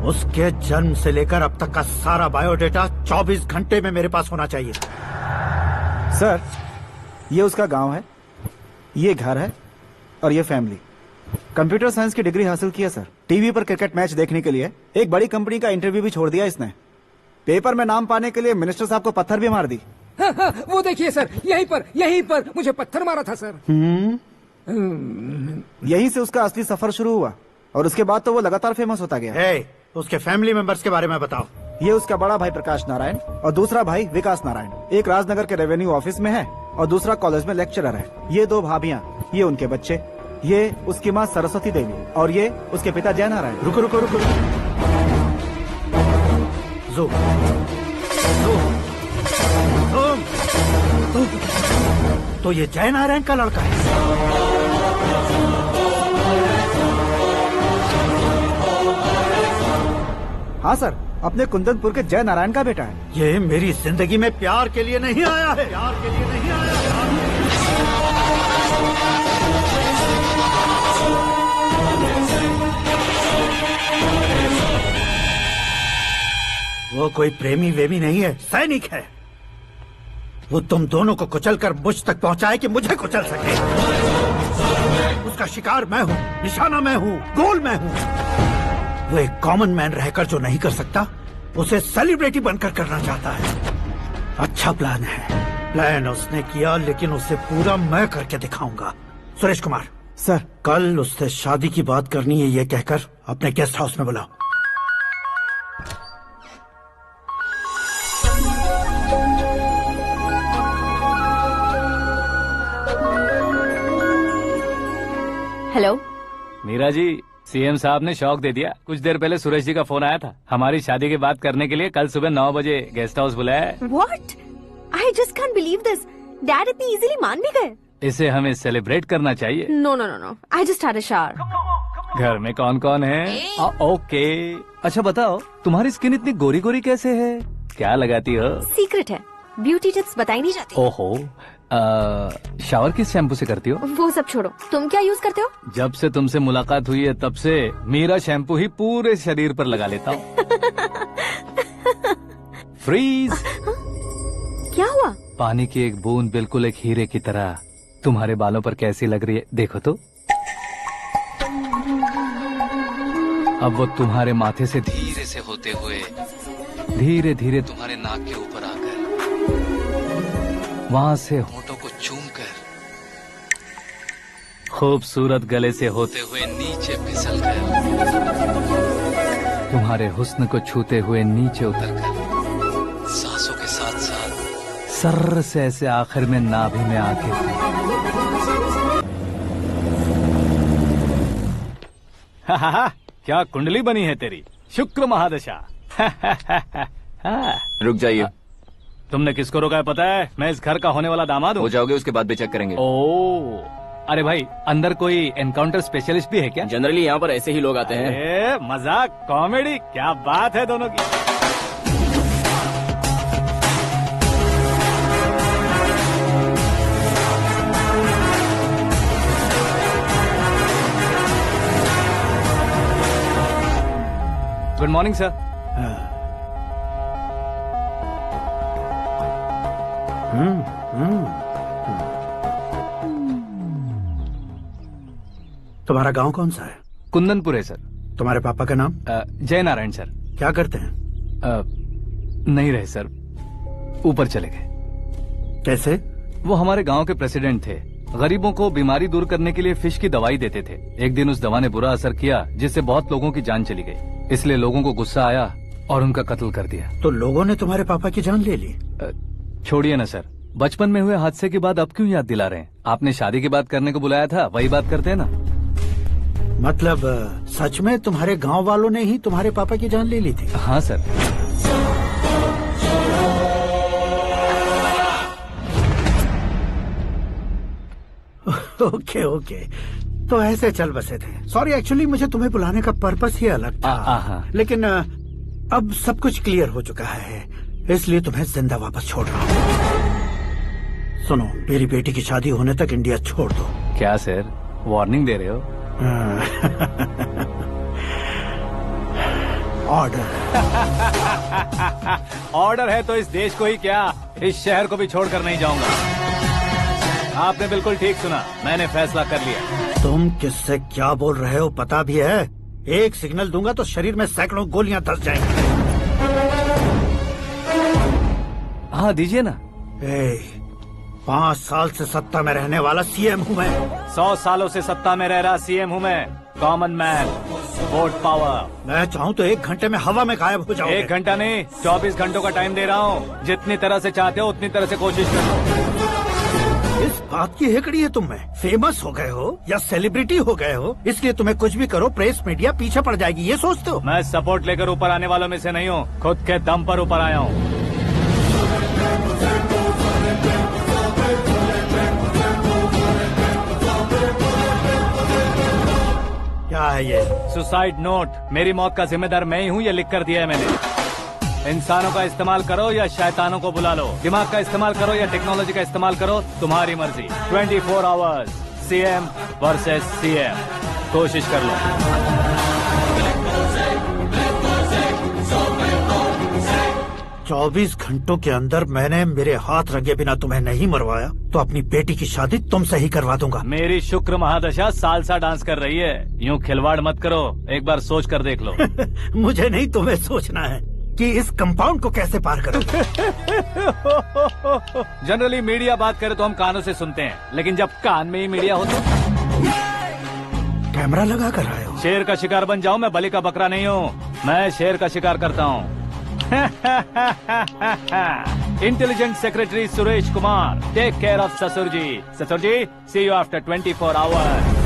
[SPEAKER 4] उसके जन्म से लेकर अब तक का सारा बायोडेटा 24 घंटे में मेरे पास होना चाहिए।
[SPEAKER 14] सर ये उसका गांव है, ये घर है और ये फैमिली। कंप्यूटर साइंस की डिग्री हासिल किया सर। टीवी पर क्रिकेट मैच देखने के लिए एक बड़ी कंपनी का इंटरव्यू भी छोड़ दिया इसने। पेपर में नाम पाने के लिए मिनिस्टर साहब को पत्थर भी मार दी।
[SPEAKER 10] वो देखिए सर, यहीं पर मुझे पत्थर मारा था सर।
[SPEAKER 14] यहीं से उसका असली सफर शुरू हुआ और उसके बाद तो वो लगातार फेमस होता गया।
[SPEAKER 4] उसके फैमिली मेंबर्स के बारे में बताओ।
[SPEAKER 14] ये उसका बड़ा भाई प्रकाश नारायण और दूसरा भाई विकास नारायण। एक राजनगर के रेवेन्यू ऑफिस में है और दूसरा कॉलेज में लेक्चरर है। ये 2 भाभियाँ, ये उनके बच्चे, ये उसकी माँ सरस्वती देवी और ये उसके पिता जय नारायण।
[SPEAKER 4] रुको रुको रुको, ज़ूम। तो ये जय नारायण का लड़का है।
[SPEAKER 14] हाँ सर, अपने कुंदनपुर के जय नारायण का बेटा है।
[SPEAKER 4] ये मेरी जिंदगी में प्यार के लिए नहीं आया है, प्यार के लिए नहीं आया है। वो कोई प्रेमी वेमी नहीं है, सैनिक है। वो तुम दोनों को कुचलकर मुझ तक पहुंचाए कि मुझे कुचल सके। उसका शिकार मैं हूँ, निशाना मैं हूँ, गोल मैं हूँ। वो एक कॉमन मैन रहकर जो नहीं कर सकता, उसे सेलिब्रिटी बनकर करना चाहता है। अच्छा प्लान है। प्लान उसने किया, लेकिन उसे पूरा मैं करके दिखाऊंगा। सुरेश कुमार
[SPEAKER 14] सर,
[SPEAKER 4] कल उससे शादी की बात करनी है, ये कहकर अपने गेस्ट हाउस में बुलाओ।
[SPEAKER 2] हेलो।
[SPEAKER 6] मीरा जी, सीएम साहब ने शौक दे दिया। कुछ देर पहले सुरेश जी का फोन आया था, हमारी शादी की बात करने के लिए कल सुबह 9 बजे गेस्ट हाउस बुलाया है।
[SPEAKER 2] What? I just can't believe this. Dad इतनी इजीली मान भी गए।
[SPEAKER 6] इसे हमें सेलिब्रेट करना चाहिए।
[SPEAKER 2] No, no, no, no. I just had a shower.
[SPEAKER 6] घर में कौन कौन है? ओके। अच्छा बताओ, तुम्हारी स्किन इतनी गोरी गोरी कैसे है? क्या लगाती हो?
[SPEAKER 2] सीक्रेट है, ब्यूटी टिप्स बताई नहीं जाती।
[SPEAKER 6] ओहो, शावर किस शैम्पू से करती हो?
[SPEAKER 2] वो सब छोड़ो, तुम क्या यूज करते हो?
[SPEAKER 6] जब से तुमसे मुलाकात हुई है तब से मीरा शैम्पू ही पूरे शरीर पर लगा लेता हूँ। फ्रीज।
[SPEAKER 2] क्या हुआ?
[SPEAKER 6] पानी की एक बूंद बिल्कुल एक हीरे की तरह तुम्हारे बालों पर कैसी लग रही है, देखो तो। अब वो तुम्हारे माथे से धीरे से होते हुए धीरे धीरे तुम्हारे नाक के ऊपर आकर वहां से होठों को चूमकर खूबसूरत गले से होते हुए नीचे फिसलकर तुम्हारे हुस्न को छूते हुए नीचे उतरकर सांसों के साथ साथ सर्र से ऐसे आखिर में नाभि में आके हा, क्या कुंडली बनी है तेरी, शुक्र महादशा।
[SPEAKER 9] रुक जाइए।
[SPEAKER 6] तुमने किसको रोका है पता है? मैं इस घर का होने वाला दामाद हूँ।
[SPEAKER 9] हो जाओगे उसके बाद भी चेक करेंगे।
[SPEAKER 6] ओ, अरे भाई, अंदर कोई एनकाउंटर स्पेशलिस्ट भी है क्या?
[SPEAKER 9] जनरली यहाँ पर ऐसे ही लोग आते हैं।
[SPEAKER 6] मजाक, कॉमेडी, क्या बात है दोनों की। Good morning sir.
[SPEAKER 4] तुम्हारा गांव कौन सा है?
[SPEAKER 6] कुंदनपुर है सर।
[SPEAKER 4] तुम्हारे पापा का नाम?
[SPEAKER 6] जय नारायण सर।
[SPEAKER 4] क्या करते हैं?
[SPEAKER 6] नहीं रहे सर, ऊपर चले गए।
[SPEAKER 4] कैसे?
[SPEAKER 6] वो हमारे गांव के प्रेसिडेंट थे। गरीबों को बीमारी दूर करने के लिए फिश की दवाई देते थे। एक दिन उस दवा ने बुरा असर किया जिससे बहुत लोगों की जान चली गई। इसलिए लोगों को गुस्सा आया और उनका कत्ल कर दिया।
[SPEAKER 4] तो लोगों ने तुम्हारे पापा की जान ले ली?
[SPEAKER 6] छोड़िए ना सर, बचपन में हुए हादसे की बात अब क्यों याद दिला रहे हैं? आपने शादी की बात करने को बुलाया था, वही बात करते हैं ना।
[SPEAKER 4] मतलब सच में तुम्हारे गांव वालों ने ही तुम्हारे पापा की जान ले ली थी?
[SPEAKER 6] हाँ सर।
[SPEAKER 4] ओके ओके, तो ऐसे चल बसे थे। सॉरी, एक्चुअली मुझे तुम्हें बुलाने का पर्पस ही अलग था। लेकिन अब सब कुछ क्लियर हो चुका है, इसलिए तुम्हें जिंदा वापस छोड़ रहा हूँ। सुनो, मेरी बेटी की शादी होने तक इंडिया छोड़ दो।
[SPEAKER 6] क्या सर, वार्निंग दे रहे हो?
[SPEAKER 4] ऑर्डर।
[SPEAKER 6] ऑर्डर है तो इस देश को ही क्या, इस शहर को भी छोड़कर नहीं जाऊंगा। आपने बिल्कुल ठीक सुना, मैंने फैसला कर लिया।
[SPEAKER 4] तुम किससे क्या बोल रहे हो पता भी है? एक सिग्नल दूंगा तो शरीर में सैकड़ों गोलियां धस जाएंगी।
[SPEAKER 6] हाँ दीजिए ना।
[SPEAKER 4] 5 साल से सत्ता में रहने वाला सीएम हूँ मैं।
[SPEAKER 6] 100 सालों से सत्ता में रह रहा सीएम हूँ मैं। Common man, vote power.
[SPEAKER 4] मैं चाहूँ तो 1 घंटे में हवा में गायब हो जाऊँ।
[SPEAKER 6] 1 घंटा नहीं, 24 घंटों का टाइम दे रहा हूँ। जितनी तरह से चाहते हो उतनी तरह से कोशिश करो।
[SPEAKER 4] इस बात की हेकड़ी है तुम में? फेमस हो गए हो या सेलिब्रिटी हो गए हो, इसलिए तुम्हें कुछ भी करो प्रेस मीडिया पीछे पड़ जाएगी, ये सोचते हो?
[SPEAKER 6] मैं सपोर्ट लेकर ऊपर आने वालों में से नहीं हूँ, खुद के दम पर ऊपर आया हूँ।
[SPEAKER 4] क्या है ये?
[SPEAKER 6] Suicide note. मेरी मौत का जिम्मेदार मैं ही हूँ, ये लिख कर दिया है मैंने। इंसानों का इस्तेमाल करो या शैतानों को बुला लो, दिमाग का इस्तेमाल करो या टेक्नोलॉजी का इस्तेमाल करो, तुम्हारी मर्जी। 24 आवर्स, सीएम वर्सेस सीएम, कोशिश कर लो।
[SPEAKER 4] चौबीस घंटों के अंदर मैंने मेरे हाथ रंगे बिना तुम्हें नहीं मरवाया तो अपनी बेटी की शादी तुमसे ही करवा दूंगा।
[SPEAKER 6] मेरी शुक्र महादशा सालसा डांस कर रही है, यूँ खिलवाड़ मत करो, एक बार सोच कर देख लो।
[SPEAKER 4] मुझे नहीं, तुम्हें सोचना है कि इस कंपाउंड को कैसे पार करो।
[SPEAKER 6] जनरली मीडिया बात करे तो हम कानों से सुनते हैं, लेकिन जब कान में ही मीडिया हो तो
[SPEAKER 4] कैमरा लगा कर आए हो।
[SPEAKER 6] शेर का शिकार बन जाऊं, मैं बलि का बकरा नहीं हूँ, मैं शेर का शिकार करता हूँ। Intelligent secretary Suresh Kumar, take care of ससुर जी। ससुर जी, see you after 24 hours.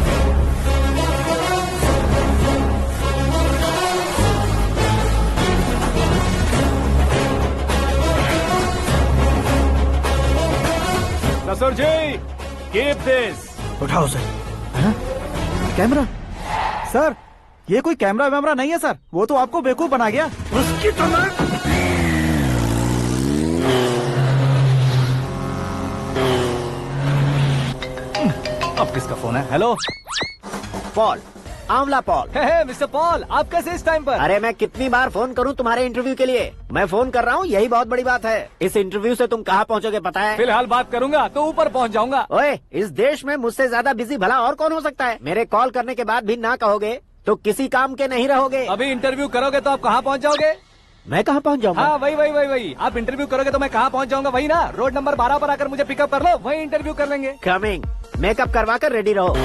[SPEAKER 6] Sir जी, कीप दिस।
[SPEAKER 4] उठाओ सर।
[SPEAKER 14] कैमरा? सर ये कोई कैमरा वैमरा नहीं है सर, वो तो आपको बेवकूफ बना गया।
[SPEAKER 4] उसकी तो मैं
[SPEAKER 6] अब किसका फोन है? हेलो
[SPEAKER 5] पॉल, आंवला पॉल।
[SPEAKER 6] हे मिस्टर पॉल, आप कैसे इस टाइम पर?
[SPEAKER 5] अरे मैं कितनी बार फोन करूं तुम्हारे इंटरव्यू के लिए? मैं फोन कर रहा हूं, यही बहुत बड़ी बात है। इस इंटरव्यू से तुम कहां पहुंचोगे पता है?
[SPEAKER 6] फिलहाल बात करूंगा तो ऊपर पहुंच जाऊंगा।
[SPEAKER 5] ओए, इस देश में मुझसे ज्यादा बिजी भला और कौन हो सकता है? मेरे कॉल करने के बाद भी ना कहोगे तो किसी काम के नहीं रहोगे।
[SPEAKER 6] अभी इंटरव्यू करोगे तो आप कहाँ पहुँच जाओगे?
[SPEAKER 5] मैं कहाँ पहुँच जाऊंगा?
[SPEAKER 6] हाँ वही। आप इंटरव्यू करोगे तो मैं कहाँ पहुँच जाऊंगा? वही ना, रोड नंबर 12 पर आकर मुझे पिकअप कर लो, वही इंटरव्यू कर लेंगे।
[SPEAKER 5] कमिंग। मेकअप करवा कर रेडी रहो।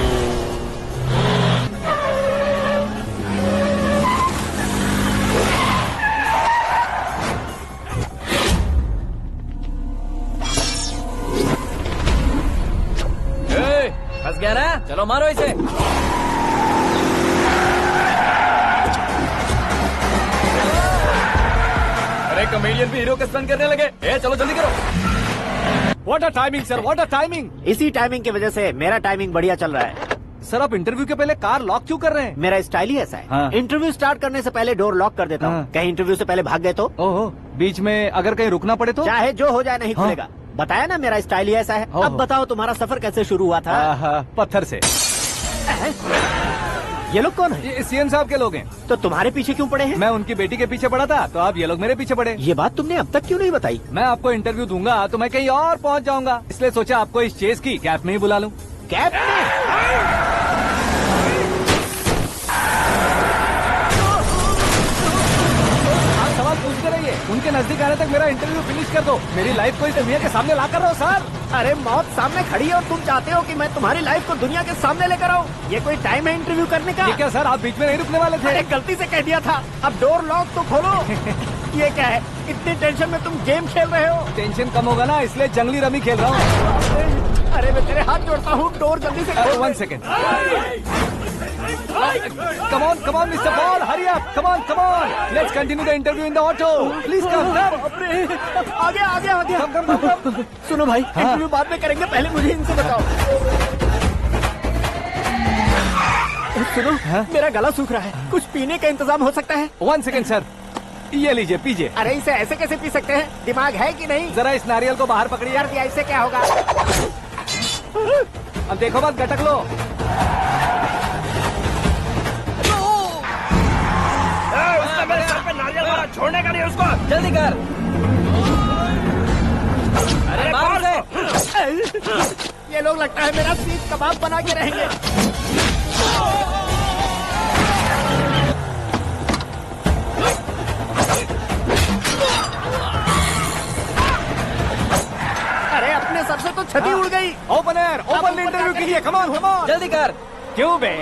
[SPEAKER 9] फंस गया ना? चलो मारो इसे। अरे कॉमेडियन भी हीरो के स्टंट करने लगे। चलो जल्दी करो।
[SPEAKER 6] What a timing sir, what a timing.
[SPEAKER 5] इसी टाइमिंग की वजह से मेरा टाइमिंग बढ़िया चल रहा है।
[SPEAKER 6] सर आप इंटरव्यू के पहले कार लॉक क्यों कर रहे हैं?
[SPEAKER 5] मेरा स्टाइल ही ऐसा है।
[SPEAKER 6] हाँ।
[SPEAKER 5] इंटरव्यू स्टार्ट करने से पहले डोर लॉक कर देता हूँ।
[SPEAKER 6] हाँ।
[SPEAKER 5] कहीं इंटरव्यू से पहले भाग गए तो?
[SPEAKER 6] ओहो, बीच में अगर कहीं रुकना पड़े तो?
[SPEAKER 5] चाहे जो हो जाए नहीं
[SPEAKER 6] हाँ।
[SPEAKER 5] खुलेगा। बताया ना मेरा स्टाइल ही ऐसा है।
[SPEAKER 6] ओहो।
[SPEAKER 5] अब बताओ तुम्हारा सफर कैसे शुरू हुआ था?
[SPEAKER 6] पत्थर से।
[SPEAKER 5] ये लोग कौन है?
[SPEAKER 6] ये सीएम साहब के लोग हैं।
[SPEAKER 5] तो तुम्हारे पीछे क्यों पड़े हैं?
[SPEAKER 6] मैं उनकी बेटी के पीछे पड़ा था तो आप ये लोग मेरे पीछे पड़े।
[SPEAKER 5] ये बात तुमने अब तक क्यों नहीं बताई?
[SPEAKER 6] मैं आपको इंटरव्यू दूंगा तो मैं कहीं और पहुंच जाऊंगा, इसलिए सोचा आपको इस चेस की कैब में ही बुला लूं।
[SPEAKER 5] कैब में?
[SPEAKER 6] आप सवाल पूछते रहिए, उनके नजदीक आने तक मेरा इंटरव्यू फिनिश कर दो। मेरी लाइफ को इस दुनिया के सामने ला कर रहो सर।
[SPEAKER 5] अरे मौत सामने खड़ी है और तुम चाहते हो कि मैं तुम्हारी लाइफ को दुनिया के सामने लेकर आऊं? ये कोई टाइम है इंटरव्यू करने का?
[SPEAKER 6] ये क्या सर, आप बीच में नहीं रुकने वाले थे?
[SPEAKER 5] अरे गलती से कह दिया था। अब डोर लॉक तो खोलो। ये क्या है? इतनी टेंशन में तुम गेम खेल रहे हो?
[SPEAKER 6] टेंशन कम होगा ना, इसलिए जंगली रमी खेल रहा हूँ।
[SPEAKER 5] अरे मैं तेरे हाथ जोड़ता हूँ, डोर जल्दी से खोलो।
[SPEAKER 6] 1 second. Come on, Mr. Paul, hurry up. Come on. Let's continue the interview in the auto. Please come.
[SPEAKER 5] आगे।
[SPEAKER 6] Come.
[SPEAKER 5] सुनो भाई, इंटरव्यू बाद में करेंगे, पहले मुझे इनसे बताओ। सुनो, मेरा गला सूख रहा है, कुछ पीने का इंतजाम हो सकता है?
[SPEAKER 6] 1 सेकेंड सर, ये लीजिए पीजिए।
[SPEAKER 5] अरे इसे ऐसे कैसे पी सकते हैं? दिमाग है कि नहीं?
[SPEAKER 6] जरा इस नारियल को बाहर पकड़िए।
[SPEAKER 5] यार इससे क्या होगा?
[SPEAKER 6] अब देखो मत, गटक लो।
[SPEAKER 9] मेरे सर पे नारियल मारा, छोड़ने का नहीं उसको। जल्दी कर। अरे मार उसे।
[SPEAKER 5] ये लोग लगता है मेरा सीख कबाब बना के रहेंगे। अरे अपने सर से तो छती उड़ गई।
[SPEAKER 6] ओपन एयर, ओपन इंटरव्यू के लिए। Come on.
[SPEAKER 9] जल्दी कर।
[SPEAKER 6] क्यों बे?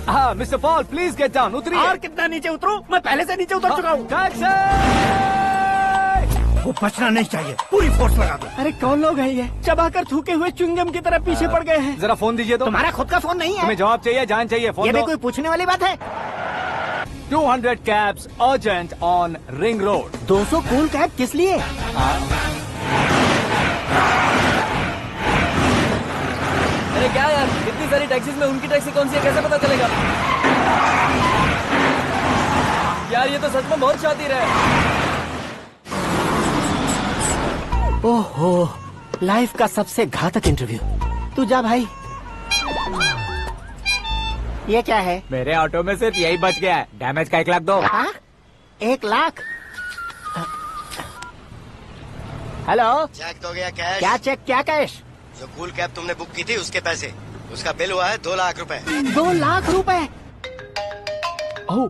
[SPEAKER 6] हाँ mister Paul, please get down. उतरिए।
[SPEAKER 5] और कितना नीचे उतरूं? मैं पहले से नीचे उतर चुका हूँ।
[SPEAKER 4] वो बचना नहीं चाहिए, पूरी फोर्स लगा दो।
[SPEAKER 5] अरे कौन लोग हैं ये? चबाकर थूके हुए च्युइंगम की तरह पीछे पड़ गए हैं।
[SPEAKER 6] जरा फोन दीजिए तो।
[SPEAKER 5] तुम्हारा खुद का फोन नहीं है?
[SPEAKER 6] तुम्हें जवाब चाहिए, जान चाहिए, फोन
[SPEAKER 5] ये भी
[SPEAKER 6] दो।
[SPEAKER 5] कोई पूछने वाली बात है?
[SPEAKER 6] 200 cabs urgent on Ring Road.
[SPEAKER 5] 200 cool cab किस लिए?
[SPEAKER 9] अरे क्या यार, इतनी सारी टैक्सीज में उनकी टैक्सी कौन सी है, कैसे पता चलेगा? यार ये तो सच में बहुत शातिर है।
[SPEAKER 5] ओहो, लाइफ का सबसे घातक इंटरव्यू। तू जा भाई। ये क्या है?
[SPEAKER 9] मेरे ऑटो में सिर्फ यही बच गया है, डैमेज का 1 लाख दो।
[SPEAKER 5] 1 लाख? हेलो,
[SPEAKER 13] चेक तो गया कैश।
[SPEAKER 5] क्या चेक, क्या कैश?
[SPEAKER 13] जो कूल कैब तुमने बुक की थी उसके पैसे, उसका बिल हुआ है 2 लाख रुपए।
[SPEAKER 5] 2 लाख रुपए?
[SPEAKER 6] ओह,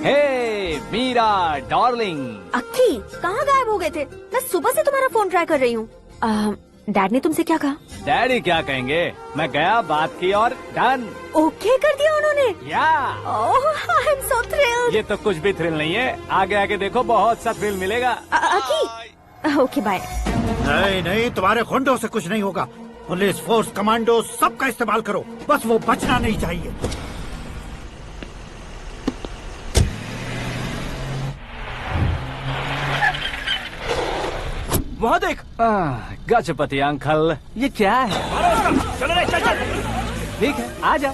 [SPEAKER 6] हे मीरा डार्लिंग।
[SPEAKER 2] अक्की, कहाँ गायब हो गए थे? मैं सुबह से तुम्हारा फोन ट्राई कर रही हूँ। डैड ने तुमसे क्या कहा?
[SPEAKER 6] डैडी क्या कहेंगे, मैं गया, बात की और डन।
[SPEAKER 2] ओके कर दिया उन्होंने?
[SPEAKER 6] या।
[SPEAKER 2] I am so thrilled.
[SPEAKER 6] ये तो कुछ भी थ्रिल नहीं है, आगे आगे देखो बहुत सा थ्रिल मिलेगा।
[SPEAKER 2] अक्की, ओके बाय।
[SPEAKER 4] नहीं, तुम्हारे गुंडों से कुछ नहीं होगा। पुलिस फोर्स, कमांडो, सबका इस्तेमाल करो, बस वो बचना नहीं चाहिए।
[SPEAKER 9] वहाँ देख।
[SPEAKER 6] गजपति अंकल, ये क्या है?
[SPEAKER 9] चलो रे, चल चल।
[SPEAKER 6] ठीक है, आ जा।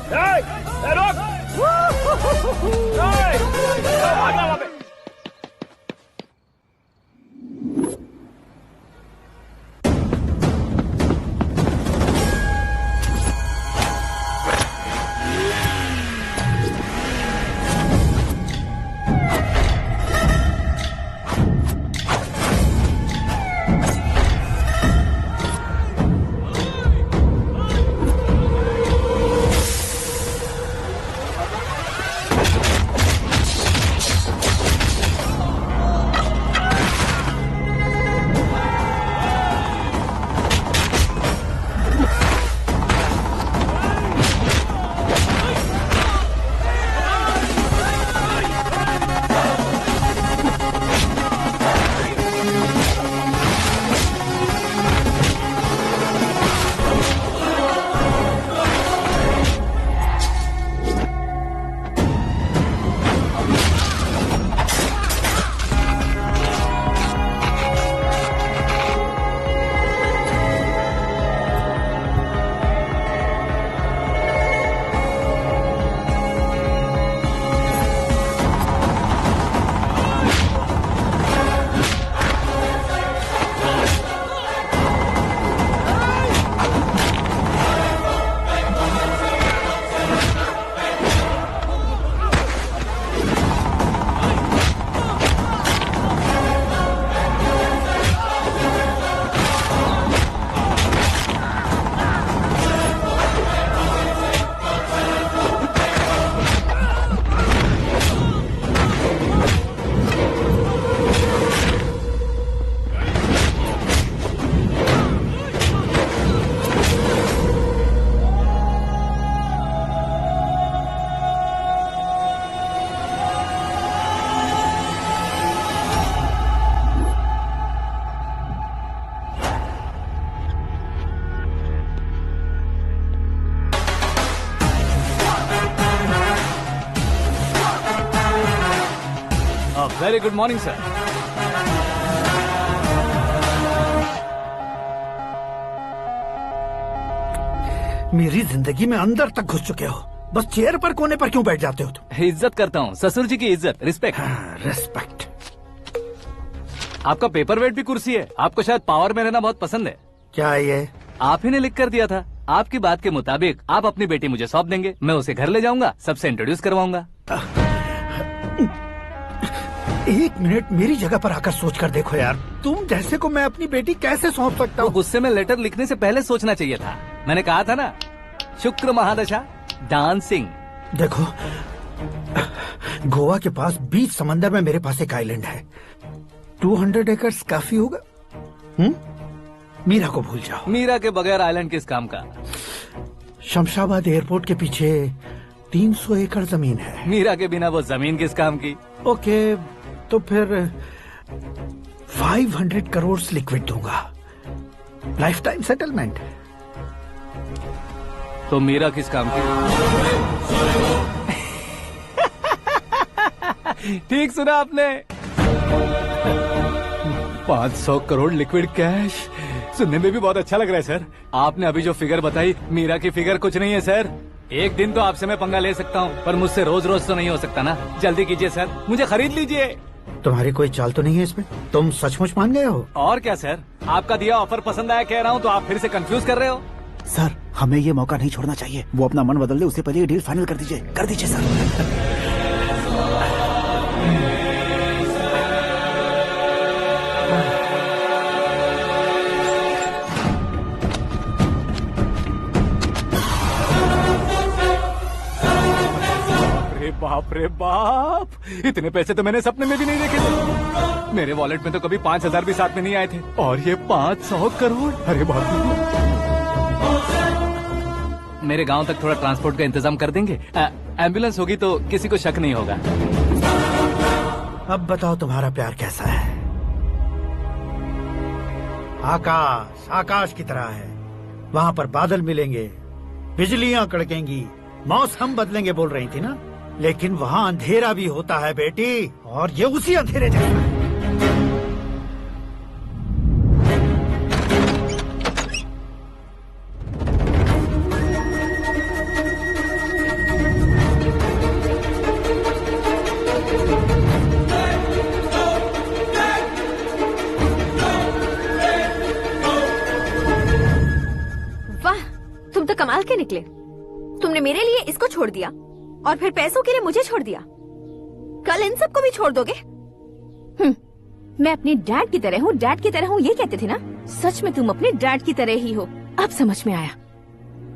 [SPEAKER 6] Very good morning sir.
[SPEAKER 4] मेरी जिंदगी में अंदर तक घुस चुके हो, बस चेयर पर कोने पर क्यों बैठ जाते हो तुम?
[SPEAKER 6] इज्जत करता हूँ, ससुर जी की इज्जत, रिस्पेक्ट।
[SPEAKER 4] रिस्पेक्ट।
[SPEAKER 6] आपका पेपर वेट भी कुर्सी है। आपको शायद पावर में रहना बहुत पसंद है।
[SPEAKER 4] क्या है ये?
[SPEAKER 6] आप ही ने लिख कर दिया था। आपकी बात के मुताबिक आप अपनी बेटी मुझे सौंप देंगे, मैं उसे घर ले जाऊंगा, सबसे इंट्रोड्यूस करवाऊंगा।
[SPEAKER 4] एक मिनट मेरी जगह पर आकर सोच कर देखो यार, तुम जैसे को मैं अपनी बेटी कैसे सौंप सकता हूँ?
[SPEAKER 6] गुस्से में लेटर लिखने से पहले सोचना चाहिए था। मैंने कहा था ना, शुक्र महादशा डांसिंग।
[SPEAKER 4] देखो, गोवा के पास बीच समंदर में मेरे पास एक आइलैंड है, 200 एकर्स काफी होगा। मीरा को भूल जाओ।
[SPEAKER 6] मीरा के बगैर आइलैंड किस काम का?
[SPEAKER 4] शमशाबाद एयरपोर्ट के पीछे 300 एकड़ जमीन है।
[SPEAKER 6] मीरा के बिना वो जमीन किस काम की?
[SPEAKER 4] ओके, तो फिर 500 करोड़ लिक्विड दूंगा, लाइफ टाइम सेटलमेंट।
[SPEAKER 6] तो मीरा किस काम की? ठीक सुना आपने, 500 करोड़ लिक्विड कैश। सुनने में भी बहुत अच्छा लग रहा है सर। आपने अभी जो फिगर बताई, मीरा की फिगर कुछ नहीं है सर। एक दिन तो आपसे मैं पंगा ले सकता हूँ, पर मुझसे रोज रोज तो नहीं हो सकता ना। जल्दी कीजिए सर, मुझे खरीद लीजिए।
[SPEAKER 4] तुम्हारी कोई चाल तो नहीं है इसमें? तुम सचमुच मान गए हो?
[SPEAKER 6] और क्या सर, आपका दिया ऑफर पसंद आया कह रहा हूँ, तो आप फिर से कंफ्यूज कर रहे हो।
[SPEAKER 14] सर, हमें ये मौका नहीं छोड़ना चाहिए। वो अपना मन बदल दे, उससे पहले ये डील फाइनल कर दीजिए। कर दीजिए सर।
[SPEAKER 6] बाप रे बाप, इतने पैसे तो मैंने सपने में भी नहीं देखे थे। मेरे वॉलेट में तो कभी 5,000 भी साथ में नहीं आए थे, और ये 500 करोड़। अरे बाप रे। मेरे गांव तक थोड़ा ट्रांसपोर्ट का इंतजाम कर देंगे? एम्बुलेंस होगी तो किसी को शक नहीं होगा।
[SPEAKER 4] अब बताओ तुम्हारा प्यार कैसा है? आकाश आकाश की तरह है, वहाँ पर बादल मिलेंगे, बिजलियाँ कड़केंगी, मौसम बदलेंगे बोल रही थी ना, लेकिन वहाँ अंधेरा भी होता है बेटी, और ये उसी अंधेरे जैसा है।
[SPEAKER 2] संभाल के निकले। तुमने मेरे लिए इसको छोड़ दिया और फिर पैसों के लिए मुझे छोड़ दिया। कल इन सबको भी छोड़ दोगे?
[SPEAKER 1] मैं अपने डैड की तरह हूँ, डैड की तरह हूँ, ये कहते थे ना। सच में तुम अपने डैड की तरह ही हो, अब समझ में आया।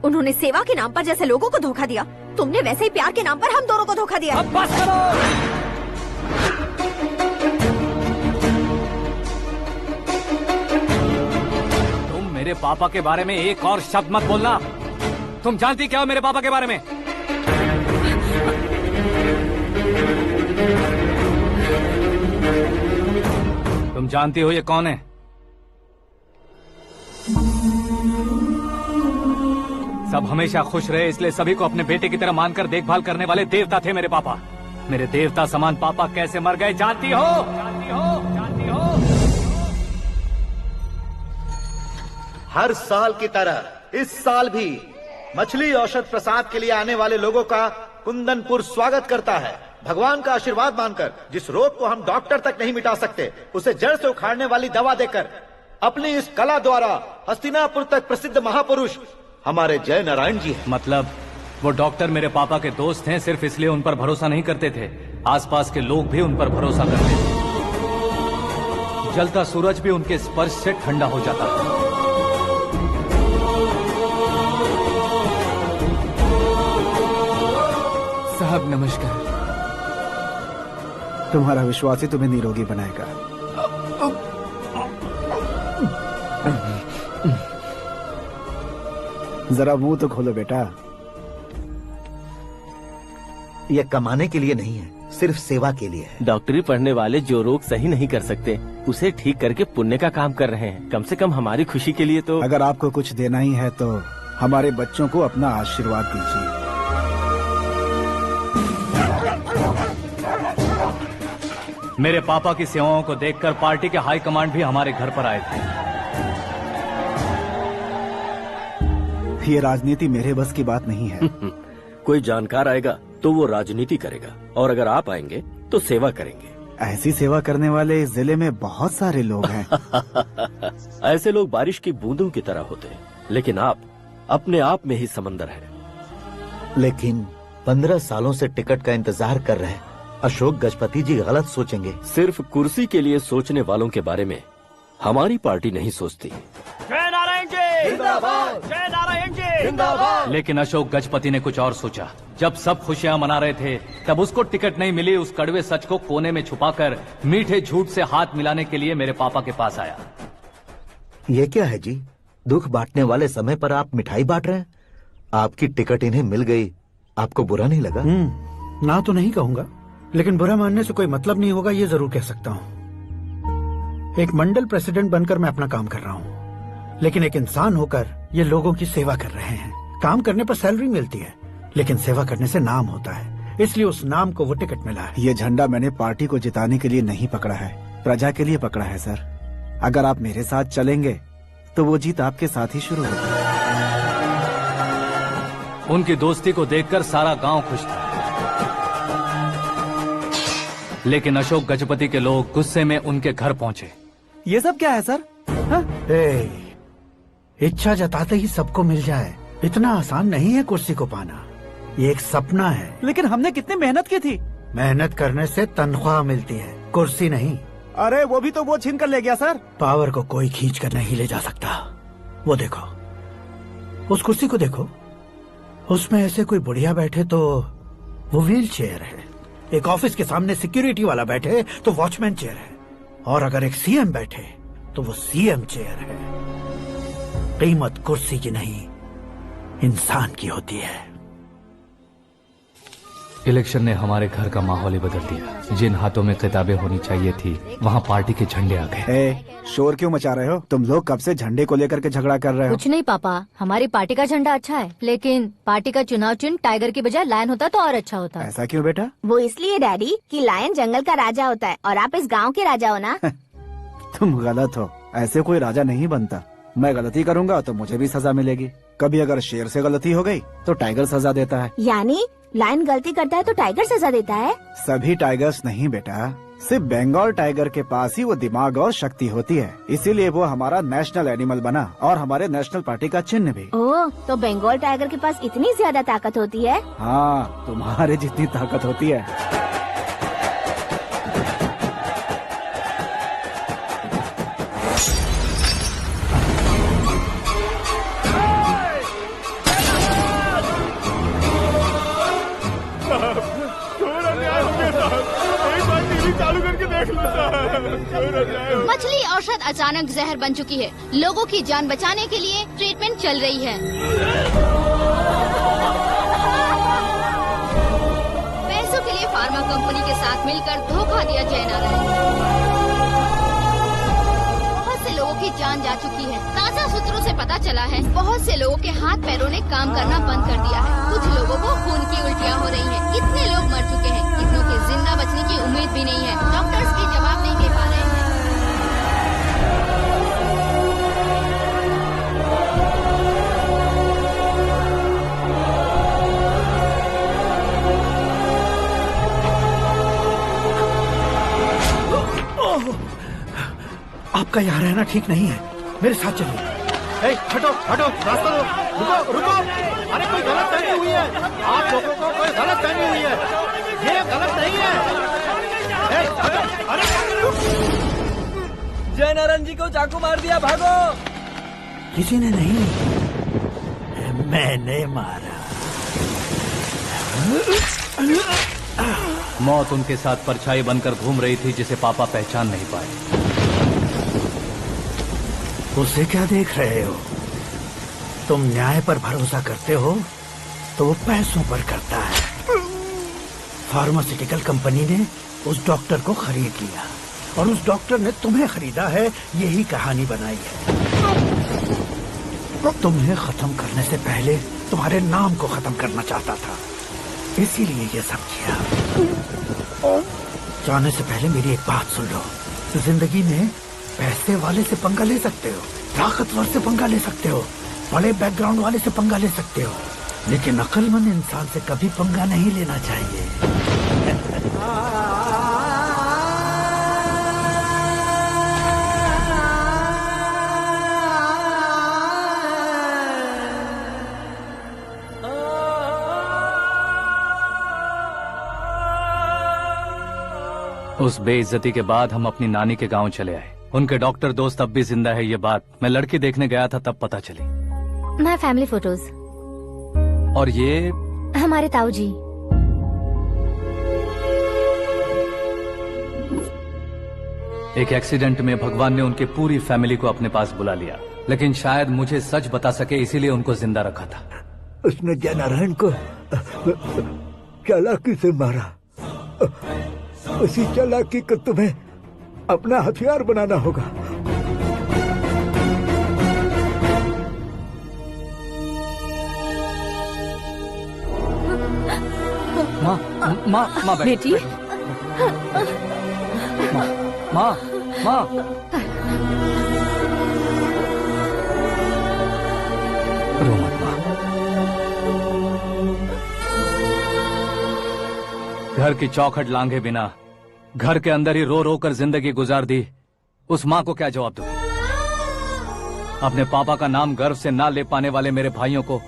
[SPEAKER 2] उन्होंने सेवा के नाम पर जैसे लोगों को धोखा दिया, तुमने वैसे ही प्यार के नाम पर हम दोनों को धोखा दिया।
[SPEAKER 6] अब बस करो। तुम मेरे पापा के बारे में एक और शब्द मत बोलना। तुम जानती क्या हो मेरे पापा के बारे में? तुम जानती हो ये कौन है? सब हमेशा खुश रहे इसलिए सभी को अपने बेटे की तरह मानकर देखभाल करने वाले देवता थे मेरे पापा। मेरे देवता समान पापा कैसे मर गए जानती हो? जानती हो? जानती हो?
[SPEAKER 7] हर साल की तरह इस साल भी मछली औषध प्रसाद के लिए आने वाले लोगों का कुंदनपुर स्वागत करता है। भगवान का आशीर्वाद मानकर जिस रोग को हम डॉक्टर तक नहीं मिटा सकते, उसे जड़ से उखाड़ने वाली दवा देकर अपनी इस कला द्वारा हस्तिनापुर तक प्रसिद्ध महापुरुष हमारे जय नारायण जी हैं।
[SPEAKER 6] मतलब वो डॉक्टर मेरे पापा के दोस्त हैं, सिर्फ इसलिए उन पर भरोसा नहीं करते थे, आसपास के लोग भी उन पर भरोसा करते थे। जलता सूरज भी उनके स्पर्श से ठंडा हो जाता था।
[SPEAKER 10] साहब नमस्कार।
[SPEAKER 14] तुम्हारा विश्वास ही तुम्हें निरोगी बनाएगा। जरा मुंह तो खोलो बेटा।
[SPEAKER 7] यह कमाने के लिए नहीं है, सिर्फ सेवा के लिए है।
[SPEAKER 11] डॉक्टरी पढ़ने वाले जो रोग सही नहीं कर सकते उसे ठीक करके पुण्य का काम कर रहे हैं। कम से कम हमारी खुशी के लिए तो।
[SPEAKER 14] अगर आपको कुछ देना ही है तो हमारे बच्चों को अपना आशीर्वाद दीजिए।
[SPEAKER 6] मेरे पापा की सेवाओं को देखकर पार्टी के हाई कमांड भी हमारे घर पर आए थे।
[SPEAKER 14] ये राजनीति मेरे बस की बात नहीं है।
[SPEAKER 15] कोई जानकार आएगा तो वो राजनीति करेगा, और अगर आप आएंगे तो सेवा करेंगे।
[SPEAKER 14] ऐसी सेवा करने वाले इस जिले में बहुत सारे लोग हैं।
[SPEAKER 15] ऐसे लोग बारिश की बूंदों की तरह होते हैं, लेकिन आप अपने आप में ही समंदर हैं।
[SPEAKER 7] लेकिन 15 सालों से टिकट का इंतजार कर रहे अशोक गजपति जी गलत सोचेंगे।
[SPEAKER 15] सिर्फ कुर्सी के लिए सोचने वालों के बारे में हमारी पार्टी नहीं सोचती।
[SPEAKER 6] जय नारायण जी जिंदाबाद, जय नारायण जी जिंदाबाद। लेकिन अशोक गजपति ने कुछ और सोचा। जब सब खुशियां मना रहे थे तब उसको टिकट नहीं मिली। उस कड़वे सच को कोने में छुपाकर मीठे झूठ से हाथ मिलाने के लिए मेरे पापा के पास आया।
[SPEAKER 7] ये क्या है जी? दुख बांटने वाले समय पर आप मिठाई बांट रहे हैं। आपकी टिकट इन्हें मिल गई, आपको बुरा नहीं लगा?
[SPEAKER 4] ना तो नहीं कहूंगा, लेकिन बुरा मानने से कोई मतलब नहीं होगा, ये जरूर कह सकता हूँ। एक मंडल प्रेसिडेंट बनकर मैं अपना काम कर रहा हूँ, लेकिन एक इंसान होकर ये लोगों की सेवा कर रहे हैं। काम करने पर सैलरी मिलती है, लेकिन सेवा करने से नाम होता है, इसलिए उस नाम को वो टिकट मिला है।
[SPEAKER 14] ये झंडा मैंने पार्टी को जिताने के लिए नहीं पकड़ा है, प्रजा के लिए पकड़ा है सर। अगर आप मेरे साथ चलेंगे तो वो जीत आपके साथ ही शुरू होगी।
[SPEAKER 6] उनकी दोस्ती को देखकर सारा गांव खुश था, लेकिन अशोक गजपति के लोग गुस्से में उनके घर पहुंचे।
[SPEAKER 14] ये सब क्या है सर?
[SPEAKER 4] इच्छा जताते ही सबको मिल जाए, इतना आसान नहीं है कुर्सी को पाना। ये एक सपना है।
[SPEAKER 14] लेकिन हमने कितनी मेहनत की थी।
[SPEAKER 4] मेहनत करने से तनख्वाह मिलती है, कुर्सी नहीं।
[SPEAKER 14] अरे वो भी तो वो छीन कर ले गया सर।
[SPEAKER 4] पावर को कोई खींच कर नहीं ले जा सकता। वो देखो, उस कुर्सी को देखो, उसमें ऐसे कोई बुढ़िया बैठे तो वो व्हील चेयर है। एक ऑफिस के सामने सिक्योरिटी वाला बैठे तो वॉचमैन चेयर है, और अगर एक सीएम बैठे तो वो सीएम चेयर है। कीमत कुर्सी की नहीं, इंसान की होती है।
[SPEAKER 6] इलेक्शन ने हमारे घर का माहौल ही बदल दिया। जिन हाथों में किताबें होनी चाहिए थी वहाँ पार्टी के झंडे आ गए।
[SPEAKER 14] शोर क्यों मचा रहे हो? तुम लोग कब से झंडे को लेकर के झगड़ा कर रहे हो?
[SPEAKER 3] कुछ नहीं पापा, हमारी पार्टी का झंडा अच्छा है, लेकिन पार्टी का चुनाव चिन्ह टाइगर की बजाय लायन होता तो और अच्छा होता।
[SPEAKER 14] ऐसा क्यों बेटा?
[SPEAKER 12] वो इसलिए डैडी कि लायन जंगल का राजा होता है और आप इस गांव के राजा हो ना।
[SPEAKER 14] तुम गलत हो, ऐसे कोई राजा नहीं बनता। मैं गलती करूंगा तो मुझे भी सजा मिलेगी। कभी अगर शेर से गलती हो गई तो टाइगर सजा देता है।
[SPEAKER 12] यानी लायन गलती करता है तो टाइगर सजा देता है?
[SPEAKER 14] सभी टाइगर्स नहीं बेटा, सिर्फ बंगाल टाइगर के पास ही वो दिमाग और शक्ति होती है, इसीलिए वो हमारा नेशनल एनिमल बना और हमारे नेशनल पार्टी का चिन्ह भी।
[SPEAKER 12] ओह, तो बंगाल टाइगर के पास इतनी ज्यादा ताकत होती है?
[SPEAKER 14] हाँ, तुम्हारे जितनी ताकत होती है।
[SPEAKER 12] मछली औषध अचानक जहर बन चुकी है। लोगों की जान बचाने के लिए ट्रीटमेंट चल रही है। पैसों के लिए फार्मा कंपनी के साथ मिलकर धोखा दिया जयनारायण। बहुत से लोगों की जान जा चुकी है। ताजा सूत्रों से पता चला है बहुत से लोगों के हाथ पैरों ने काम करना बंद कर दिया है। कुछ लोगों को खून की उल्टियाँ हो रही हैं। कितने लोग मर चुके हैं, कितनों के जिंदा बचने की उम्मीद भी नहीं है। डॉक्टर्स भी जवाब नहीं दे पा रहे हैं।
[SPEAKER 4] आपका यहाँ रहना ठीक नहीं है, मेरे साथ चलिए। हटो हटो, रास्ता दो, रुको रुको। अरे कोई गलत फहमी हुई है, आप लोगों को कोई गलत फहमी हुई है, ये गलत नहीं है। अरे
[SPEAKER 9] जयनारायण जी को चाकू मार दिया, भागो।
[SPEAKER 4] किसी ने नहीं, मैंने मारा।
[SPEAKER 6] मौत उनके साथ परछाई बनकर घूम रही थी जिसे पापा पहचान नहीं पाए।
[SPEAKER 4] उसे क्या देख रहे हो? तुम न्याय पर भरोसा करते हो तो वो पैसों पर करता है। फार्मास्यूटिकल कंपनी ने उस डॉक्टर को खरीद लिया और उस डॉक्टर ने तुम्हें खरीदा है, यही कहानी बनाई है। तुम्हें खत्म करने से पहले तुम्हारे नाम को खत्म करना चाहता था, इसीलिए ये सब किया। जाने से पहले मेरी एक बात सुन लो। जिंदगी में पैसे वाले से पंगा ले सकते हो, ताकतवर से पंगा ले सकते हो, बड़े बैकग्राउंड वाले से पंगा ले सकते हो, लेकिन अक्लमंद इंसान से कभी पंगा नहीं लेना चाहिए।
[SPEAKER 6] उस बेइज्जती के बाद हम अपनी नानी के गांव चले आए। उनके डॉक्टर दोस्त अब भी जिंदा है, ये बात मैं लड़की देखने गया था तब पता चली।
[SPEAKER 3] My family photos.
[SPEAKER 6] और ये
[SPEAKER 3] हमारे ताऊ जी।
[SPEAKER 6] एक एक्सीडेंट में भगवान ने उनकी पूरी फैमिली को अपने पास बुला लिया, लेकिन शायद मुझे सच बता सके इसीलिए उनको जिंदा रखा था।
[SPEAKER 7] उसने जयनारायण को चालाकी से मारा। उसी चालाकी को तुम्हें अपना हथियार बनाना होगा।
[SPEAKER 6] माँ
[SPEAKER 1] बेटी।
[SPEAKER 6] माँ रो मत माँ। घर की चौखट लांघे बिना घर के अंदर ही रो रो कर जिंदगी गुजार दी उस माँ को क्या जवाब दूं? अपने पापा का नाम गर्व से ना ले पाने वाले मेरे भाइयों को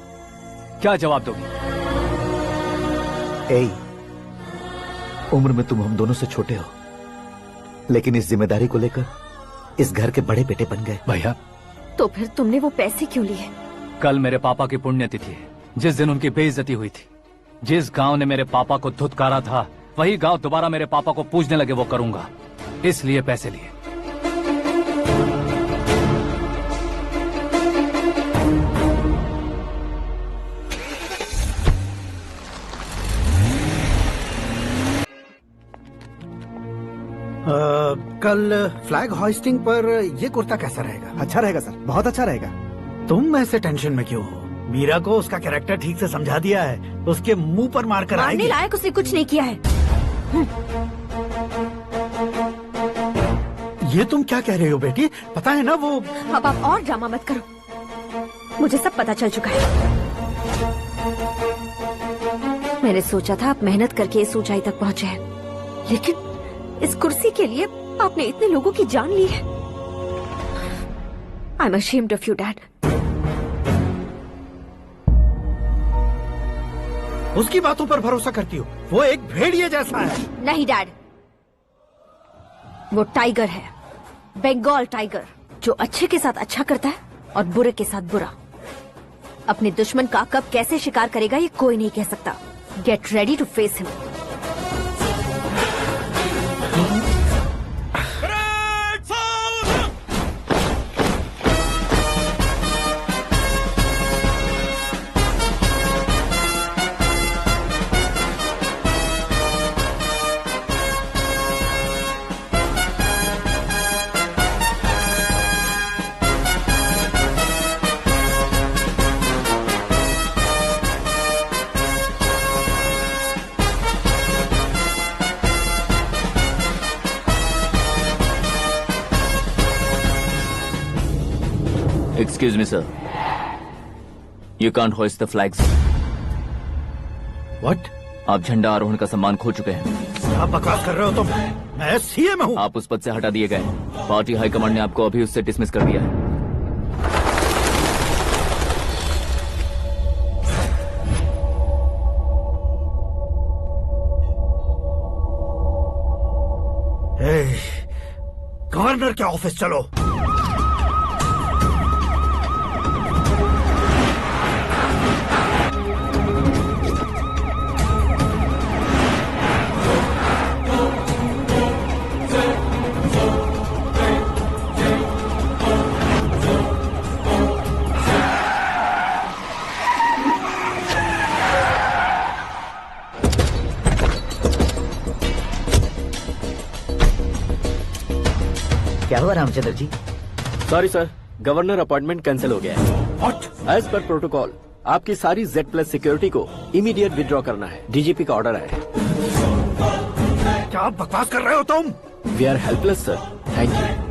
[SPEAKER 6] क्या जवाब दोगी?
[SPEAKER 7] उम्र में तुम हम दोनों से छोटे हो, लेकिन इस जिम्मेदारी को लेकर इस घर के बड़े बेटे बन गए।
[SPEAKER 6] भैया,
[SPEAKER 2] तो फिर तुमने वो पैसे क्यों लिए?
[SPEAKER 6] कल मेरे पापा की पुण्यतिथि है, जिस दिन उनकी बेइज्जती हुई थी। जिस गांव ने मेरे पापा को धुतकारा था वही गांव दोबारा मेरे पापा को पूजने लगे वो करूंगा, इसलिए पैसे लिए।
[SPEAKER 4] कल फ्लैग होइस्टिंग पर ये कुर्ता कैसा रहेगा?
[SPEAKER 14] अच्छा रहेगा सर, बहुत अच्छा रहेगा।
[SPEAKER 4] तुम ऐसे टेंशन में क्यों हो? मीरा को उसका कैरेक्टर ठीक से समझा दिया है, उसके मुंह पर मारकर आएगी।
[SPEAKER 2] लायक उसने कुछ नहीं किया है।
[SPEAKER 4] ये तुम क्या कह रहे हो बेटी? पता है ना वो।
[SPEAKER 2] अब आप और ड्रामा मत करो, मुझे सब पता चल चुका है। मैंने सोचा था आप मेहनत करके इस ऊंचाई तक पहुंचे हैं, इस कुर्सी के लिए आपने इतने लोगों की जान ली है। I am ashamed of you dad.
[SPEAKER 4] उसकी बातों पर भरोसा करती हो? वो एक भेड़िए जैसा है।
[SPEAKER 2] नहीं डैड, वो टाइगर है, बंगाल टाइगर, जो अच्छे के साथ अच्छा करता है और बुरे के साथ बुरा। अपने दुश्मन का कब कैसे शिकार करेगा ये कोई नहीं कह सकता। Get ready to face him.
[SPEAKER 9] Excuse me, sir. You can't hoist the flags.
[SPEAKER 4] What?
[SPEAKER 9] आप झंडा आरोहण का सम्मान खो चुके हैं।
[SPEAKER 4] आप बकवास कर रहे हो तुम? मैं सीएम हूँ।
[SPEAKER 9] आप उस पद से हटा दिए गए। पार्टी हाईकमांड ने आपको अभी उससे डिसमिस कर दिया है।
[SPEAKER 4] गवर्नर के ऑफिस चलो।
[SPEAKER 5] क्या हुआ Ramchandra ji?
[SPEAKER 15] Sorry sir, governor appointment cancel हो गया है।
[SPEAKER 4] What?
[SPEAKER 15] एज पर प्रोटोकॉल आपकी सारी Z+ सिक्योरिटी को इमीडिएट विड्रॉ करना है। डीजीपी का ऑर्डर आया है।
[SPEAKER 4] क्या आप बकवास कर रहे हो तुम?
[SPEAKER 15] We are helpless sir. Thank you.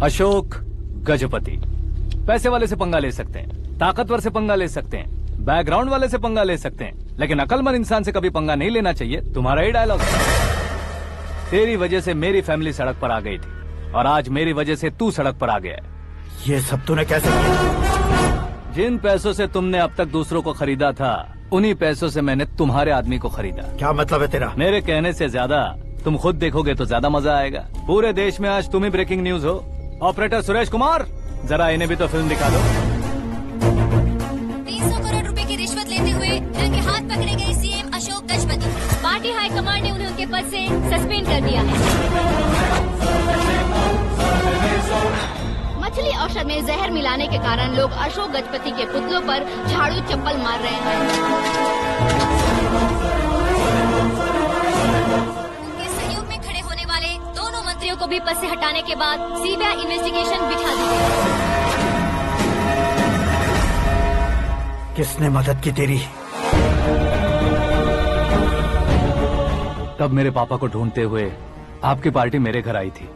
[SPEAKER 6] Ashok Gajapati पैसे वाले से पंगा ले सकते हैं, ताकतवर से पंगा ले सकते हैं, बैकग्राउंड वाले से पंगा ले सकते हैं, लेकिन अकलमंद इंसान से कभी पंगा नहीं लेना चाहिए। तुम्हारा ही डायलॉग। तेरी वजह से मेरी फैमिली सड़क पर आ गई थी और आज मेरी वजह से तू सड़क पर आ गया है।
[SPEAKER 4] ये सब तूने कैसे किया?
[SPEAKER 6] जिन पैसों से तुमने अब तक दूसरों को खरीदा था, उन्हीं पैसों से मैंने तुम्हारे आदमी को खरीदा।
[SPEAKER 4] क्या मतलब है तेरा?
[SPEAKER 6] मेरे कहने से ज्यादा तुम खुद देखोगे तो ज्यादा मजा आएगा। पूरे देश में आज तुम ही ब्रेकिंग न्यूज हो। ऑपरेटर सुरेश कुमार, जरा इन्हें भी तो फिल्म दिखा दो।
[SPEAKER 3] 300 करोड़ रुपए की रिश्वत लेते हुए रंगे हाथ पकड़े गए CM Ashok Gajapati. Party high command ने उन्हें उनके पद से सस्पेंड कर दिया है।
[SPEAKER 12] मछली औषध में जहर मिलाने के कारण लोग अशोक गजपति के पुतलों पर झाड़ू चप्पल मार रहे हैं।
[SPEAKER 3] उनके सहयोग में खड़े होने वाले दोनों मंत्रियों को भी पद से हटाने के बाद सीबीआई इन्वेस्टिगेशन बिठा दी गई।
[SPEAKER 4] किसने मदद की तेरी?
[SPEAKER 6] तब मेरे पापा को ढूंढते हुए आपकी पार्टी मेरे घर आई थी,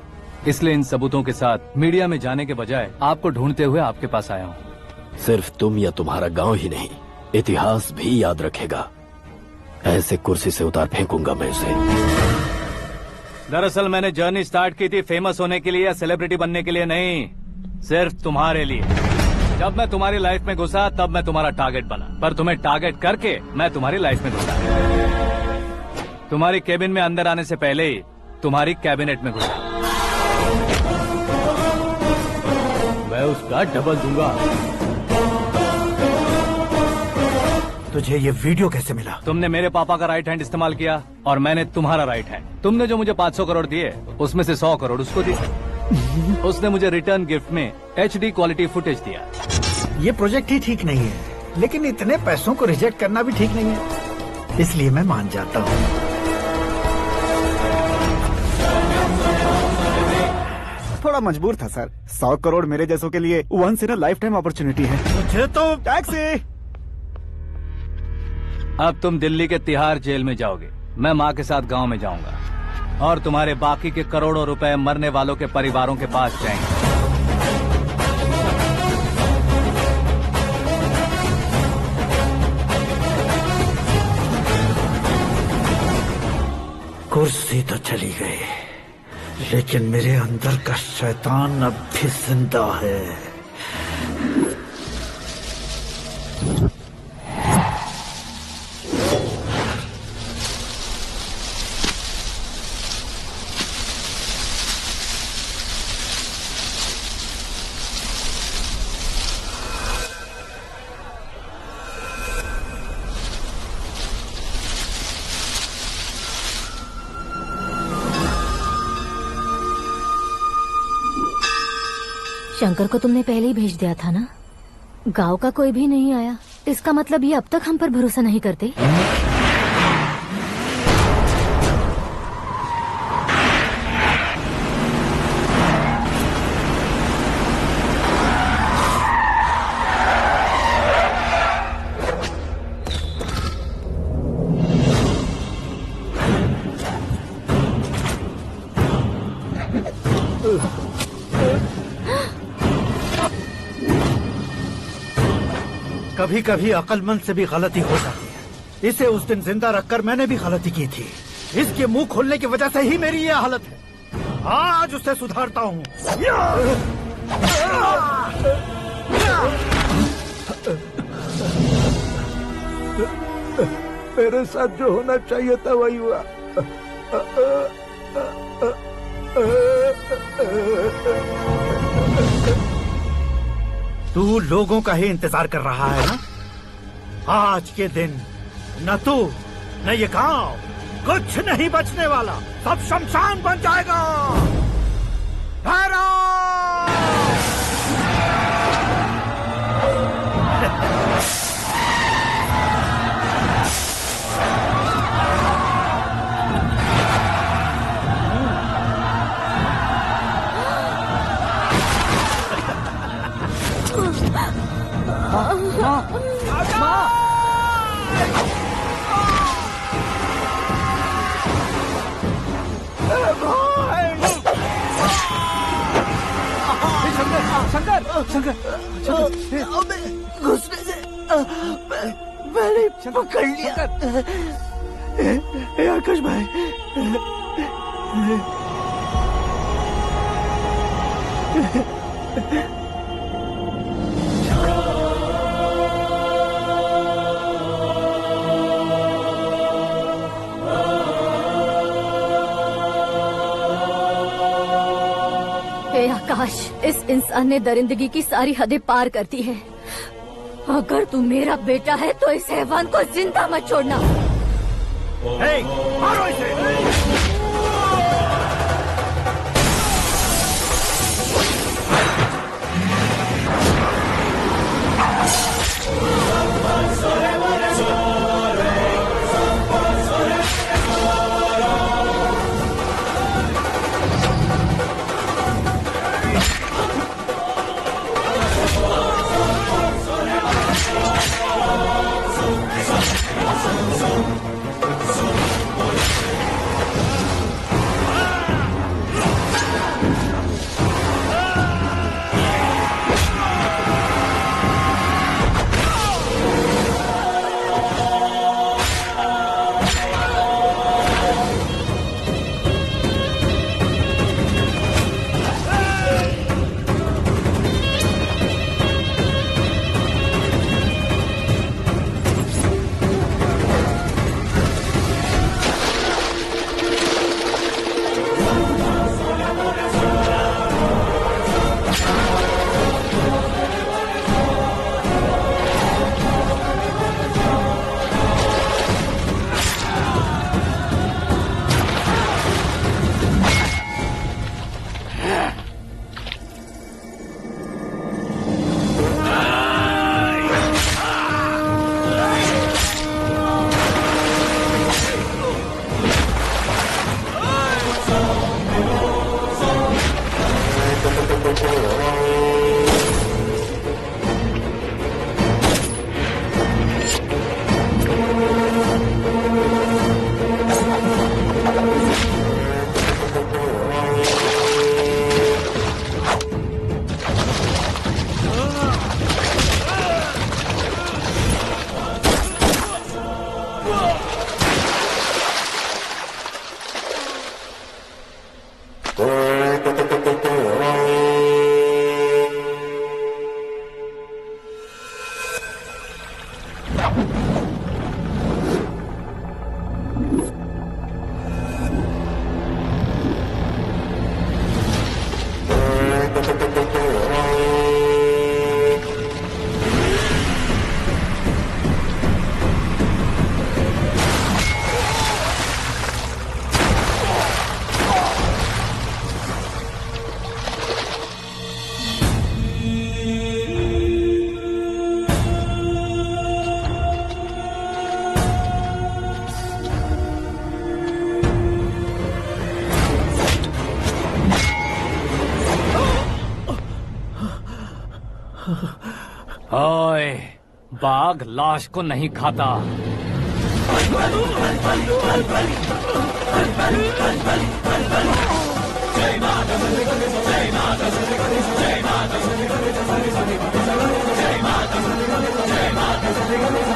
[SPEAKER 6] इसलिए इन सबूतों के साथ मीडिया में जाने के बजाय आपको ढूंढते हुए आपके पास आया हूँ।
[SPEAKER 15] सिर्फ तुम या तुम्हारा गांव ही नहीं, इतिहास भी याद रखेगा। ऐसे कुर्सी से उतार फेंकूंगा मैं उसे।
[SPEAKER 6] दरअसल मैंने जर्नी स्टार्ट की थी फेमस होने के लिए या सेलिब्रिटी बनने के लिए नहीं, सिर्फ तुम्हारे लिए। जब मैं तुम्हारी लाइफ में घुसा तब मैं तुम्हारा टारगेट बना, पर तुम्हें टारगेट करके मैं तुम्हारी लाइफ में घुसा। तुम्हारी केबिन में अंदर आने से पहले ही तुम्हारी कैबिनेट में घुसा। मैं उसका डबल दूंगा।
[SPEAKER 4] तुझे ये वीडियो कैसे मिला?
[SPEAKER 6] तुमने मेरे पापा का राइट हैंड इस्तेमाल किया और मैंने तुम्हारा राइट हैंड। तुमने जो मुझे 500 करोड़ दिए उसमें से 100 करोड़ उसको दिए। उसने मुझे रिटर्न गिफ्ट में HD क्वालिटी फुटेज दिया।
[SPEAKER 4] ये प्रोजेक्ट ही ठीक नहीं है, लेकिन इतने पैसों को रिजेक्ट करना भी ठीक नहीं है, इसलिए मैं मान जाता हूँ।
[SPEAKER 14] थोड़ा मजबूर था सर। 100 करोड़ मेरे जैसों के लिए once in a lifetime opportunity है।
[SPEAKER 4] मुझे तो
[SPEAKER 14] टैक्सी।
[SPEAKER 6] अब तुम दिल्ली के तिहाड़ जेल में जाओगे, मैं माँ के साथ गांव में जाऊंगा और तुम्हारे बाकी के करोड़ों रुपए मरने वालों के परिवारों के पास जाएंगे।
[SPEAKER 4] कुर्सी तो चली गई, लेकिन मेरे अंदर का शैतान अब भी जिंदा है।
[SPEAKER 3] शंकर को तुमने पहले ही भेज दिया था ना? गांव का कोई भी नहीं आया, इसका मतलब ये अब तक हम पर भरोसा नहीं करते।
[SPEAKER 4] कभी कभी अक्लमंद से भी गलती हो जाती है। इसे उस दिन जिंदा रखकर मैंने भी गलती की थी। इसके मुंह खोलने की वजह से ही मेरी ये हालत है। आज उसे सुधारता हूँ।
[SPEAKER 7] मेरे साथ जो होना चाहिए था वही हुआ।
[SPEAKER 4] तू लोगों का ही इंतजार कर रहा है ना? आज के दिन न तू न ये गांव कुछ नहीं बचने वाला, सब शमशान बन जाएगा। भैरव!
[SPEAKER 8] घुसने से मैंने पकड़ लिया। आकाश भाई,
[SPEAKER 3] हे आकाश, इस इंसान ने दरिंदगी की सारी हदें पार कर दी है। अगर तू मेरा बेटा है तो इस हैवान को जिंदा मत छोड़ना।
[SPEAKER 4] मारो इसे।
[SPEAKER 6] ओए, बाघ लाश को नहीं खाता।
[SPEAKER 16] जय माता